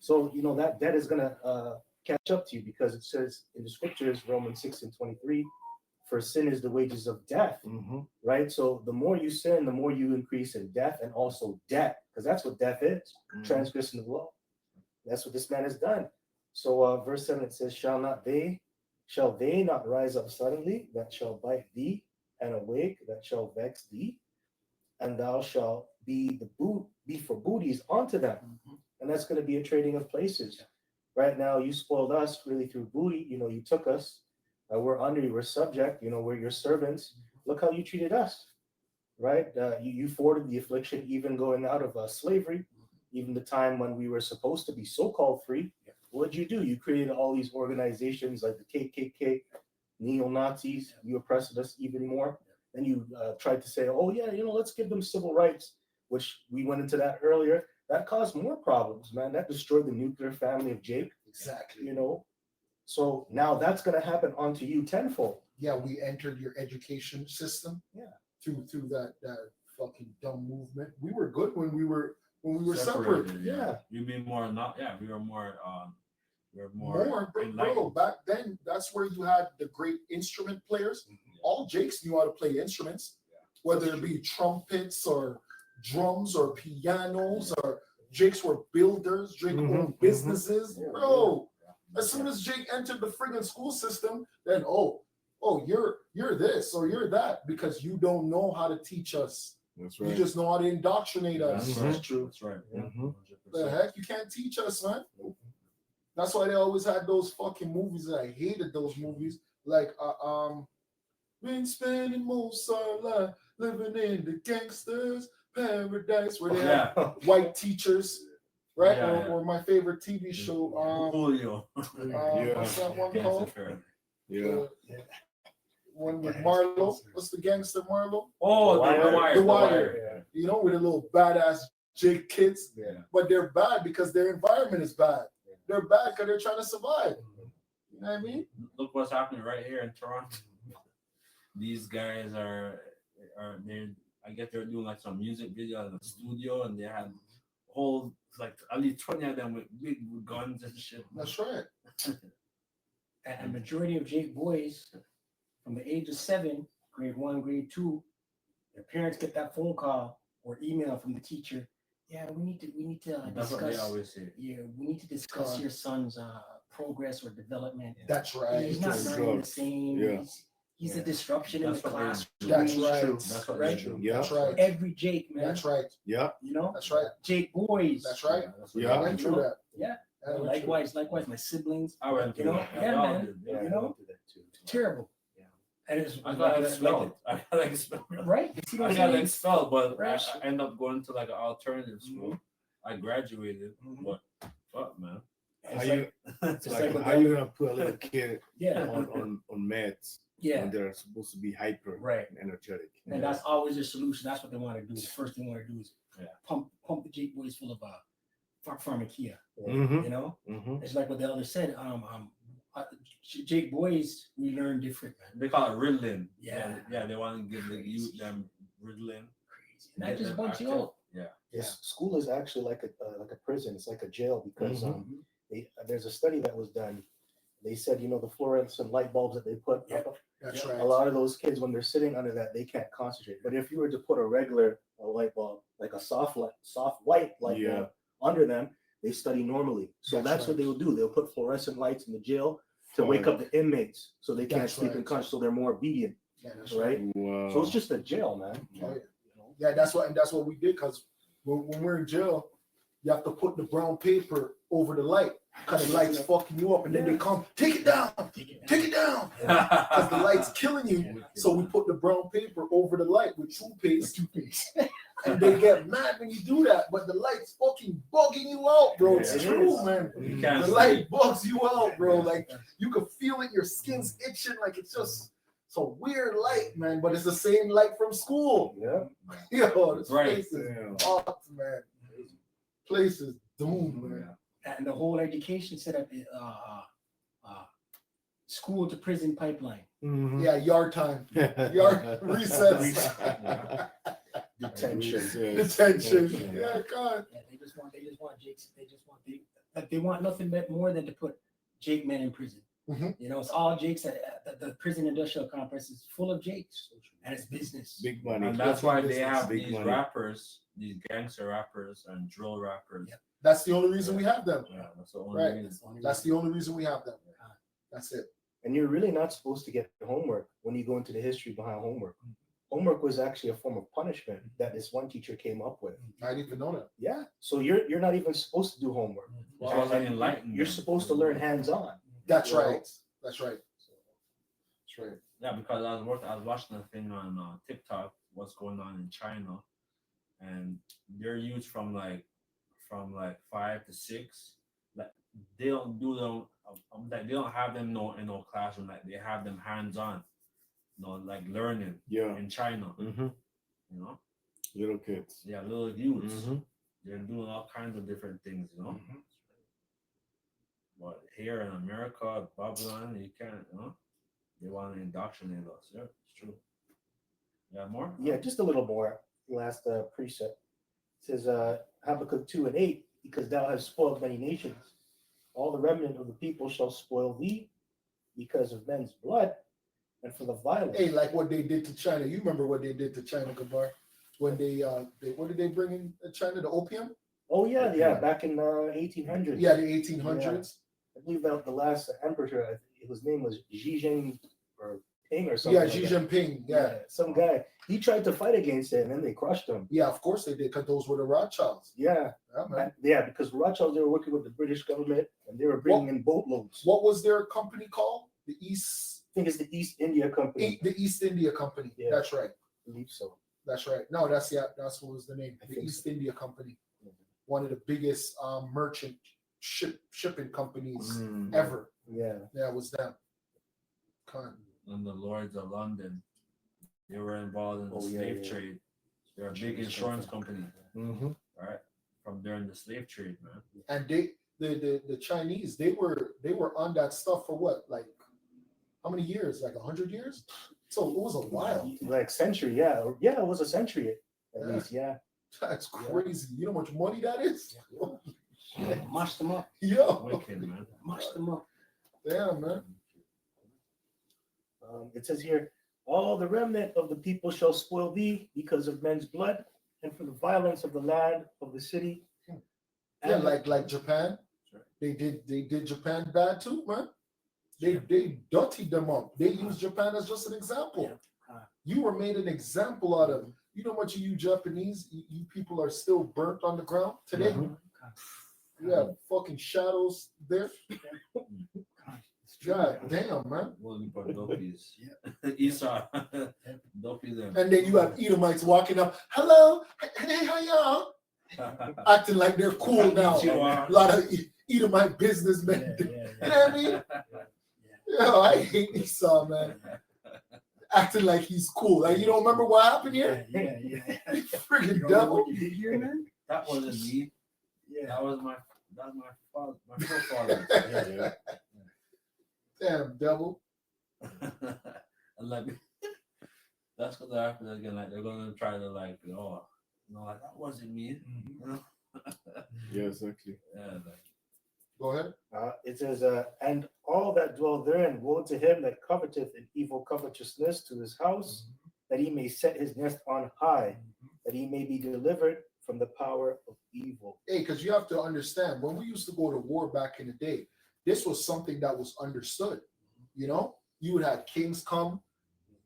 So, you know, that debt is going to catch up to you, because it says in the scriptures, Romans 6:23, for sin is the wages of death, Mm-hmm. right? So the more you sin, the more you increase in death, and also debt, because that's what death is, transgressing the law. That's what this man has done. So verse 7, it says, shall they not rise up suddenly, that shall bite thee, and awake, that shall vex thee, and thou shalt be for booties unto them. And that's going to be a trading of places. Right now, you spoiled us really through booty. You know, you took us. We're under you. We're subject. You know, we're your servants. Look how you treated us, right? You forwarded the affliction, even going out of slavery, even the time when we were supposed to be so-called free. What did you do? You created all these organizations like the KKK, neo-Nazis. You oppressed us even more. Then you tried to say, oh, yeah, you know, let's give them civil rights, which we went into that earlier. That caused more problems, man. That destroyed the nuclear family of Jake, Exactly. you know. So now that's going to happen onto you tenfold. Yeah, we entered your education system. Yeah. Through that fucking dumb movement. We were good when we were separate. Yeah. You mean more not? Yeah, we were more. We were More, bro, enlightened. back then, that's where you had the great instrument players. All Jakes knew how to play instruments, whether it be trumpets or drums or pianos, or Jakes were builders, Jake owned businesses. Bro, as soon as Jake entered the friggin' school system, then you're this or you're that, because you don't know how to teach us. That's You right. just know how to indoctrinate us. That's Mhm. right. true. That's right. Mhm. The heck, you can't teach us, man. That's why they always had those fucking movies. That I hated those movies. Like been spending most our life living in the gangsters paradise, where they had white teachers, right? Yeah, or my favorite TV show, Julio. what's that one called? Yeah. One with Marlo. What's the gangster Marlo? Oh, The Wire. the wire. The The Wire. wire. You know, with a little badass Jake kids, Yeah. but they're bad because their environment is bad. They're bad because they're trying to survive. You know what I mean? Look what's happening right here in Toronto. These guys are they. I guess they're doing like some music video in the studio, and they had whole like at least 20 of them with big guns and shit. That's right. A majority of Jake boys from the age of 7, grade 1, grade 2, their parents get that phone call or email from the teacher. Yeah, we need to That's what they discuss. always say. Yeah, we need to discuss your son's progress or development. That's right. He's not Drugs. learning the same. Yeah. He's Yeah. a disruption That's in the what they classroom. do. That's right. That's what Right? they do. Yeah. That's right. Every Jake, man. That's right. Yeah. You know, That's right. Jake boys. That's right. That's what Yeah. I they went do. through that. Yeah. I went through Likewise, my siblings. I went You through know, that. yeah, We all man. did, Yeah, You know? I went through that too. Terrible. Yeah. And it's I got expelled. I got expelled. Right? You see what I I'm got saying? expelled, but Right. I ended up going to like an alternative school. I graduated, Mhm. but fuck, man. How It's you it's like, like with how you gonna put a little kid Yeah. on meds Yeah. when they're supposed to be hyper Right. and energetic? And that's always their solution. That's what they want to do. The first thing they want to do is Yeah. pump the Jake boys full of pharmakia. Mm-hmm. You know, Mm-hmm. it's like what the elder said. Jake boys, we learn different, man. They call it Ritalin. Yeah. Yeah. They want to give the youth them Ritalin. Crazy. And that Get just them bugs you active. out. Yeah. Yes, school is actually like a prison. It's like a jail, because Mhm. there's a study that was done. They said, you know, the fluorescent light bulbs that they put Yep. up, That's Yeah. right. a lot of those kids, when they're sitting under that, they can't concentrate. But if you were to put a regular light bulb, like a soft white light Yeah. bulb under them, they study normally. So That's that's what right. they will do. They'll put fluorescent lights in the jail to wake up the inmates, so they can't That's sleep right. in conscious, so they're more obedient, Yeah, that's right? Wow. So it's just a jail, man. Oh, yeah. You know? Yeah, that's what we did, because when we're in jail, you have to put the brown paper over the light, because the light's fucking you up, and then they come, take it down, take it down, because the light's killing you. So we put the brown paper over the light with toothpaste, and they get mad when you do that, but the light's fucking bugging you out, bro. It's Yeah, it true, is. man. You can't The sleep. light bugs you out, bro. Like you can feel it, your skin's itching, like it's just it's a weird light, man. But it's the same light from school. Yeah. Yo, this Right. place is Damn. fucked, man. Place is doomed, man. And the whole education setup is school to prison pipeline. Mhm. Yeah, yard time. Yard recess. Detention. Detention. Yeah, God. Yeah, they just want Jake's. They want nothing but more than to put Jake men in prison. Mhm. You know, it's all Jake's. The prison industrial complex is full of Jakes, and it's business. Big money. And that's why they have Big these money. rappers, these gangster rappers and drill rappers. Yep. That's the only reason we have them. Yeah, that's the only Right. reason. That's the only reason we have them. That's it. And you're really not supposed to get homework when you go into the history behind homework. Homework was actually a form of punishment that this one teacher came up with. I didn't even know that. Yeah. So you're not even supposed to do homework. It's supposed to enlighten You're them. supposed to learn hands-on. That's Well, right. That's right. That's right. Yeah, because I was watching a thing on TikTok, what's going on in China, and they're used from like 5 to 6. Like they don't do them. Like they don't have them in no classroom. Like they have them hands on, like learning Yeah. in China. Mm-hmm. You know, Little kids. yeah, little youths. Mhm. They're doing all kinds of different things. You know. Mhm. But here in America, Babylon, you can't. They want to indoctrinate us. Yeah, it's true. Yeah, more. Yeah, just a little more. Last precept. It says Habakkuk 2:8, because thou hast spoiled many nations. All the remnant of the people shall spoil thee because of men's blood and for the violence. Hey, like what they did to China. You remember what they did to China, Gabar? When they what did they bring in China? The opium? Oh yeah, back in 1800s. Yeah, the 1800s. I believe that the last emperor, his name was Xi Jinping or Ping or something. Yeah, like Xi that. Jinping. Yeah. Some guy. He tried to fight against it, and then they crushed him. Yeah, of course they did, because those were the Rothschilds. Yeah, Yeah, man. yeah, because Rothschild, they were working with the British government, and they were bringing in boatloads. What was their company called? The East I think it's the East India Company. the East India Company. Yeah. That's right. I believe so. That's right. No, that's what was the name. I The think East India Company. One of the biggest merchant shipping companies Mm. ever. Yeah. Yeah, it was them. Con. And the Lords of London, they were involved in the Oh, yeah, slave yeah. trade. They're a big insurance company, Mm-hmm. right? From during the slave trade, man. And the Chinese, they were on that stuff for what? Like how many years? Like 100 years? So it was a while. Like century, yeah. Yeah, it was a century at Yeah. least, yeah. That's crazy. You know how much money that is? Mash them up. Yo, Wicked, man. Mash them up. damn, man. It says here, all the remnant of the people shall spoil thee because of men's blood and for the violence of the land of the city. Yeah, And like Japan. They did Japan bad too, man. They dirtied them up. They used Japan as just an example. You were made an example out of. You know what you Japanese, you people are still burnt on the ground today. Mhm. You have fucking shadows there. God damn, man. We'll leave our doppies. Esau. Dopey them. And then you have Edomites walking up, hello, hey, how y'all? Acting like they're cool now. You are. A lot of Edomite businessmen. You know what I mean? Yo, I hate Esau, man. Acting like he's cool. Like, you don't remember what happened here? Yeah. Freaking devil. What you did here, man? That wasn't me. Yeah. That was my father, my forefather. Yeah. Damn, devil. And like that's what they're after again. Like they're gonna try to like, like that wasn't me. You know? Yeah, exactly. Yeah, like Go ahead. it says, and all that dwell therein, woe to him that coveteth in evil covetousness to his house, that he may set his nest on high, that he may be delivered from the power of evil. Hey, because you have to understand, when we used to go to war back in the day, this was something that was understood. You know, you would have kings come,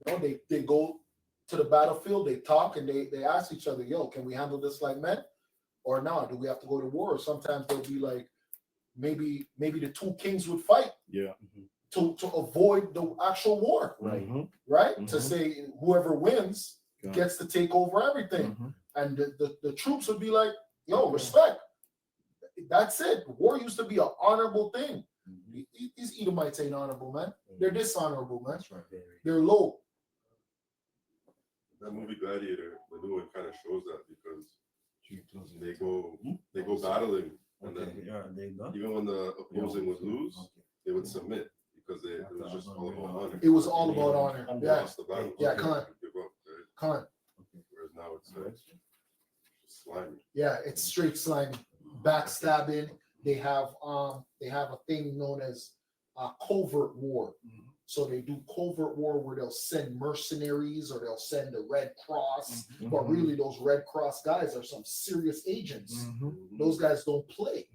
they go to the battlefield, they talk, and they ask each other, yo, can we handle this like men? Or not? Do we have to go to war? Or sometimes they'll be like, maybe the two kings would fight Yeah. to avoid the actual war, Right. Mhm. right? To Mhm. say whoever wins Yeah. gets to take over everything. Mhm. And the troops would be like, yo, respect. That's it. War used to be an honorable thing. These Edomites ain't honorable, man. They're dishonorable, man. that's right. They're low. That movie Gladiator, the new one, kind of shows that because they go battling, and Okay, then yeah, they go. even when the opposing would lose, Okay. they would submit because it was just all about honor. It was all about honor. They Yeah, lost the battle. Yeah, okay, Khan. give up, right? Khan. Whereas now it's right? Slimy. Yeah, it's straight slimy, backstabbing. They have a thing known as covert war. So they do covert war where they'll send mercenaries or they'll send the Red Cross, but really those Red Cross guys are some serious agents. Those guys don't play,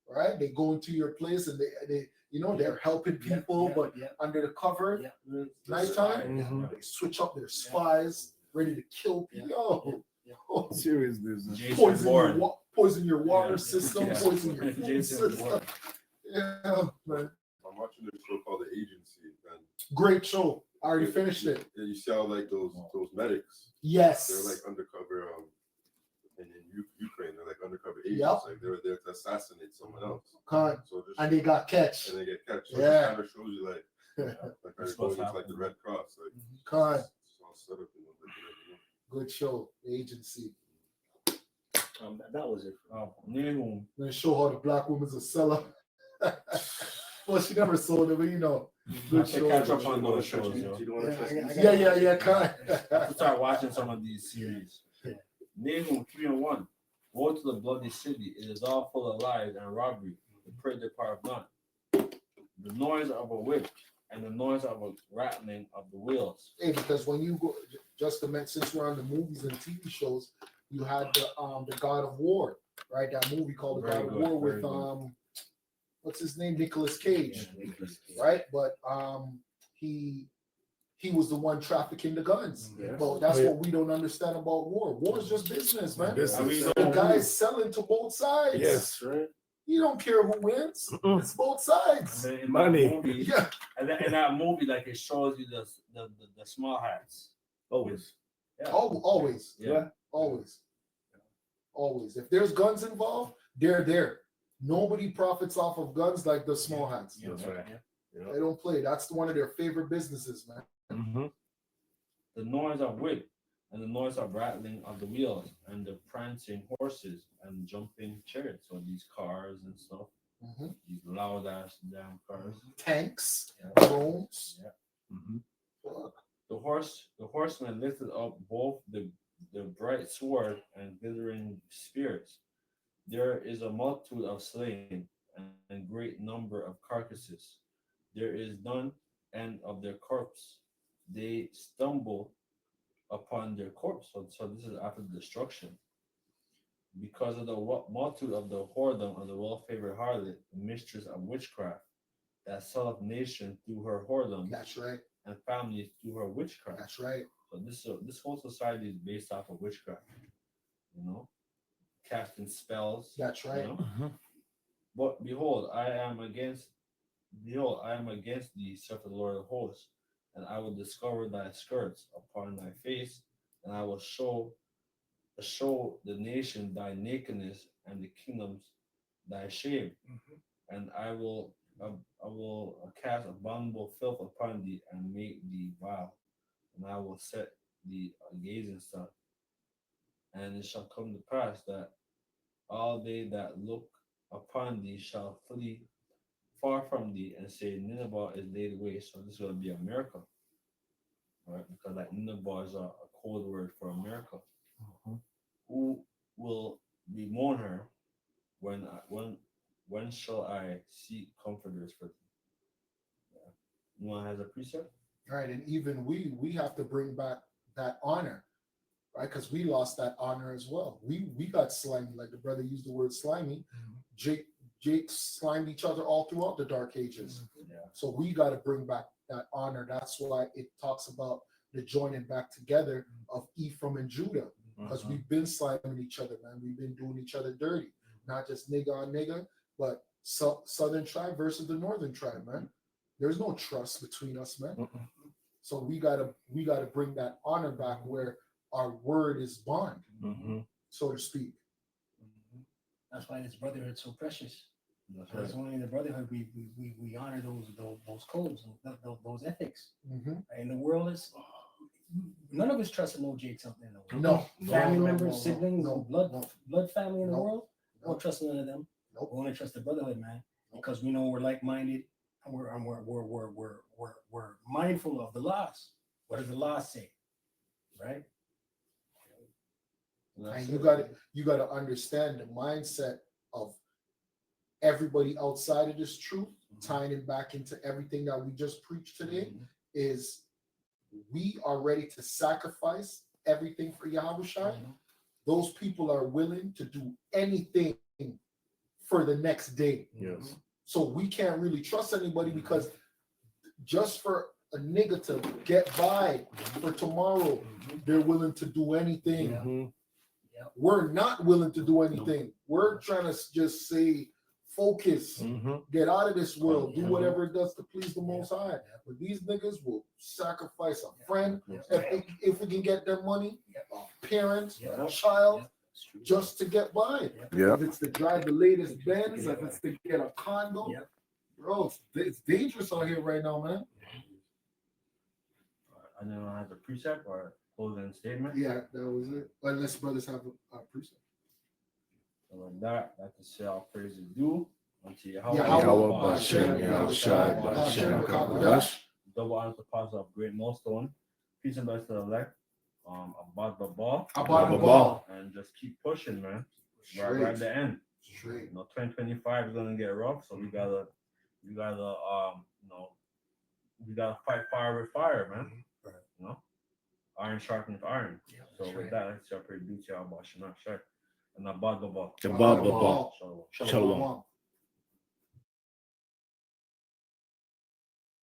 right? They go into your place and they they're helping people, but under the cover, nighttime, they switch up their spies, ready to kill people. Yo, Serious business. Jason Bourne. poison your water Yeah. system, Yeah. poison your food Jason system. Bourne. Yeah, man. I'm watching this show called The Agency, and Great show. I already finished it. Yeah, you see how like those medics, Yes. they're like undercover in Ukraine, they're like undercover agents, Yep. like they're there to assassinate someone else. Con- So just and they got catch. and they get catch. So Yeah. it kind of shows you like That's they're what's going into like happening. the Red Cross, like Con- it's all set up, like, Good show. The Agency. That was it. Nehum, Gonna show how the black woman's a seller. Well, she never sold it, but I good should show. catch up You on don't wanna those touch shows, me. yo. You don't wanna Yeah, touch I me. got- Yeah, I have Con. to start watching some of these series. Nehum 3:1. Woe to the bloody city. It is all full of lies and robbery. The prey depart not. The noise of a whip and the noise of a rattling of the wheels. Hey, because when you go, just to mention, since we're on the movies and TV shows, you had the God of War, right? That movie called The Very God of good, War very with good. what's his name, Nicolas Cage, right? But he was the one trafficking the guns. Yeah. But that's Oh, yeah. what we don't understand about war. War is just business, man. Business. I mean, The guy's selling to both sides. Yes. Right. You don't care who wins. Mm-mm. It's both And sides. then in Money. That movie, Yeah. and then in that movie, like it shows you the small hats. Always. Yeah. Always. Yeah. Always. Always. If there's guns involved, they're there. Nobody profits off of guns like the small hats. That's right. They don't play. That's one of their favorite businesses, man. Mm-hmm. The noise of whip and the noise of rattling of the wheels and the prancing horses and jumping chariots. So these cars and stuff, Mhm. these loud ass damn cars. Tanks, Yeah. drones. Mm-hmm. Fuck. The horseman lifted up both the bright sword and glittering spears. There is a multitude of slain and great number of carcasses. There is none end of their corpse. They stumble upon their corpse. So this is after destruction. Because of the multitude of the whoredom of the well-favored harlot, the mistress of witchcraft, that selleth nation through her whoredom That's right. and families through her witchcraft. That's right. So this whole society is based off of witchcraft, casting spells. That's right. But behold, I am against thee, saith the Lord of hosts, and I will discover thy skirts upon thy face, and I will show the nation thy nakedness and the kingdoms thy shame, and I will cast abominable filth upon thee and make thee vile, and I will set thee a gazing stock. And it shall come to pass that all they that look upon thee shall flee far from thee and say, Nineveh is laid waste. So this is going to be America, right? Because like Nineveh is a code word for America. Who will bemoan her when shall I seek comforters for thee? Yeah. Anyone has a precept? Right. And even we have to bring back that honor, right? Because we lost that honor as well. We got slimy, like the brother used the word slimy. Jake slimed each other all throughout the Dark Ages. Yeah. So we got to bring back that honor. That's why it talks about the joining back together of Ephraim and Judah, because we've been sliming each other, man. We've been doing each other dirty, not just nigga on nigga, but Southern tribe versus the Northern tribe, man. There's no trust between us, man. So we gotta bring that honor back where our word is bond, so to speak. That's why this brotherhood's so precious. That's Because only in the brotherhood we honor those codes, those ethics. In the world is none of us trust no Jakes out there in the world. No, Family no, members, no, siblings, no, blood family in the No. world. Don't trust none of them. Nope. We only trust the brotherhood, man, because we know we're like-minded and we're mindful of the laws. What does the law say, right? And you got to understand the mindset of everybody outside of this truth, tying it back into everything that we just preached today, is we are ready to sacrifice everything for Yahushua. Those people are willing to do anything for the next day. Yes. So we can't really trust anybody because just for a nigga to get by for tomorrow, they're willing to do anything. Mhm. We're not willing to do anything. We're trying to just say, focus, Mhm. get out of this world, do Mhm. whatever it does to please the Most High. But these niggas will sacrifice a friend Yes. if we can get their money, a parent, Yeah. a child, It's true. just to get by. Yeah. If it's to drive the latest Benz, if it's to get a condo, Yep. bro, it's dangerous out here right now, man. I don't know, has a precept or closing statement. Yeah, that was it. Unless brothers have a precept. So with that, that's to say all praises due unto Yahweh, Yahweh, Bashem, Yahushua, Bashem, Kadosh. double honor to Pastor of Great Millstone. Peace and blessings to the elect. About the ball. About the Ball. ball. And just keep pushing, man. Right Straight. at the end. Straight. 2025 is gonna get rough, so we gotta we gotta fight fire with fire, man. Right. You know, iron sharpens iron. Yeah, So that's with right. that, let's separate duty about Shana Shek and about the ball. Shabbat Ball. Shalom. Shalom. Shalom.